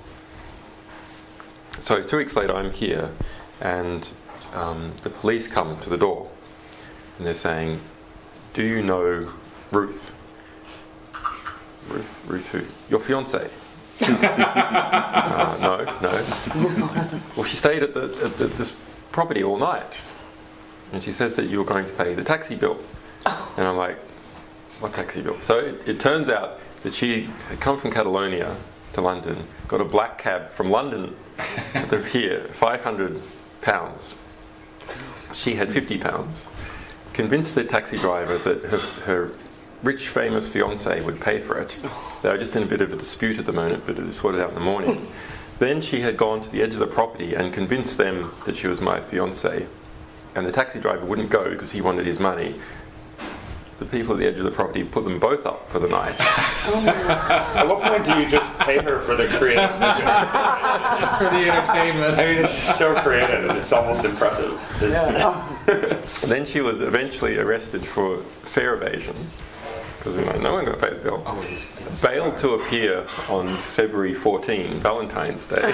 So 2 weeks later, I'm here, and the police come to the door, and they're saying, "Do you know Ruth?" Ruth who? Your fiancée? No. Well, she stayed at this property all night, and she says that you were going to pay the taxi bill. And I'm like, what taxi bill? So it turns out that she had come from Catalonia to London, got a black cab from London to here, £500. She had £50. Convinced the taxi driver that her rich, famous fiancé would pay for it. They were just in a bit of a dispute at the moment, but it was sorted out in the morning. Then she had gone to the edge of the property and convinced them that she was my fiancé. And the taxi driver wouldn't go because he wanted his money. The people at the edge of the property put them both up for the night. At what point do you just pay her for the creative vision? It's for the entertainment. I mean, it's just so creative. It's almost impressive. Then she was eventually arrested for fare evasion, because no one got to pay the bill. Bailed to appear on February 14, Valentine's Day.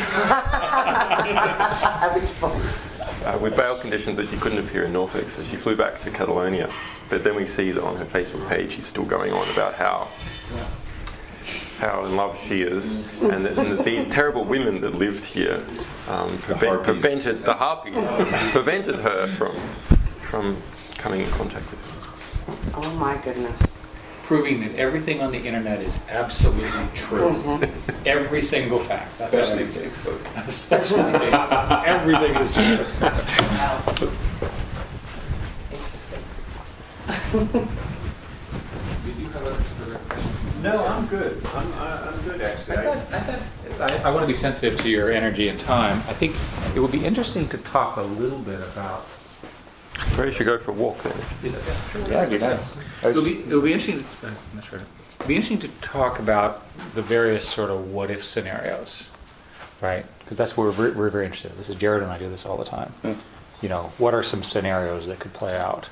With bail conditions that she couldn't appear in Norfolk, so she flew back to Catalonia. But then we see that on her Facebook page she's still going on about how in love she is, and that these terrible women that lived here prevented her from coming in contact with him. Oh my goodness. Proving that everything on the internet is absolutely true. Every single fact. Especially Facebook. Especially Facebook. Everything is true. No, I'm good. I'm good, actually. I want to be sensitive to your energy and time. I think it would be interesting to talk a little bit about... Maybe you should go for a walk then. Yeah, it'd be nice. It'll be interesting. I'm not sure. It'll be interesting to talk about the various sort of what-if scenarios, right? Because that's where we're very interested. This is Jared and I do this all the time. What are some scenarios that could play out?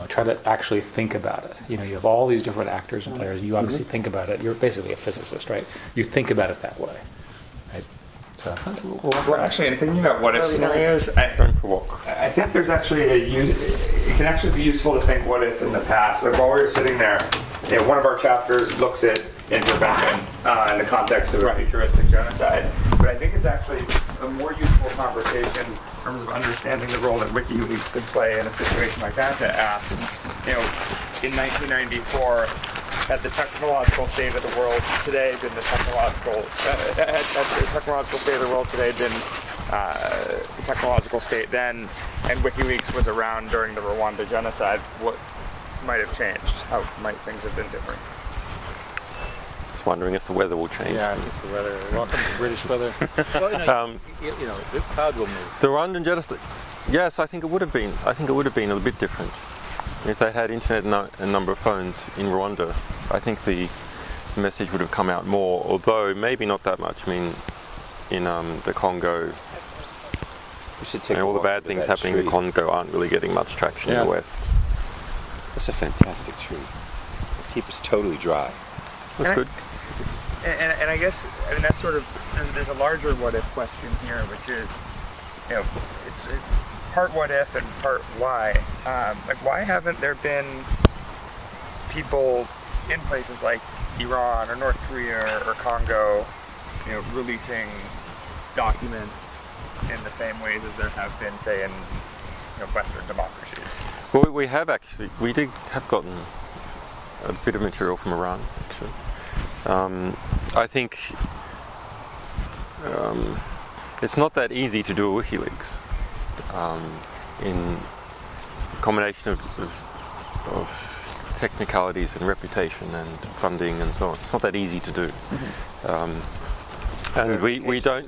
Try to actually think about it. You have all these different actors and players. You obviously think about it. You're basically a physicist, right? You think about it that way, right? So, well, actually, in thinking about what if scenarios, I think there's actually it can actually be useful to think what if in the past. Like while we were sitting there, one of our chapters looks at intervention in the context of a futuristic genocide. But I think it's actually a more useful conversation in terms of understanding the role that WikiLeaks could play in a situation like that to ask, in 1994, had the technological state of the world today been the technological state of the world today been technological state then, and WikiLeaks was around during the Rwanda genocide, what might have changed? How might things have been different? Just wondering if the weather will change. Yeah, the weather. Welcome to British weather. Well, the cloud will move. The Rwandan genocide. Yes, I think it would have been. I think it would have been a bit different if they had internet and number of phones in Rwanda. I think the message would have come out more, although maybe not that much. I mean, in the Congo, We should take all the bad things happening in the Congo aren't really getting much traction in the West. That's a fantastic tree. Keep us totally dry. That's good. And I guess, I mean, that's sort of, there's a larger what if question here, which is, it's part what if and part why. Like, why haven't there been people in places like Iran or North Korea or Congo, releasing documents in the same ways as there have been, say, in Western democracies? Well, we have actually. We did have gotten a bit of material from Iran, actually. I think it's not that easy to do a WikiLeaks. In a combination of technicalities and reputation and funding and so on, it's not that easy to do. And we don't.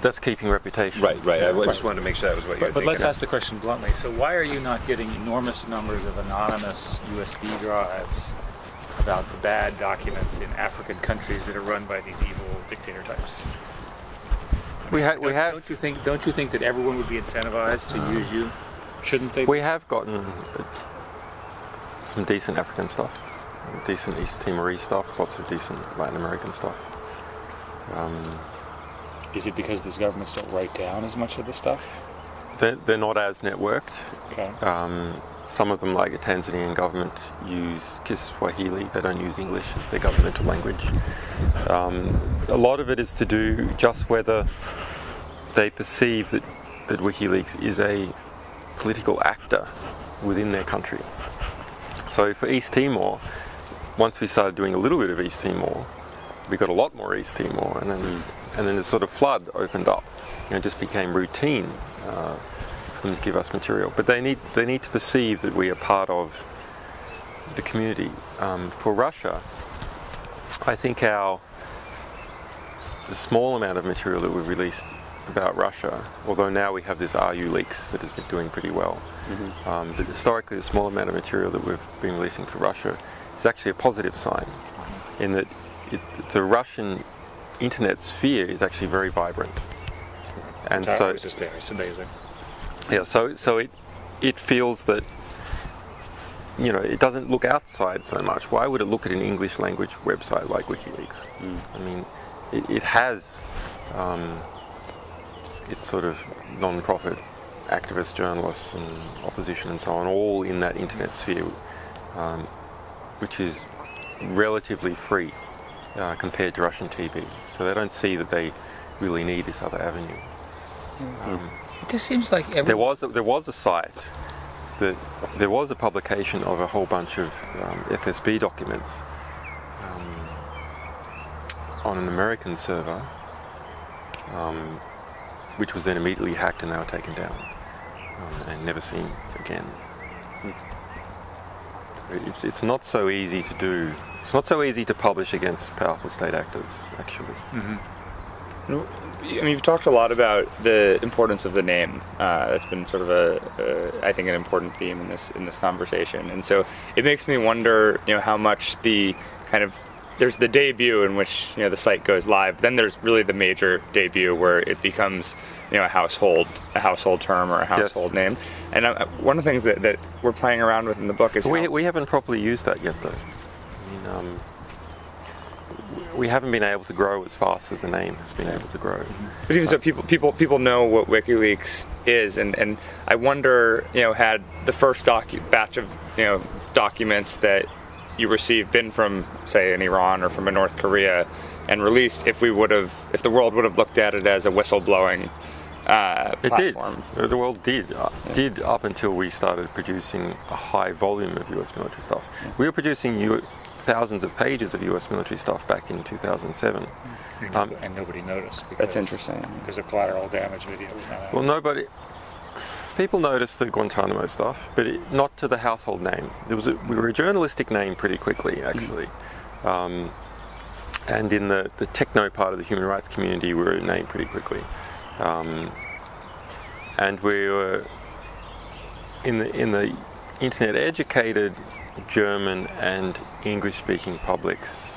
That's keeping reputation. Right. I just wanted to make sure that was what you were thinking. But let's ask the question bluntly. So why are you not getting enormous numbers of anonymous USB drives about the bad documents in African countries that are run by these evil dictator types? We have. Don't you think that everyone would be incentivized to use you? Shouldn't they? We have gotten some decent African stuff, decent East Timorese stuff, lots of decent Latin American stuff. Is it because these governments don't write down as much of the stuff? They're not as networked. Okay. Some of them, like the Tanzanian government, use Kiswahili. They don't use English as their governmental language. A lot of it is to do just whether they perceive that WikiLeaks is a political actor within their country. So for East Timor, once we started doing a little bit of East Timor, we got a lot more East Timor, and then the sort of flood opened up, and it just became routine for them to give us material. But they need to perceive that we are part of the community. For Russia, I think the small amount of material that we've released about Russia, although now we have this RU leaks that has been doing pretty well, but historically the small amount of material that we've been releasing for Russia is actually a positive sign, in that the Russian internet sphere is actually very vibrant, and so I was just there. It's amazing. Yeah, so it feels that it doesn't look outside so much. Why would it look at an English language website like WikiLeaks? I mean, it has its sort of non-profit activists, journalists, and opposition and so on, all in that internet sphere, which is relatively free compared to Russian TV. So they don't see that they really need this other avenue. It just seems like there was a site that there was a publication of a whole bunch of FSB documents on an American server, which was then immediately hacked and they were taken down and never seen again. It's not so easy to do. It's not so easy to publish against powerful state actors, actually. I mean, you've talked a lot about the importance of the name. That's been sort of I think, an important theme in this conversation. And so it makes me wonder, how much there's the debut in which the site goes live. Then there's really the major debut where it becomes a household term or a household name. And one of the things that we're playing around with in the book is we haven't properly used that yet, though. I mean, we haven't been able to grow as fast as the name has been able to grow. But even so, people know what WikiLeaks is, and I wonder, had the first batch of documents that you received been from, say, an Iran or from a North Korea and released, if the world would have looked at it as a whistleblowing platform. It did. The world did up until we started producing a high volume of US military stuff. We were producing thousands of pages of US military stuff back in 2007. And nobody noticed. That's interesting. Because of collateral damage video was not out. Well, people noticed the Guantanamo stuff, but not to the household name. We were a journalistic name pretty quickly, actually. And in the techno part of the human rights community, we were a name pretty quickly. And we were in the internet-educated German and English-speaking publics,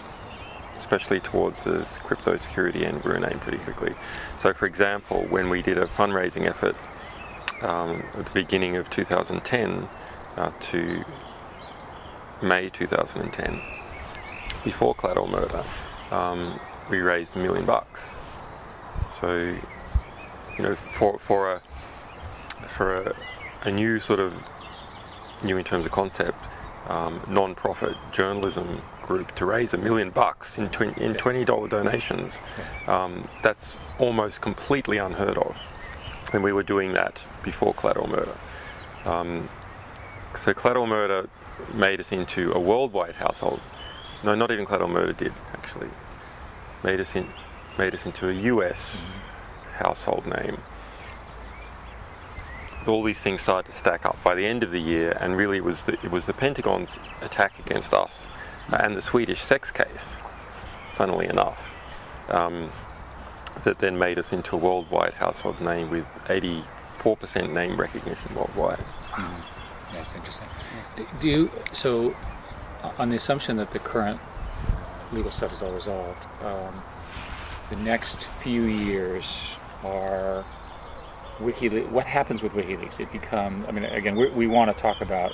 especially towards the crypto security end, we were a name pretty quickly. So, for example, when we did a fundraising effort at the beginning of 2010 to May 2010, before collateral murder, we raised $1 million. So, for a new sort of new in terms of concept, non-profit journalism group to raise $1 million in $20 donations, that's almost completely unheard of. And we were doing that before collateral murder. So collateral murder made us into a worldwide household. No, not even collateral murder did, actually. Made us into a US household name. All these things started to stack up by the end of the year, and really it was the Pentagon's attack against us and the Swedish sex case, funnily enough, that then made us into a worldwide household name with 84% name recognition worldwide. Mm-hmm. Yeah, it's interesting. So, on the assumption that the current legal stuff is all resolved, the next few years are WikiLeaks. What happens with WikiLeaks? It becomes, again, we want to talk about,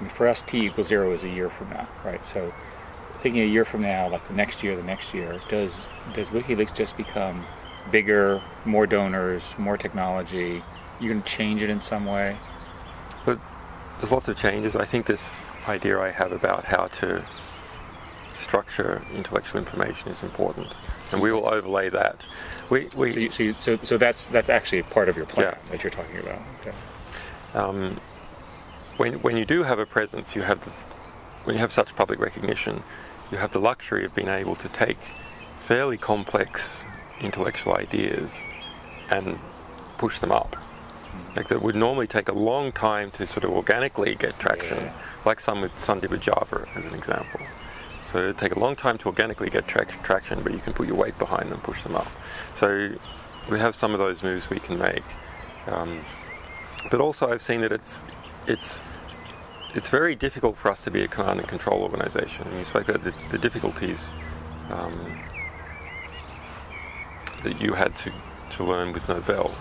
for us, T equals 0 is a year from now, right? So thinking a year from now, like the next year, does WikiLeaks just become bigger, more donors, more technology? You going to change it in some way? But there's lots of changes. I think this idea I have about how to structure intellectual information is important, and we will overlay that. So that's actually part of your plan that you're talking about. Okay. When you do have a presence, when you have such public recognition, you have the luxury of being able to take fairly complex intellectual ideas and push them up. Like that would normally take a long time to sort of organically get traction, like some did with Java as an example. So it would take a long time to organically get traction, but you can put your weight behind them and push them up. So we have some of those moves we can make. But also I've seen that it's very difficult for us to be a command and control organization. And you spoke about the difficulties that you had to learn with Novell.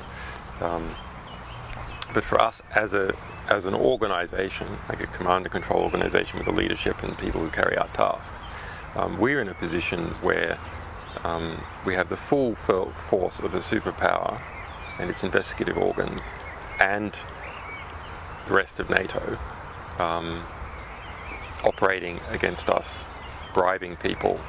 But for us as an organization, like a command and control organization with a leadership and people who carry out tasks, we're in a position where we have the full force of the superpower and its investigative organs and the rest of NATO operating against us, bribing people,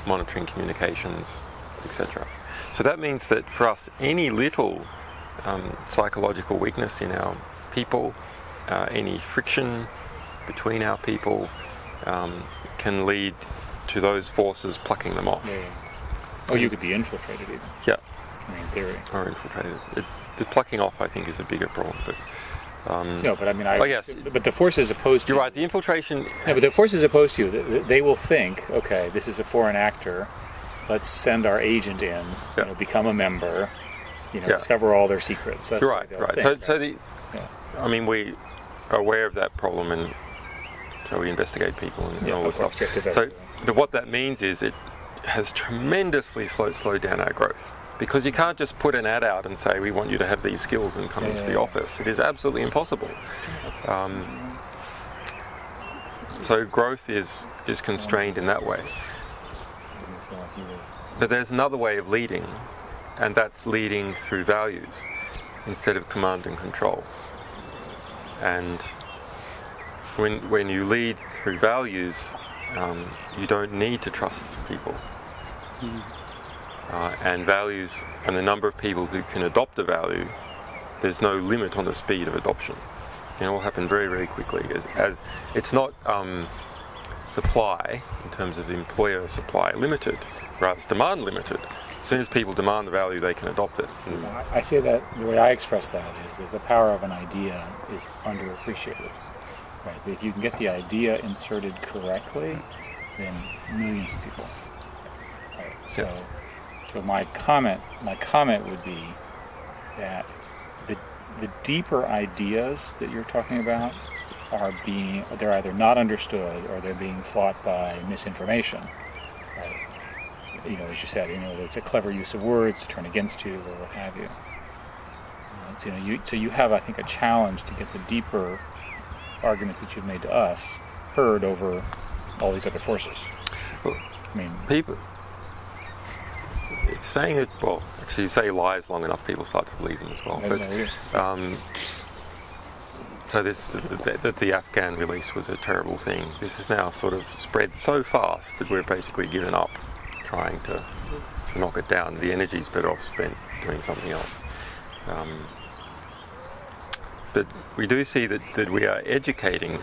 monitoring communications, etc. So that means that for us, any little psychological weakness in our people, any friction between our people can lead to those forces plucking them off. Oh, you could be infiltrated even. Yeah. In theory. Or infiltrated. The plucking off, I think, is a bigger problem. But no, but yes. But the forces opposed to you. You're right, the infiltration... Yeah, but the forces opposed to you, they will think, okay, this is a foreign actor, let's send our agent in, become a member, discover all their secrets. That's right. Think, we are aware of that problem, and so we investigate people and all this stuff. But what that means is it has tremendously slowed down our growth. Because you can't just put an ad out and say, we want you to have these skills and come into the office. It is absolutely impossible. So growth is constrained in that way. But there's another way of leading, and that's leading through values instead of command and control. And when you lead through values, you don't need to trust people. And values, and the number of people who can adopt a value, there's no limit on the speed of adoption. can all happen very, very quickly. As it's not supply, in terms of employer supply, limited, rather it's demand limited. As soon as people demand the value, they can adopt it. I say that the way I express that is that the power of an idea is underappreciated. Right? But if you can get the idea inserted correctly, then millions of people. Right? So my comment would be that the deeper ideas that you're talking about they're either not understood or they're being fought by misinformation. Right? You know, as you said, it's a clever use of words to turn against you or what have you. So you have, I think, a challenge to get the deeper arguments that you've made to us heard over all these other forces. Well, I mean, people saying it. Well, actually, you say lies long enough, people start to believe them as well. So the Afghan release was a terrible thing. This is now sort of spread so fast that we've basically given up trying to knock it down. The energy's better off spent doing something else. But we do see that we are educating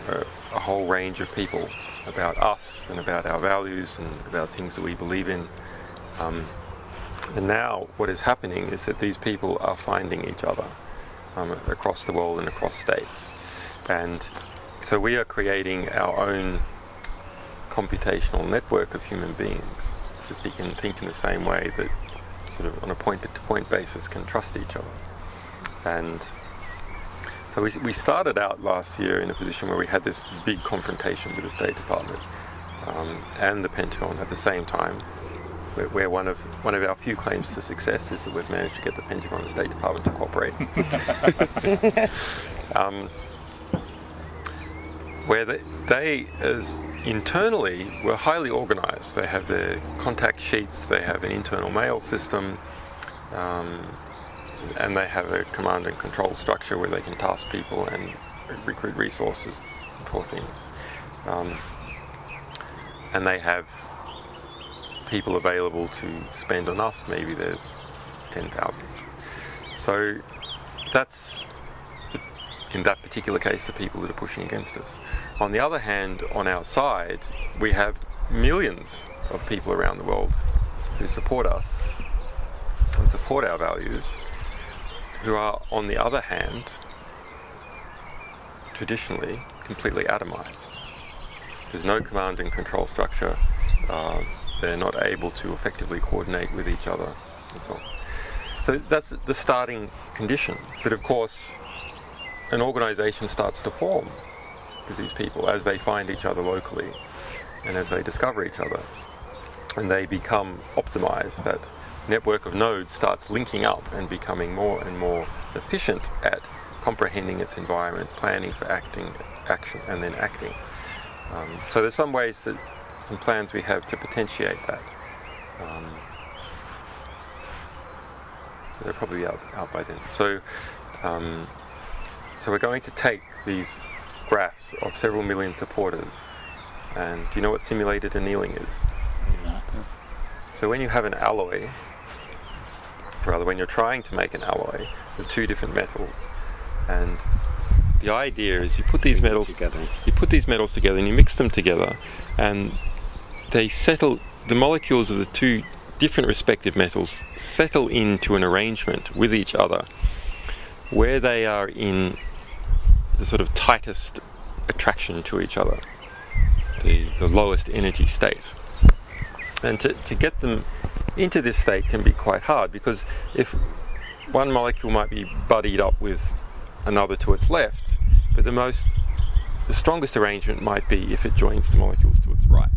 a whole range of people about us and about our values and about things that we believe in. And now what is happening is that these people are finding each other across the world and across states. And so we are creating our own computational network of human beings that we can think in the same way, that sort of on a point-to-point basis can trust each other. And so we started out last year in a position where we had this big confrontation with the State Department and the Pentagon at the same time, where one of our few claims to success is that we've managed to get the Pentagon and the State Department to cooperate. Where they as internally were highly organized. They have their contact sheets, they have an internal mail system, and they have a command and control structure where they can task people and recruit resources for things. And they have people available to spend on us. Maybe there's 10,000. So that's, in that particular case, the people that are pushing against us. On the other hand, on our side, we have millions of people around the world who support us and support our values, who are, on the other hand, traditionally completely atomized. There's no command and control structure. They're not able to effectively coordinate with each other, and so on. So that's the starting condition. But of course, an organization starts to form with these people as they find each other locally and as they discover each other. And they become optimized. That network of nodes starts linking up and becoming more and more efficient at comprehending its environment, planning for action, and then acting. So there's some plans we have to potentiate that. So they're probably out by then. So we're going to take these graphs of several million supporters, and do you know what simulated annealing is? Yeah. So when you have an alloy, rather when you're trying to make an alloy with two different metals, and the idea is you put these metals together and you mix them together, and they settle, the molecules of the two different respective metals settle into an arrangement with each other where they are in the sort of tightest attraction to each other, the lowest energy state. And to get them into this state can be quite hard, because if one molecule might be buddied up with another to its left, but the strongest arrangement might be if it joins the molecules to its right.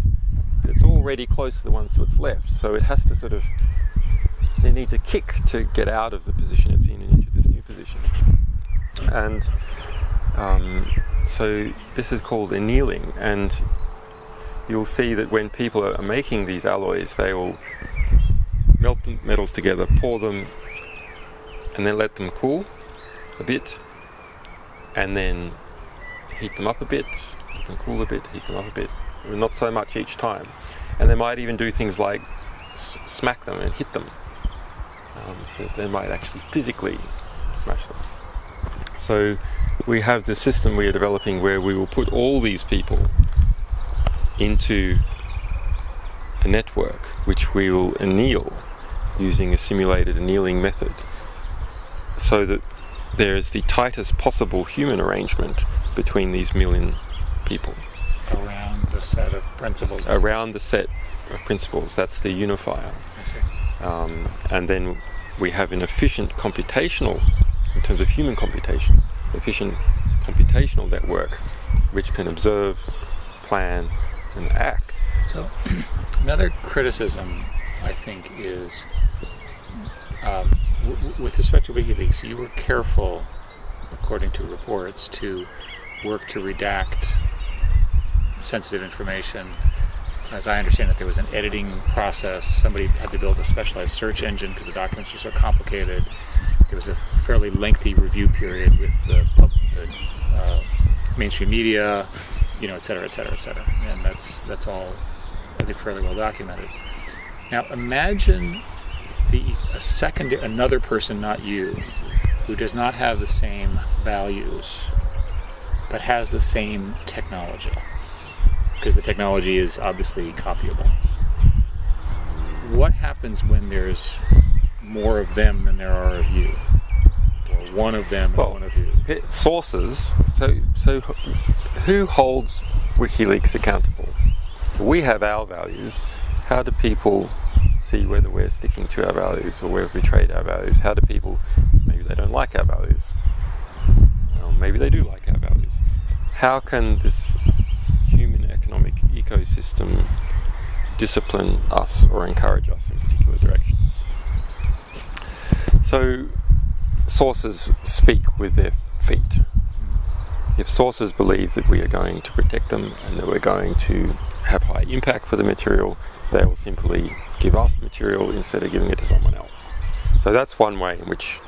It's already close to the ones to its left, so it has to it needs a kick to get out of the position it's in and into this new position. And so this is called annealing, and you'll see that when people are making these alloys, they will melt the metals together, pour them, and then let them cool a bit, and then heat them up a bit, let them cool a bit, heat them up a bit, not so much each time. And they might even do things like smack them and hit them, so they might actually physically smash them. So we have this system we are developing where we will put all these people into a network which we will anneal using a simulated annealing method, so that there is the tightest possible human arrangement between these million people. Around the set of principles. Around the set of principles. That's the unifier. I see. And then we have an efficient computational, in terms of human computation, efficient computational network which can observe, plan, and act. So, another criticism, I think, is with respect to WikiLeaks, you were careful, according to reports, to work to redact sensitive information. As I understand it, there was an editing process. Somebody had to build a specialized search engine because the documents were so complicated. There was a fairly lengthy review period with the mainstream media, et cetera, et cetera, et cetera. And that's all, I think, fairly well documented. Now, imagine another person, not you, who does not have the same values, but has the same technology, because the technology is obviously copyable. What happens when there's more of them than there are of you, or one of them and one of you? Sources. So who holds WikiLeaks accountable? We have our values. How do people see whether we're sticking to our values or we've betrayed our values? How do people, maybe they don't like our values, maybe they do like our values. How can this human economic ecosystem discipline us or encourage us in particular directions? So sources speak with their feet. If sources believe that we are going to protect them and that we're going to have high impact for the material, they will simply give us material instead of giving it to someone else. So that's one way in which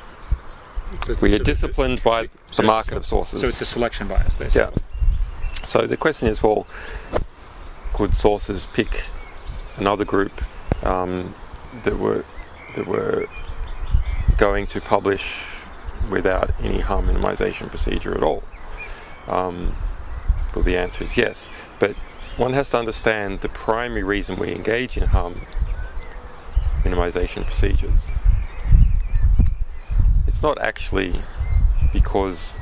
we are disciplined by the market of sources. So it's a selection bias, basically. Yeah. So the question is, well, could sources pick another group that were going to publish without any harm minimization procedure at all? Well, the answer is yes, but one has to understand the primary reason we engage in harm minimization procedures. It's not actually because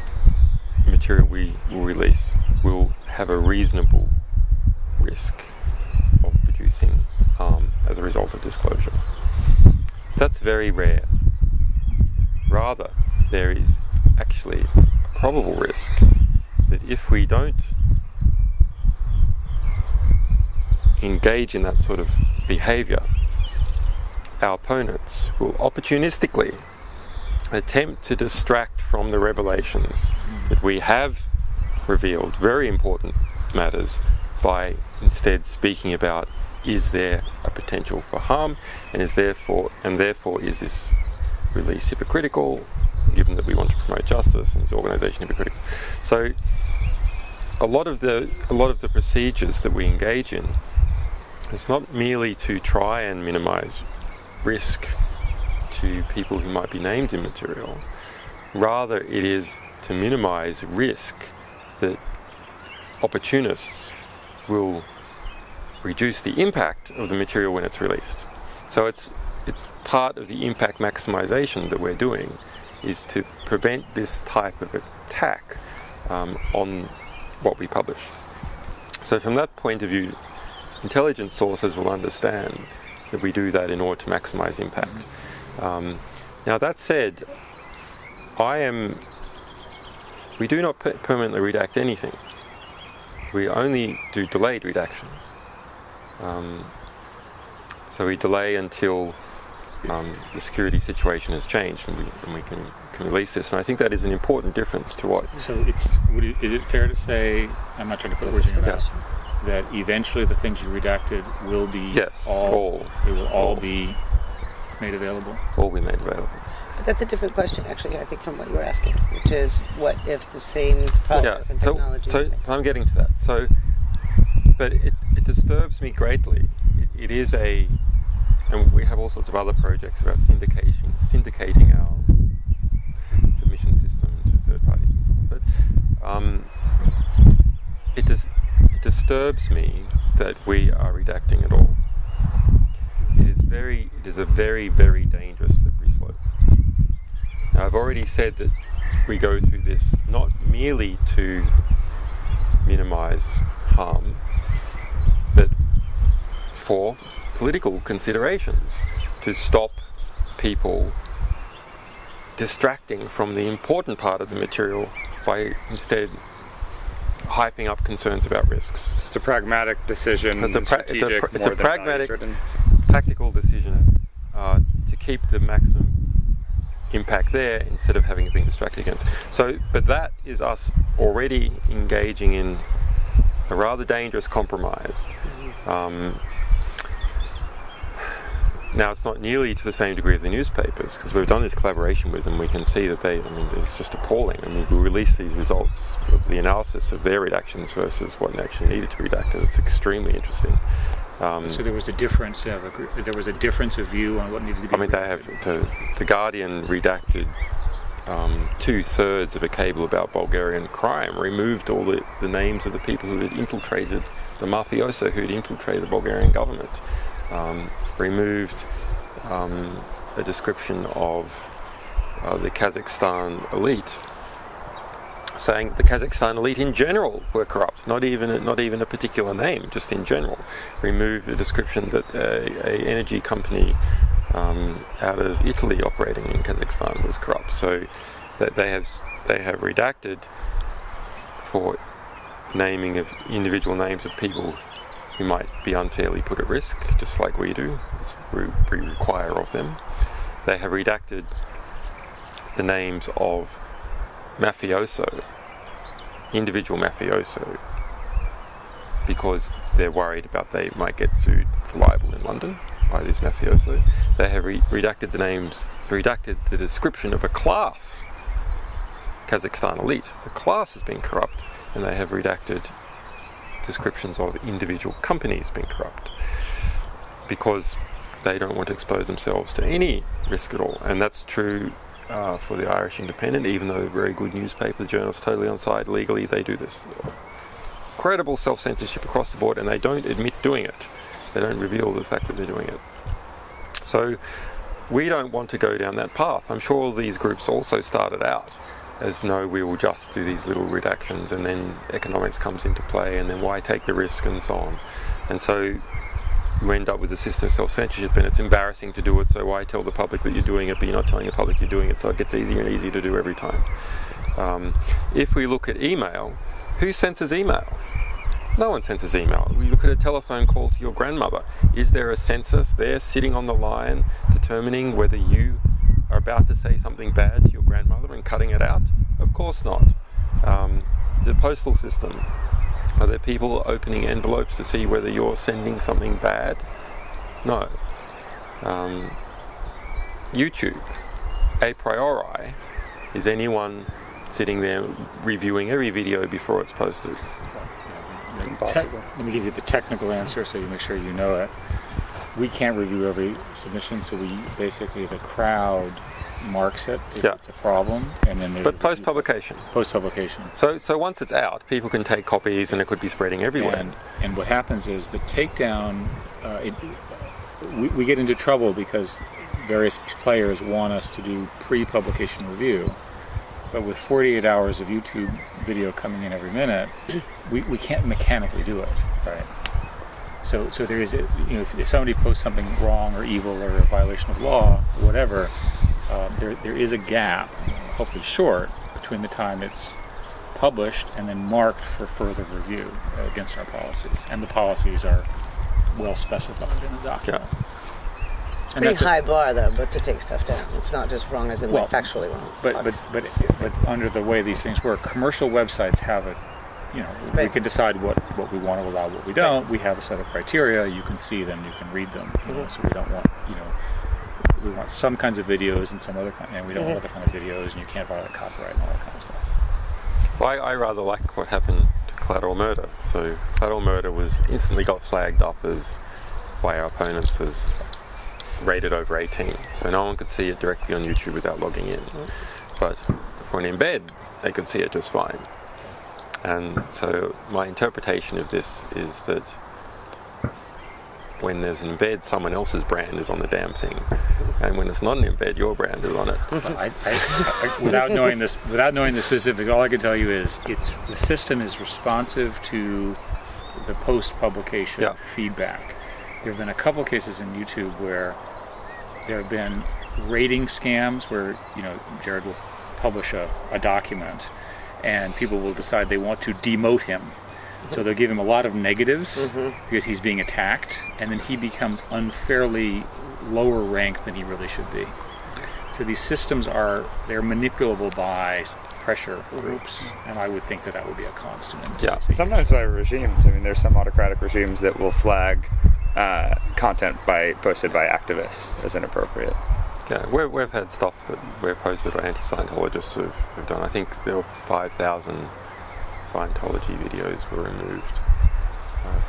the material we will release will have a reasonable risk of producing harm as a result of disclosure. That's very rare. Rather, there is actually a probable risk that if we don't engage in that sort of behavior, our opponents will opportunistically attempt to distract from the revelations that we have revealed, very important matters, by instead speaking about, is there a potential for harm, and therefore is this release hypocritical, given that we want to promote justice, and is the organisation hypocritical? So a lot of the procedures that we engage in, it's not merely to try and minimize risk to people who might be named in material. Rather, it is to minimize risk that opportunists will reduce the impact of the material when it's released. So it's part of the impact maximization that we're doing, is to prevent this type of attack on what we publish. So from that point of view, intelligence sources will understand that we do that in order to maximize impact. Now that said, we do not permanently redact anything. We only do delayed redactions. So we delay until the security situation has changed and we can release this. And I think that is an important difference to what... So is it fair to say, I'm not trying to put words in your mouth, that eventually the things you redacted will be they will all be made available? All be made available. But that's a different question, actually, I think, from what you were asking, which is, what if the same process and technology... So I'm getting to that. But it disturbs me greatly. It is and we have all sorts of other projects about syndicating our submission system to third parties and so on. it disturbs me that we are redacting it all. It is a very, very dangerous slippery slope. Now, I've already said that we go through this not merely to minimize harm, but for political considerations, to stop people distracting from the important part of the material by instead hyping up concerns about risks. It's a pragmatic decision. It's a it's a pragmatic, tactical decision to keep the maximum impact there instead of having it being distracted against. So, but that is us already engaging in a rather dangerous compromise. Now, it's not nearly to the same degree of the newspapers, because we've done this collaboration with them. We can see that it's just appalling. I mean, we released these results of the analysis of their redactions versus what actually needed to be redacted. It's extremely interesting. So there was a difference. There was a difference of view on what needed to be. I mean, they have the Guardian redacted 2/3 of a cable about Bulgarian crime, removed all the names of the people who had infiltrated the mafioso who had infiltrated the Bulgarian government. Removed a description of the Kazakhstan elite, saying that the Kazakhstan elite in general were corrupt, not even a particular name, just in general. Removed a description that a energy company out of Italy operating in Kazakhstan was corrupt. So that they have redacted for naming of individual names of people who might be unfairly put at risk, just like we do, as we require of them. They have redacted the names of mafioso, individual mafioso, because they're worried about they might get sued for libel in London by these mafioso. They have redacted the description of a class, Kazakhstan elite. The class has been corrupt, and they have redacted descriptions of individual companies being corrupt because they don't want to expose themselves to any risk at all. And that's true for the Irish Independent, even though a very good newspaper, the Journal's totally on side legally, they do this. Incredible self-censorship across the board, and they don't admit doing it. They don't reveal the fact that they're doing it. So we don't want to go down that path. I'm sure these groups also started out as, no, we will just do these little redactions, and then economics comes into play, and then why take the risk, and so on. And so you end up with a system of self-censorship, and it's embarrassing to do it, so why tell the public that you're doing it, but you're not telling the public you're doing it, so it gets easier and easier to do every time. If we look at email, who censors email? No one censors email. We look at a telephone call to your grandmother. Is there a censor there sitting on the line determining whether you are about to say something bad to your grandmother and cutting it out? Of course not. The postal system, are there people opening envelopes to see whether you're sending something bad? No. YouTube, a priori, is anyone sitting there reviewing every video before it's posted? Impossible. Let me give you the technical answer so you make sure you know it. We can't review every submission, so we basically, the crowd marks it if it's a problem, and then there's... But post-publication. Post-publication. So once it's out, people can take copies, and it could be spreading everywhere. And what happens is the takedown, we get into trouble because various players want us to do pre-publication review, but with 48 hours of YouTube video coming in every minute, we can't mechanically do it, right? So there is, if somebody posts something wrong or evil or a violation of law, or whatever, there is a gap, hopefully short, between the time it's published and then marked for further review against our policies. And the policies are well specified in the document. Yeah. It's pretty high bar, though, but to take stuff down. It's not just wrong as in like factually wrong. But under the way these things work, commercial websites have it. We can decide what we want to allow, what we don't. Right. We have a set of criteria. You can see them, you can read them. So we don't want, we want some kinds of videos and some other kind, and we don't want other kind of videos, and you can't violate copyright and all that kind of stuff. Well, I rather like what happened to collateral murder. So collateral murder was instantly got flagged up as by our opponents as rated over 18, so no one could see it directly on YouTube without logging in. But for an embed, they could see it just fine. And so my interpretation of this is that when there's an embed, someone else's brand is on the damn thing, and when it's not an embed, your brand is on it. Without knowing the specifics, all I can tell you is the system is responsive to the post-publication feedback. There have been a couple cases in YouTube where there have been rating scams where, Jared will publish a document and people will decide they want to demote him. So they'll give him a lot of negatives because he's being attacked, and then he becomes unfairly lower ranked than he really should be. So these systems they're manipulable by pressure groups, and I would think that would be a constant. Sometimes by regimes. I mean, there's some autocratic regimes that will flag content posted by activists as inappropriate. Yeah, we've had stuff that we've posted or anti-Scientologists have done. I think there were 5,000 Scientology videos were removed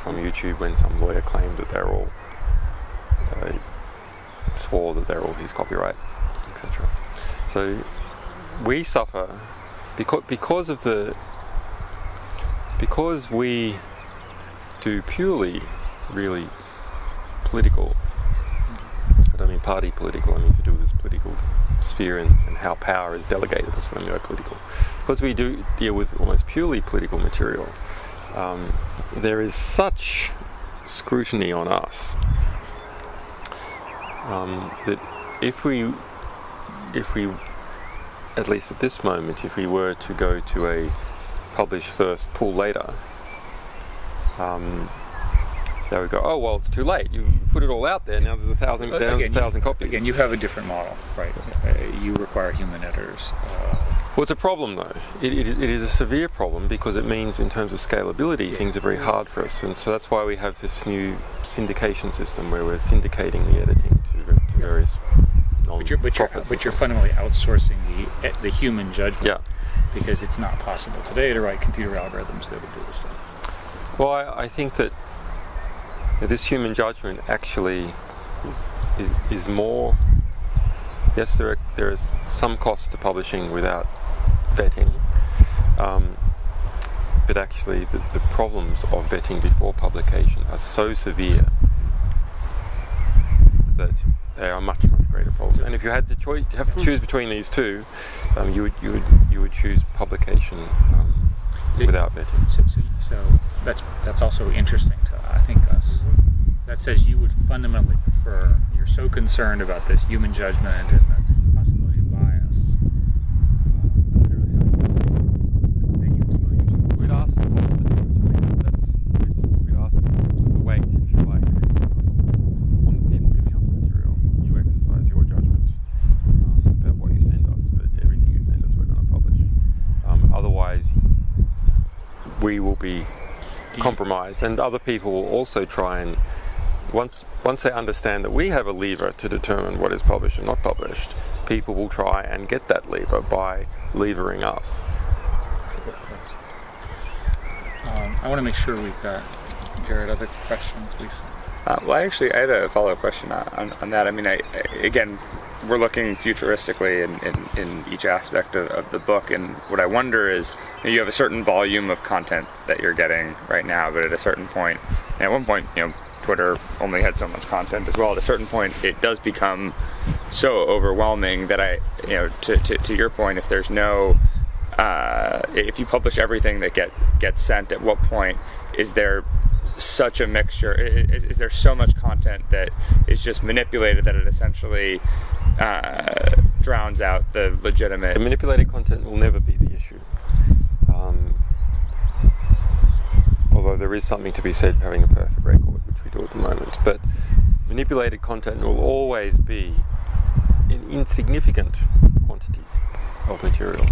from YouTube when some lawyer claimed that they're all swore that they're all his copyright, etc. So we suffer because we do purely really political. I don't mean party political. I mean to do with this political sphere and how power is delegated. That's what I mean by political. Because we do deal with almost purely political material, there is such scrutiny on us that if we, at least at this moment, if we were to go to a publish first, pull later, they would go, oh well, it's too late. You put it all out there. Now there's 1,000 copies. Again, you have a different model, right? You require human editors. Well, it's a problem though. It is a severe problem because it means in terms of scalability, things are very hard for us, and so that's why we have this new syndication system where we're syndicating the editing to various non-profits. But you're fundamentally outsourcing the human judgment. Because it's not possible today to write computer algorithms that would do this stuff. Well, I think that this human judgment actually is more. Yes, there is some cost to publishing without vetting, but actually the problems of vetting before publication are so severe that they are much greater problems. And if you had to choose between these two, you would choose publication without vetting. So that's also interesting to us. That says you would fundamentally prefer. You're so concerned about this human judgment and the possibility of bias. Then you expose yourself. We'd ask for we'd ask the weight, if you like, on the people giving us material. You exercise your judgment about what you send us, but everything you send us we're going to publish. Otherwise, we will be compromised, and other people will also try and once they understand that we have a lever to determine what is published and not published, people will try and get that lever by levering us. I want to make sure we've got Jared other questions, Lisa. I had a follow-up question on that. I mean, again, we're looking futuristically in each aspect of the book, and what I wonder is, you have a certain volume of content that you're getting right now, but at a certain point, and at one point, Twitter only had so much content as well. At a certain point, it does become so overwhelming that to your point, if there's no, if you publish everything that gets sent, at what point is there such a mixture? Is there so much content that is just manipulated that it essentially drowns out the legitimate? The manipulated content will never be the issue. Although there is something to be said for having a perfect record, which we do at the moment. But manipulated content will always be an insignificant quantity of material.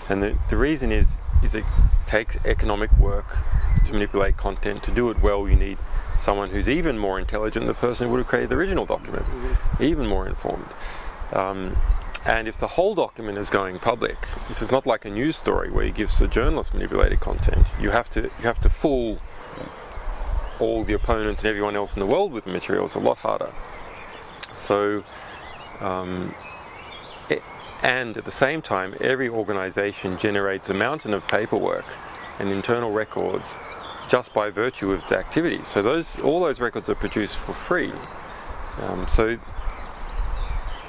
And the reason is it takes economic work to manipulate content. To do it well, you need someone who's even more intelligent than the person who would have created the original document, even more informed. And if the whole document is going public, this is not like a news story where you give the journalist manipulated content. You have to fool all the opponents and everyone else in the world with the material. It's a lot harder. So And at the same time, every organization generates a mountain of paperwork and internal records just by virtue of its activities. So all those records are produced for free. So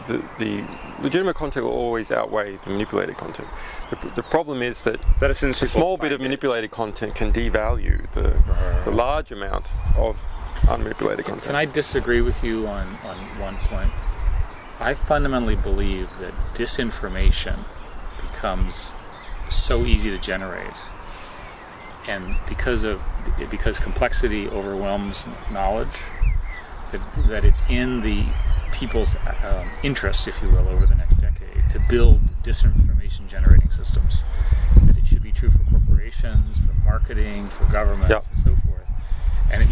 the legitimate content will always outweigh the manipulated content. The problem is that That assumes a people small bit find of it. manipulated content can devalue the large amount of unmanipulated content. Can I disagree with you on one point? I fundamentally believe that disinformation becomes so easy to generate, and because complexity overwhelms knowledge, that it's in the people's interest, if you will, over the next decade to build disinformation generating systems. That it should be true for corporations, for marketing, for governments, Yep. and so forth. And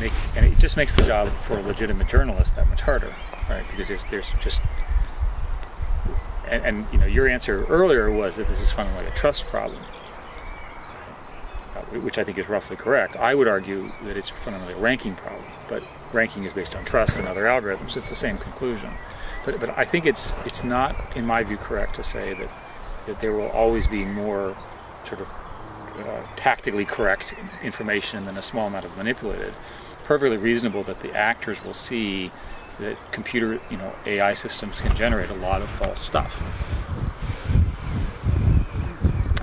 it just makes the job for a legitimate journalist that much harder, right? Because there's just and you know, your answer earlier was that this is fundamentally a trust problem, which I think is roughly correct. I would argue that it's fundamentally a ranking problem, but ranking is based on trust and other algorithms. It's the same conclusion. But I think it's not, in my view, correct to say that there will always be more sort of tactically correct information than a small amount of manipulated. Perfectly reasonable that the actors will see that computer, AI systems can generate a lot of false stuff.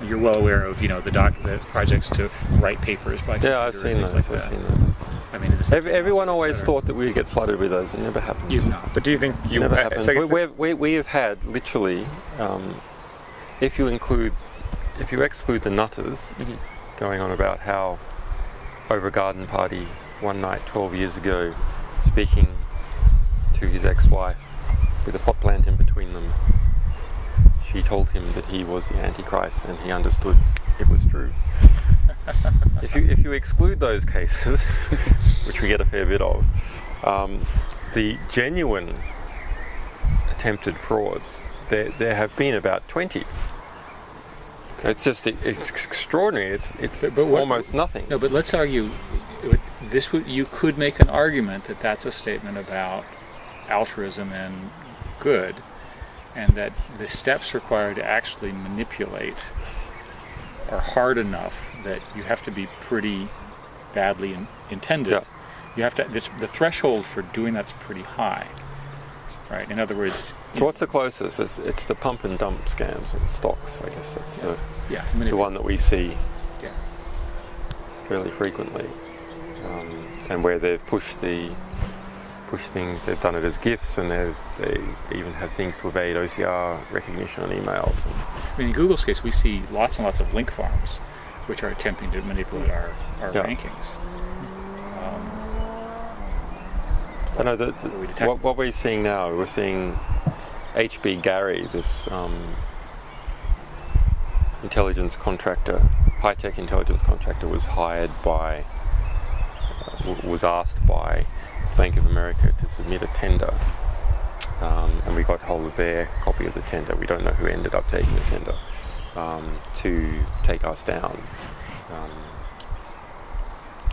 You're well aware of, the projects to write papers by computer. Yeah, I've seen and things those. like I've that. seen those. I mean, in the sense Everyone that always better. thought that we'd get flooded with those. It never happened. You've not. But do you think It you? never happened. So I guess We have had literally, if you exclude the nutters going on about how over a garden party one night 12 years ago, speaking to his ex-wife with a pot plant in between them, she told him that he was the Antichrist, and he understood it was true. If you exclude those cases, which we get a fair bit of, the genuine attempted frauds, there have been about 20. It's extraordinary. It's But what- almost nothing. No, but let's argue. You could make an argument that that's a statement about altruism and good, and that the steps required to actually manipulate are hard enough that you have to be pretty badly intended. Yeah. You have to. The threshold for doing that's pretty high, right? In other words, So what's the closest? It's the pump and dump scams and stocks. I guess that's the one that we see Yeah. fairly frequently, and where they've pushed things. They've done it as gifts, and they even have things to evade OCR recognition on emails. I mean, in Google's case, we see lots and lots of link farms, which are attempting to manipulate our Yeah. rankings. I know we detect what we're seeing now. We're seeing HB Gary, this intelligence contractor, high-tech intelligence contractor, was hired by, was asked by Bank of America to submit a tender, and we got hold of their copy of the tender. We don't know who ended up taking the tender to take us down,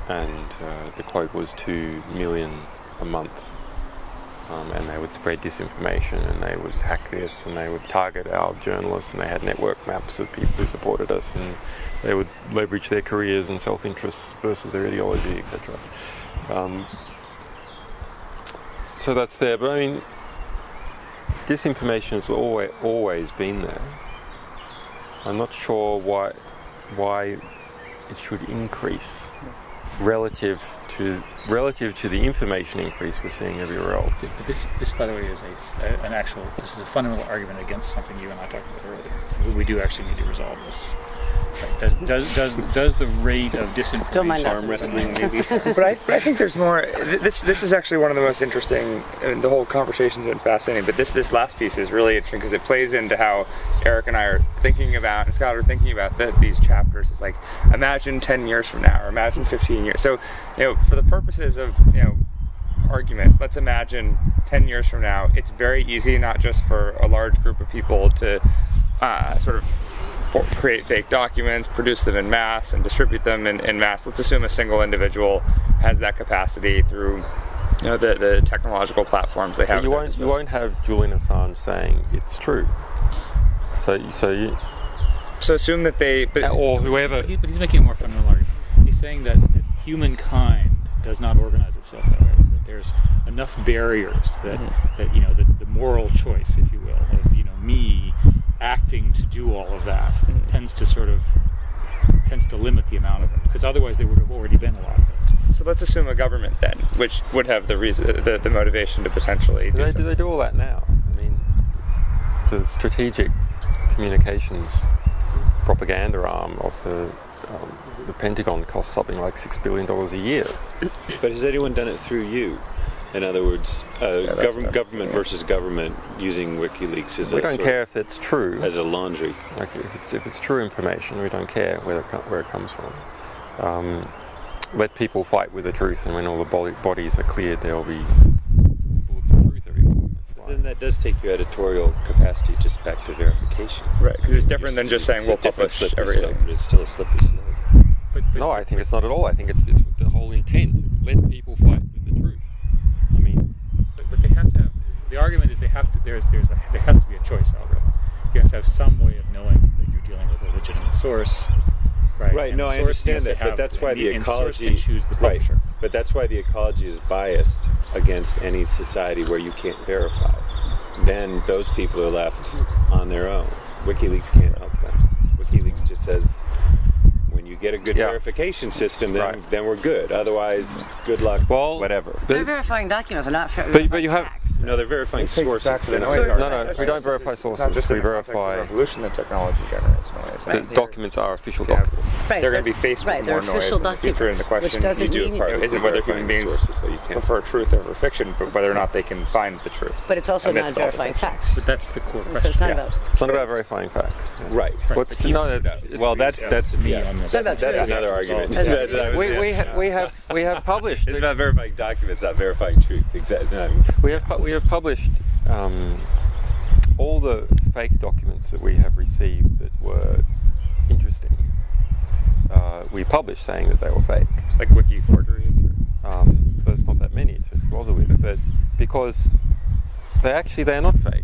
and the quote was $2 million a month, and they would spread disinformation, and they would hack this, and they would target our journalists, and they had network maps of people who supported us, and they would leverage their careers and self-interest versus their ideology, etc. So that's there, but I mean, disinformation has always been there. I'm not sure why it should increase relative to the information increase we're seeing everywhere else. But this, by the way, is this is a fundamental argument against something you and I talked about earlier. We do actually need to resolve this. Right. Does the rate of Don't mind disinformation us. arm wrestling maybe? But I think there's more. This is actually one of the most interesting. The whole conversation's been fascinating. But this last piece is really interesting because it plays into how Eric and I are thinking about, and Scott are thinking about these chapters. It's like, imagine 10 years from now, or imagine 15 years. So, for the purposes of argument, let's imagine 10 years from now. It's very easy, not just for a large group of people to sort of create fake documents, produce them in mass, and distribute them in mass. Let's assume a single individual has that capacity through the technological platforms they have. You won't have Julian Assange saying it's true. So assume that they, or whoever. But he's making a more fundamental argument. He's saying that humankind does not organize itself that way. That there's enough barriers that the moral choice, if you will, of me acting to do all of that tends to limit the amount of it, because otherwise there would have already been a lot of it. so let's assume a government then, which would have the reason, the motivation to potentially do Do they do all that now? I mean, the strategic communications propaganda arm of the Pentagon costs something like $6 billion a year. But has anyone done it through you? In other words, government versus government using WikiLeaks as we don't care if it's true. As a laundry. Like if it's true information, we don't care where it comes from. Let people fight with the truth, and when all the bodies are cleared, there'll be bullets of truth everywhere. That's why. Then that does take your editorial capacity just back to verification. Right, because it's different than just saying we'll publish everything. But it's still a slippery slope. No, I think it's not at all. I think it's the whole intent. Let people fight with the truth. I mean, but they have to have. The argument is there has to be a choice algorithm. You have to have some way of knowing that you're dealing with a legitimate source. Right. And no, I understand that, but that's why the ecology can choose the publisher. Right. But that's why the ecology is biased against any society where you can't verify. Then those people are left on their own. WikiLeaks can't help them. WikiLeaks just says, when you get a good verification system, then we're good. Otherwise, good luck. Well, whatever. They're verifying documents, they're not but you have. facts. No, they're verifying sources. No, we don't verify sources. We verify. Revolution that technology generates noise. The documents are official documents. Right, They're going to be faced with more noise in the future, and the question isn't whether human beings prefer truth over fiction, but whether or not they can find the truth. But it's also not verifying facts. But that's the core So question. it's not about It's not about verifying facts. Right. That's another argument. we have published. It's about verifying documents, not verifying truth. Exactly. No. We have published all the fake documents that we have received that were interesting. We published saying that they were fake. Like wiki forgeries? There's not that many to bother with, but because they are not fake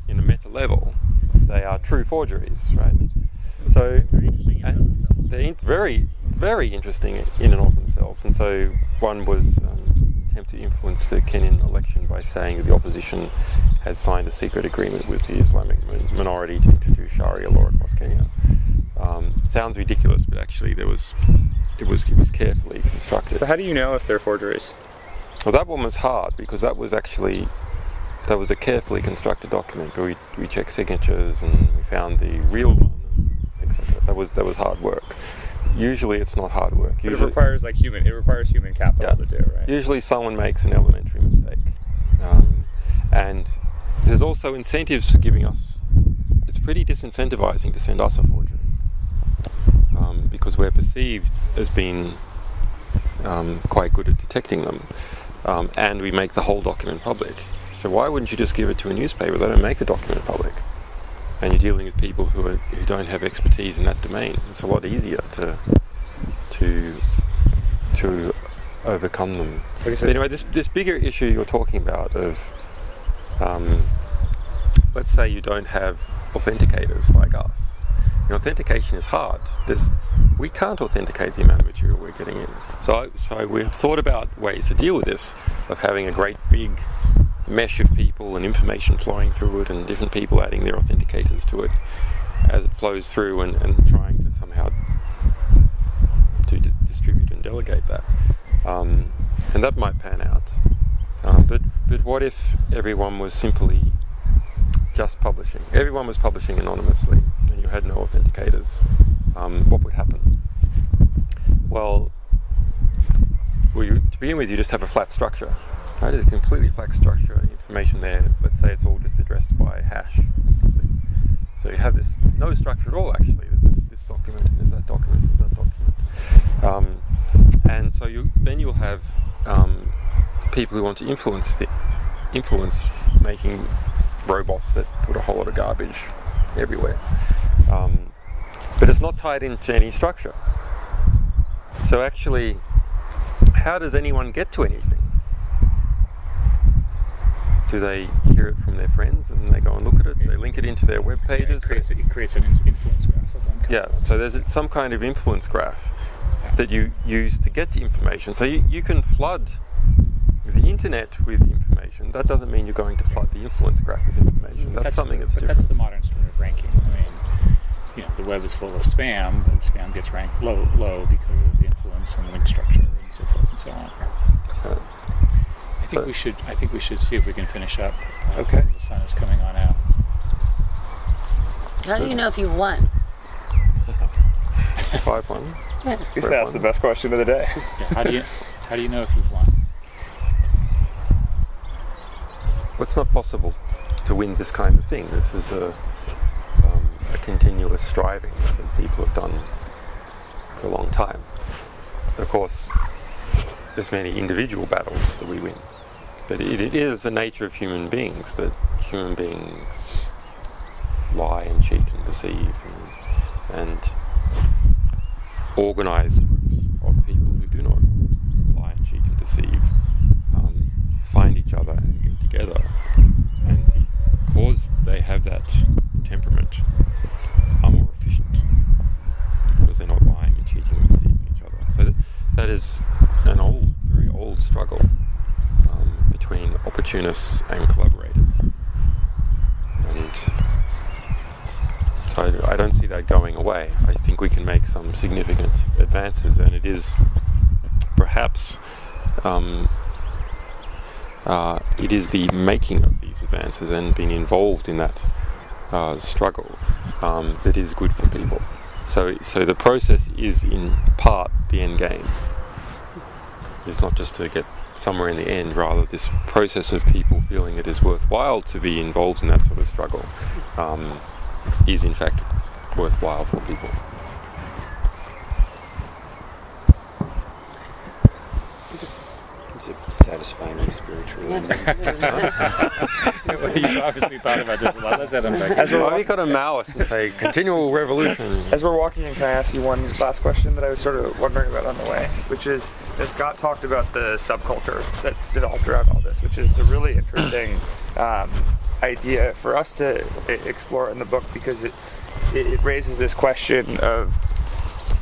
in a meta level. They are true forgeries, right? So They're interesting in and of themselves. they're very, very interesting in and of themselves. And so one was attempt to influence the Kenyan election by saying that the opposition had signed a secret agreement with the Islamic minority to introduce Sharia law across Kenya. Sounds ridiculous, but actually it was carefully constructed. So how do you know if they're forgeries? Well, that one was hard because that was a carefully constructed document. We checked signatures and we found the real one, etc. That was hard work. Usually it's not hard work. But it requires human capital to do, right? Usually someone makes an elementary mistake. And there's also incentives for giving us. It's pretty disincentivizing to send us a forgery because we're perceived as being quite good at detecting them, and we make the whole document public. So why wouldn't you just give it to a newspaper? They don't make the document public, and you're dealing with people who don't have expertise in that domain. It's a lot easier to overcome them. But anyway, this bigger issue you're talking about of let's say you don't have authenticators like us. Authentication is hard. We can't authenticate the amount of material we're getting in. So we've thought about ways to deal with this, of having a great big mesh of people and information flowing through it, and different people adding their authenticators to it as it flows through, and trying to somehow to distribute and delegate that. And that might pan out. But what if everyone was simply just publishing? Everyone was publishing anonymously, and you had no authenticators. What would happen? Well, to begin with, you just have a flat structure. Right? It's a completely flat structure. Information there. Let's say it's all just addressed by hash or something. So you have no structure at all. Actually, there's this document, and there's that document, and that document. And so you'll have people who want to influence making robots that put a whole lot of garbage everywhere. But it's not tied into any structure. So actually, how does anyone get to anything? Do they hear it from their friends and they go and look at it? They link it into their web pages? It creates an influence graph of one kind. Yeah, so there's some kind of influence graph that you use to get the information. So you can flood the internet with information. That doesn't mean you're going to flood the influence graph with information. That's something that's different. That's the modern story of ranking. I mean, the web is full of spam, but spam gets ranked low because of the influence and link structure and so forth and so on. I think we should see if we can finish up. Okay. Because the sun is coming on out. How do you know if you've won? 5-1. Yeah. That's the best question of the day. Yeah, how do you know if you've won? Well, it's not possible to win this kind of thing. This is a continuous striving that people have done for a long time. Of course, there's many individual battles that we win, but it is the nature of human beings that human beings lie and cheat and deceive and organized groups of people who do not lie and cheat and deceive find each other and get together, and because they have that temperament, are more efficient because they're not lying and cheating and deceiving each other. So that is an very old struggle between opportunists and collaborators, and so I don't see that going away. I think we can make some significant advances, and it is perhaps it is the making of these advances and being involved in that struggle that is good for people. So the process is in part the end game. It's not just to get somewhere in the end, rather this process of people feeling it is worthwhile to be involved in that sort of struggle is in fact worthwhile for people. Is it satisfyingly spiritual? Well, you've obviously thought about this a lot. Let's unpack As we're We got a Maoist and say continual revolution. As we're walking in, can I ask you one last question that I was sort of wondering about on the way, which is that Scott talked about the subculture that's developed around all this, which is a really interesting idea for us to explore in the book, because it raises this question of,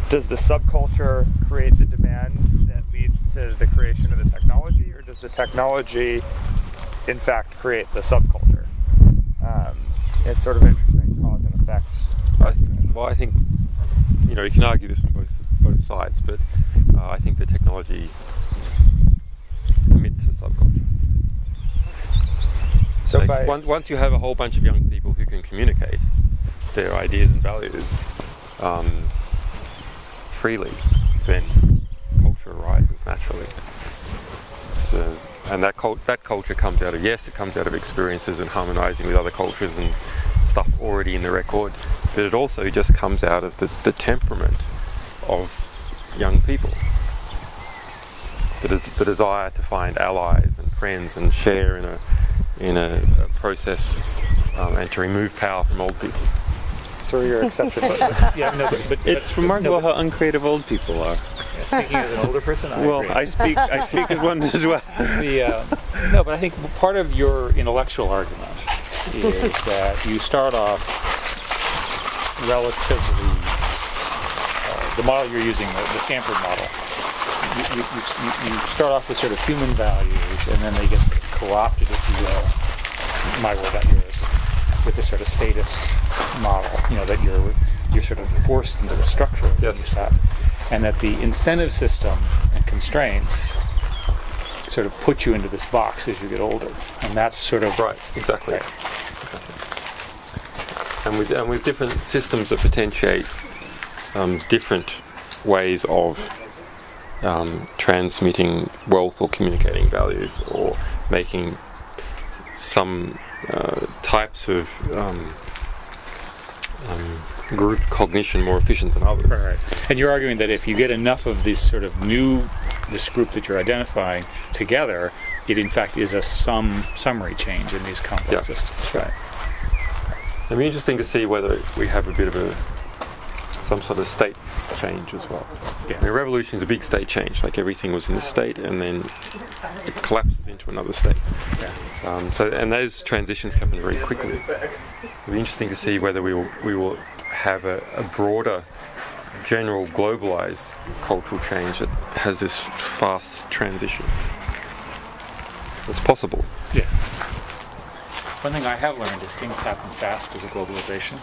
does the subculture create the demand that leads to the creation of the technology, or does the technology in fact create the subculture? It's sort of interesting cause and effect. I think you can argue this from both sides, but I think the technology permits the subculture. So once you have a whole bunch of young people who can communicate their ideas and values freely, then culture arises naturally. So, and that culture comes out of experiences and harmonizing with other cultures and stuff already in the record, but it also just comes out of the temperament of young people. The desire to find allies and friends and share in a process and to remove power from old people. So you're exception. But it's remarkable how uncreative old people are. Yeah, speaking as an older person, I speak as one as well. No, but I think part of your intellectual argument is that you start off relatively, the model you're using, the Stanford model, you start off with sort of human values, and then they get co-opted, if you will, my word, not yours, with this sort of statist model, that you're sort of forced into the structure of that, and that the incentive system and constraints sort of put you into this box as you get older, and that's sort of right. Exactly. And with different systems that potentiate different ways of transmitting wealth or communicating values or making some types of group cognition more efficient than others. Right. And you're arguing that if you get enough of this group that you're identifying together, it in fact is a summary change in these complex systems. Right. It'd be interesting to see whether we have a bit of a some sort of state change as well. Yeah. I mean, revolution is a big state change. Like everything was in this state, and then it collapses into another state. And those transitions happen very quickly. It'll be interesting to see whether we will have a broader, general, globalized cultural change that has this fast transition. It's possible. Yeah. One thing I have learned is things happen fast because of globalization.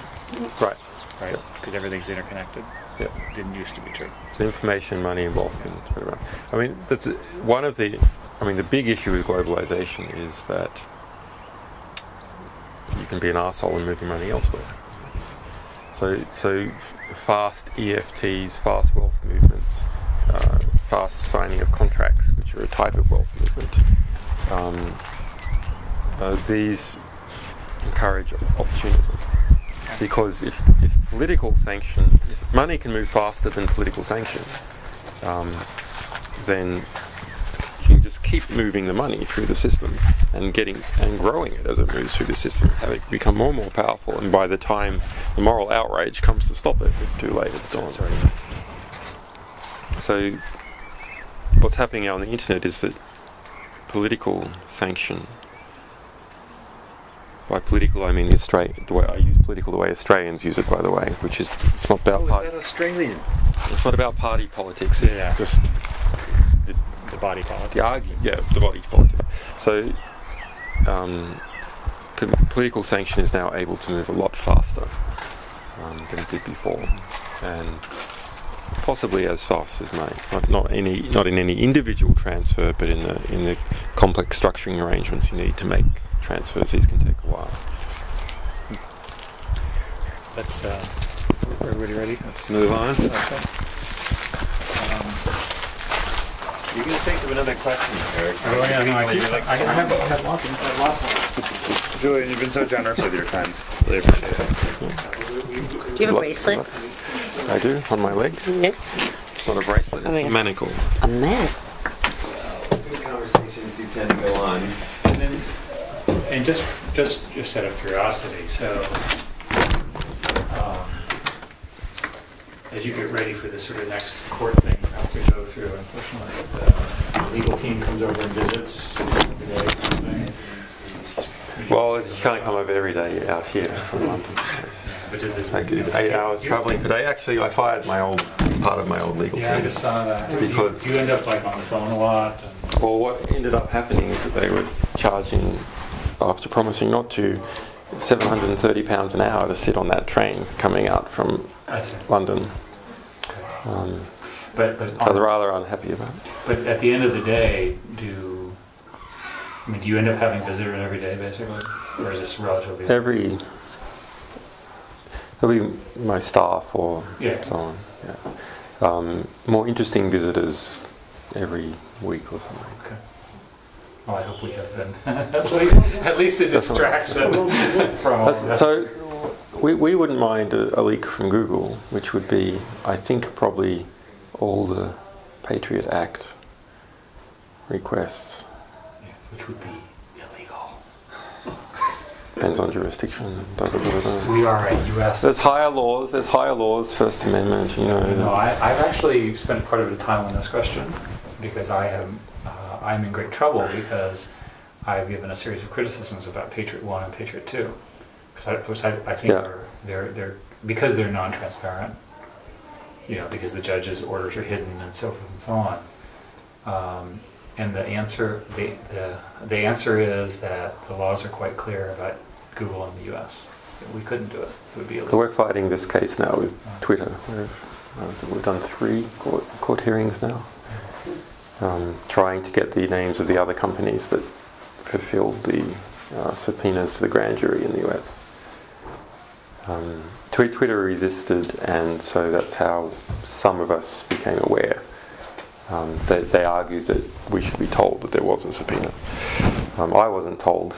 Right. Right? Because everything's interconnected. Yeah. Didn't used to be true. So information, money involved in it. I mean, that's one of the. I mean, the big issue with globalization is that you can be an arsehole and move your money elsewhere. So fast EFTs, fast wealth movements, fast signing of contracts, which are a type of wealth movement. These encourage opportunism, because if political sanction, if money can move faster than political sanction, then you can just keep moving the money through the system and growing it as it moves through the system, have it become more and more powerful. And by the time the moral outrage comes to stop it, it's too late. It's gone. So what's happening now on the internet is that political sanction. By political, I mean the way I use political the way Australians use it, by the way, which is it's not about party. Is that Australian? It's not about party politics. It's just the body politic. The body politic. So political sanction is now able to move a lot faster than it did before, and possibly as fast as money. Not in any individual transfer, but in the complex structuring arrangements you need to make transfers. These can take a while. Let's. Everybody ready? Let's move on. Okay. You can think of another question, Eric. Oh yeah, no, I have lots of Julian, you've been so generous with your time. Really appreciate it. Do you have a bracelet? I do, on my leg. Yeah. It's not a bracelet, it's a manacle. A man. Conversations do tend to go on. And just out of curiosity, so as you get ready for this sort of next court thing you have to go through, unfortunately, the legal team comes over and visits every day. Well, you can't come over every day out here from London. But did this, Like 8 hours travelling per day. Actually, I fired part of my old legal yeah, I team. just saw that. Because you end up like on the phone a lot. And well, what ended up happening is that they were charging, after promising not to, £730 an hour to sit on that train coming out from London. But I was rather unhappy about it. But at the end of the day, do you end up having visitors every day, basically, or is this relatively? There'll be my staff or so on. Yeah. More interesting visitors every week or something. Okay. Well, I hope we have been at least a distraction from all that. So we wouldn't mind a leak from Google, which would be, I think, probably all the Patriot Act requests. Yeah, which would be illegal. Depends on jurisdiction. We are a U.S. There's higher laws, First Amendment, you know. No, I've actually spent quite a bit of time on this question because I'm in great trouble because I've given a series of criticisms about Patriot 1 and Patriot 2. Because I think they're because they're non-transparent, because the judge's orders are hidden and so forth and so on. And the answer is that the laws are quite clear about Google in the U.S. We couldn't do it. It would be illegal. So we're fighting this case now with Twitter. We've done 3 court hearings now, trying to get the names of the other companies that fulfilled the subpoenas to the grand jury in the U.S. Twitter resisted, and so that's how some of us became aware. They argued that we should be told that there was a subpoena. I wasn't told,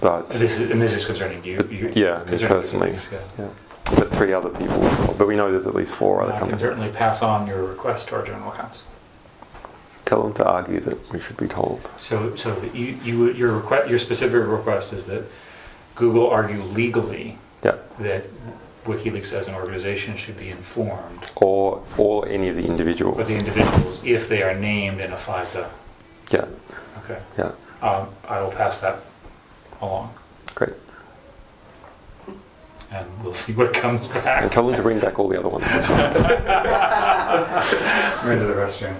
but... This is concerning you? Yeah, me personally. Yeah. But 3 other people were told. But we know there's at least 4 other companies. I can certainly pass on your request to our general counsel. Tell them to argue that we should be told. So your specific request is that Google argue legally that WikiLeaks as an organization should be informed, or any of the individuals. or the individuals, if they are named in a FISA. Yeah. Okay. Yeah. I will pass that along, Great. and we'll see what comes back. And tell them to bring back all the other ones. We're into the restroom.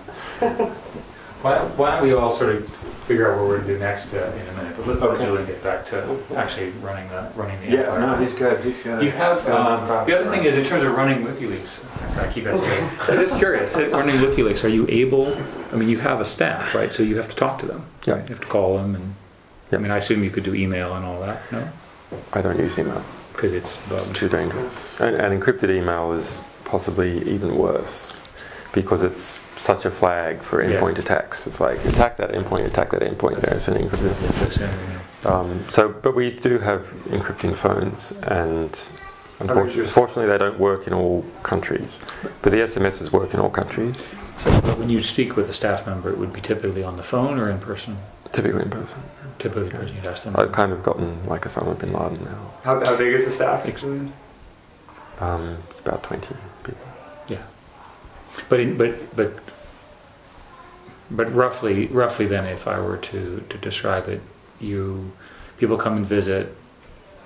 Why don't we all sort of figure out what we're going to do next in a minute? But let's let Julian get back to actually running the empire. No, he's good. He's good. You have the other thing is in terms of running WikiLeaks. I keep asking. I'm just curious. Running WikiLeaks, are you able? I mean, you have a staff, right? So you have to talk to them. Yeah. Right? You have to call them, and I mean, I assume you could do email and all that. No, I don't use email. because it's Too dangerous. And encrypted email is possibly even worse because it's such a flag for endpoint attacks. It's like attack that endpoint. There's an encrypted. But we do have encrypting phones, and unfortunately they don't work in all countries. But the SMSs work in all countries. So when you speak with a staff member, it would be typically on the phone or in person? Typically in person. Typically in person, you'd ask them. I've kind of gotten like Osama bin Laden now. How big is the staff? Excellent. It's about 20 people. Yeah, but roughly then, if I were to describe it, people come and visit.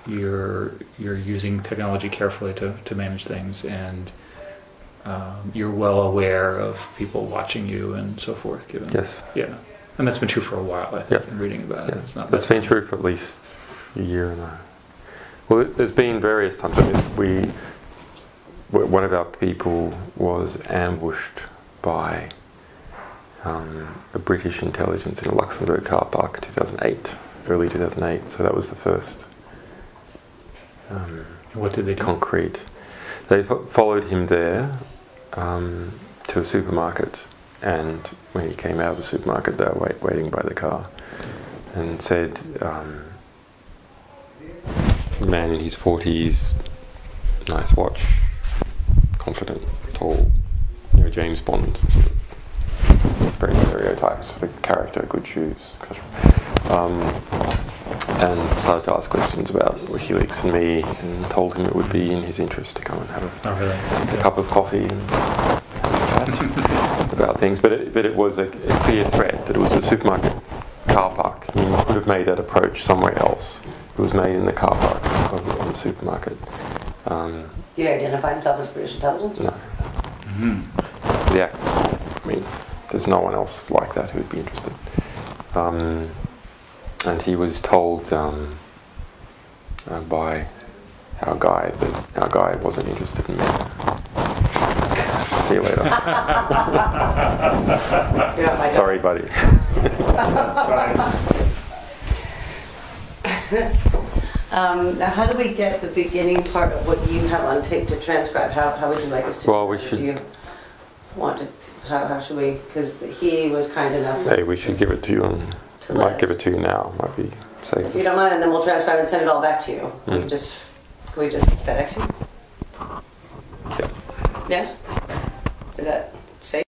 You're using technology carefully to manage things, and you're well aware of people watching you and so forth. Given yeah, and that's been true for a while. I think in reading about it, That's been true for at least a year and a half. Well, there's been various times. I mean, one of our people was ambushed by a British intelligence in a Luxembourg car park in 2008, early 2008. So that was the first what did they do? concrete. They followed him there to a supermarket, and when he came out of the supermarket, they were waiting by the car, and said, man in his 40s, nice watch, confident, tall, James Bond, very stereotyped sort of character, good shoes, and started to ask questions about WikiLeaks and me, and told him it would be in his interest to come and have a cup of coffee and chat about things. But it was a clear threat that it was a supermarket car park. I mean, you could have made that approach somewhere else. It was made in the car park of the supermarket. Do you identify himself as British intelligence? No. Mm-hmm. The acts, I mean, there's no one else like that who would be interested. And he was told by our guy that our guy wasn't interested in me. See you later. Sorry, buddy. Now, how do we get the beginning part of what you have on tape to transcribe? How would you like us to? Well, we should. Do you want to? How should we? Because he was kind enough. Hey, we should give it to you. And might give it to you now. Might be safe. If you don't mind, and then we'll transcribe and send it all back to you. Can we just FedEx you? Yeah. Yeah. Is that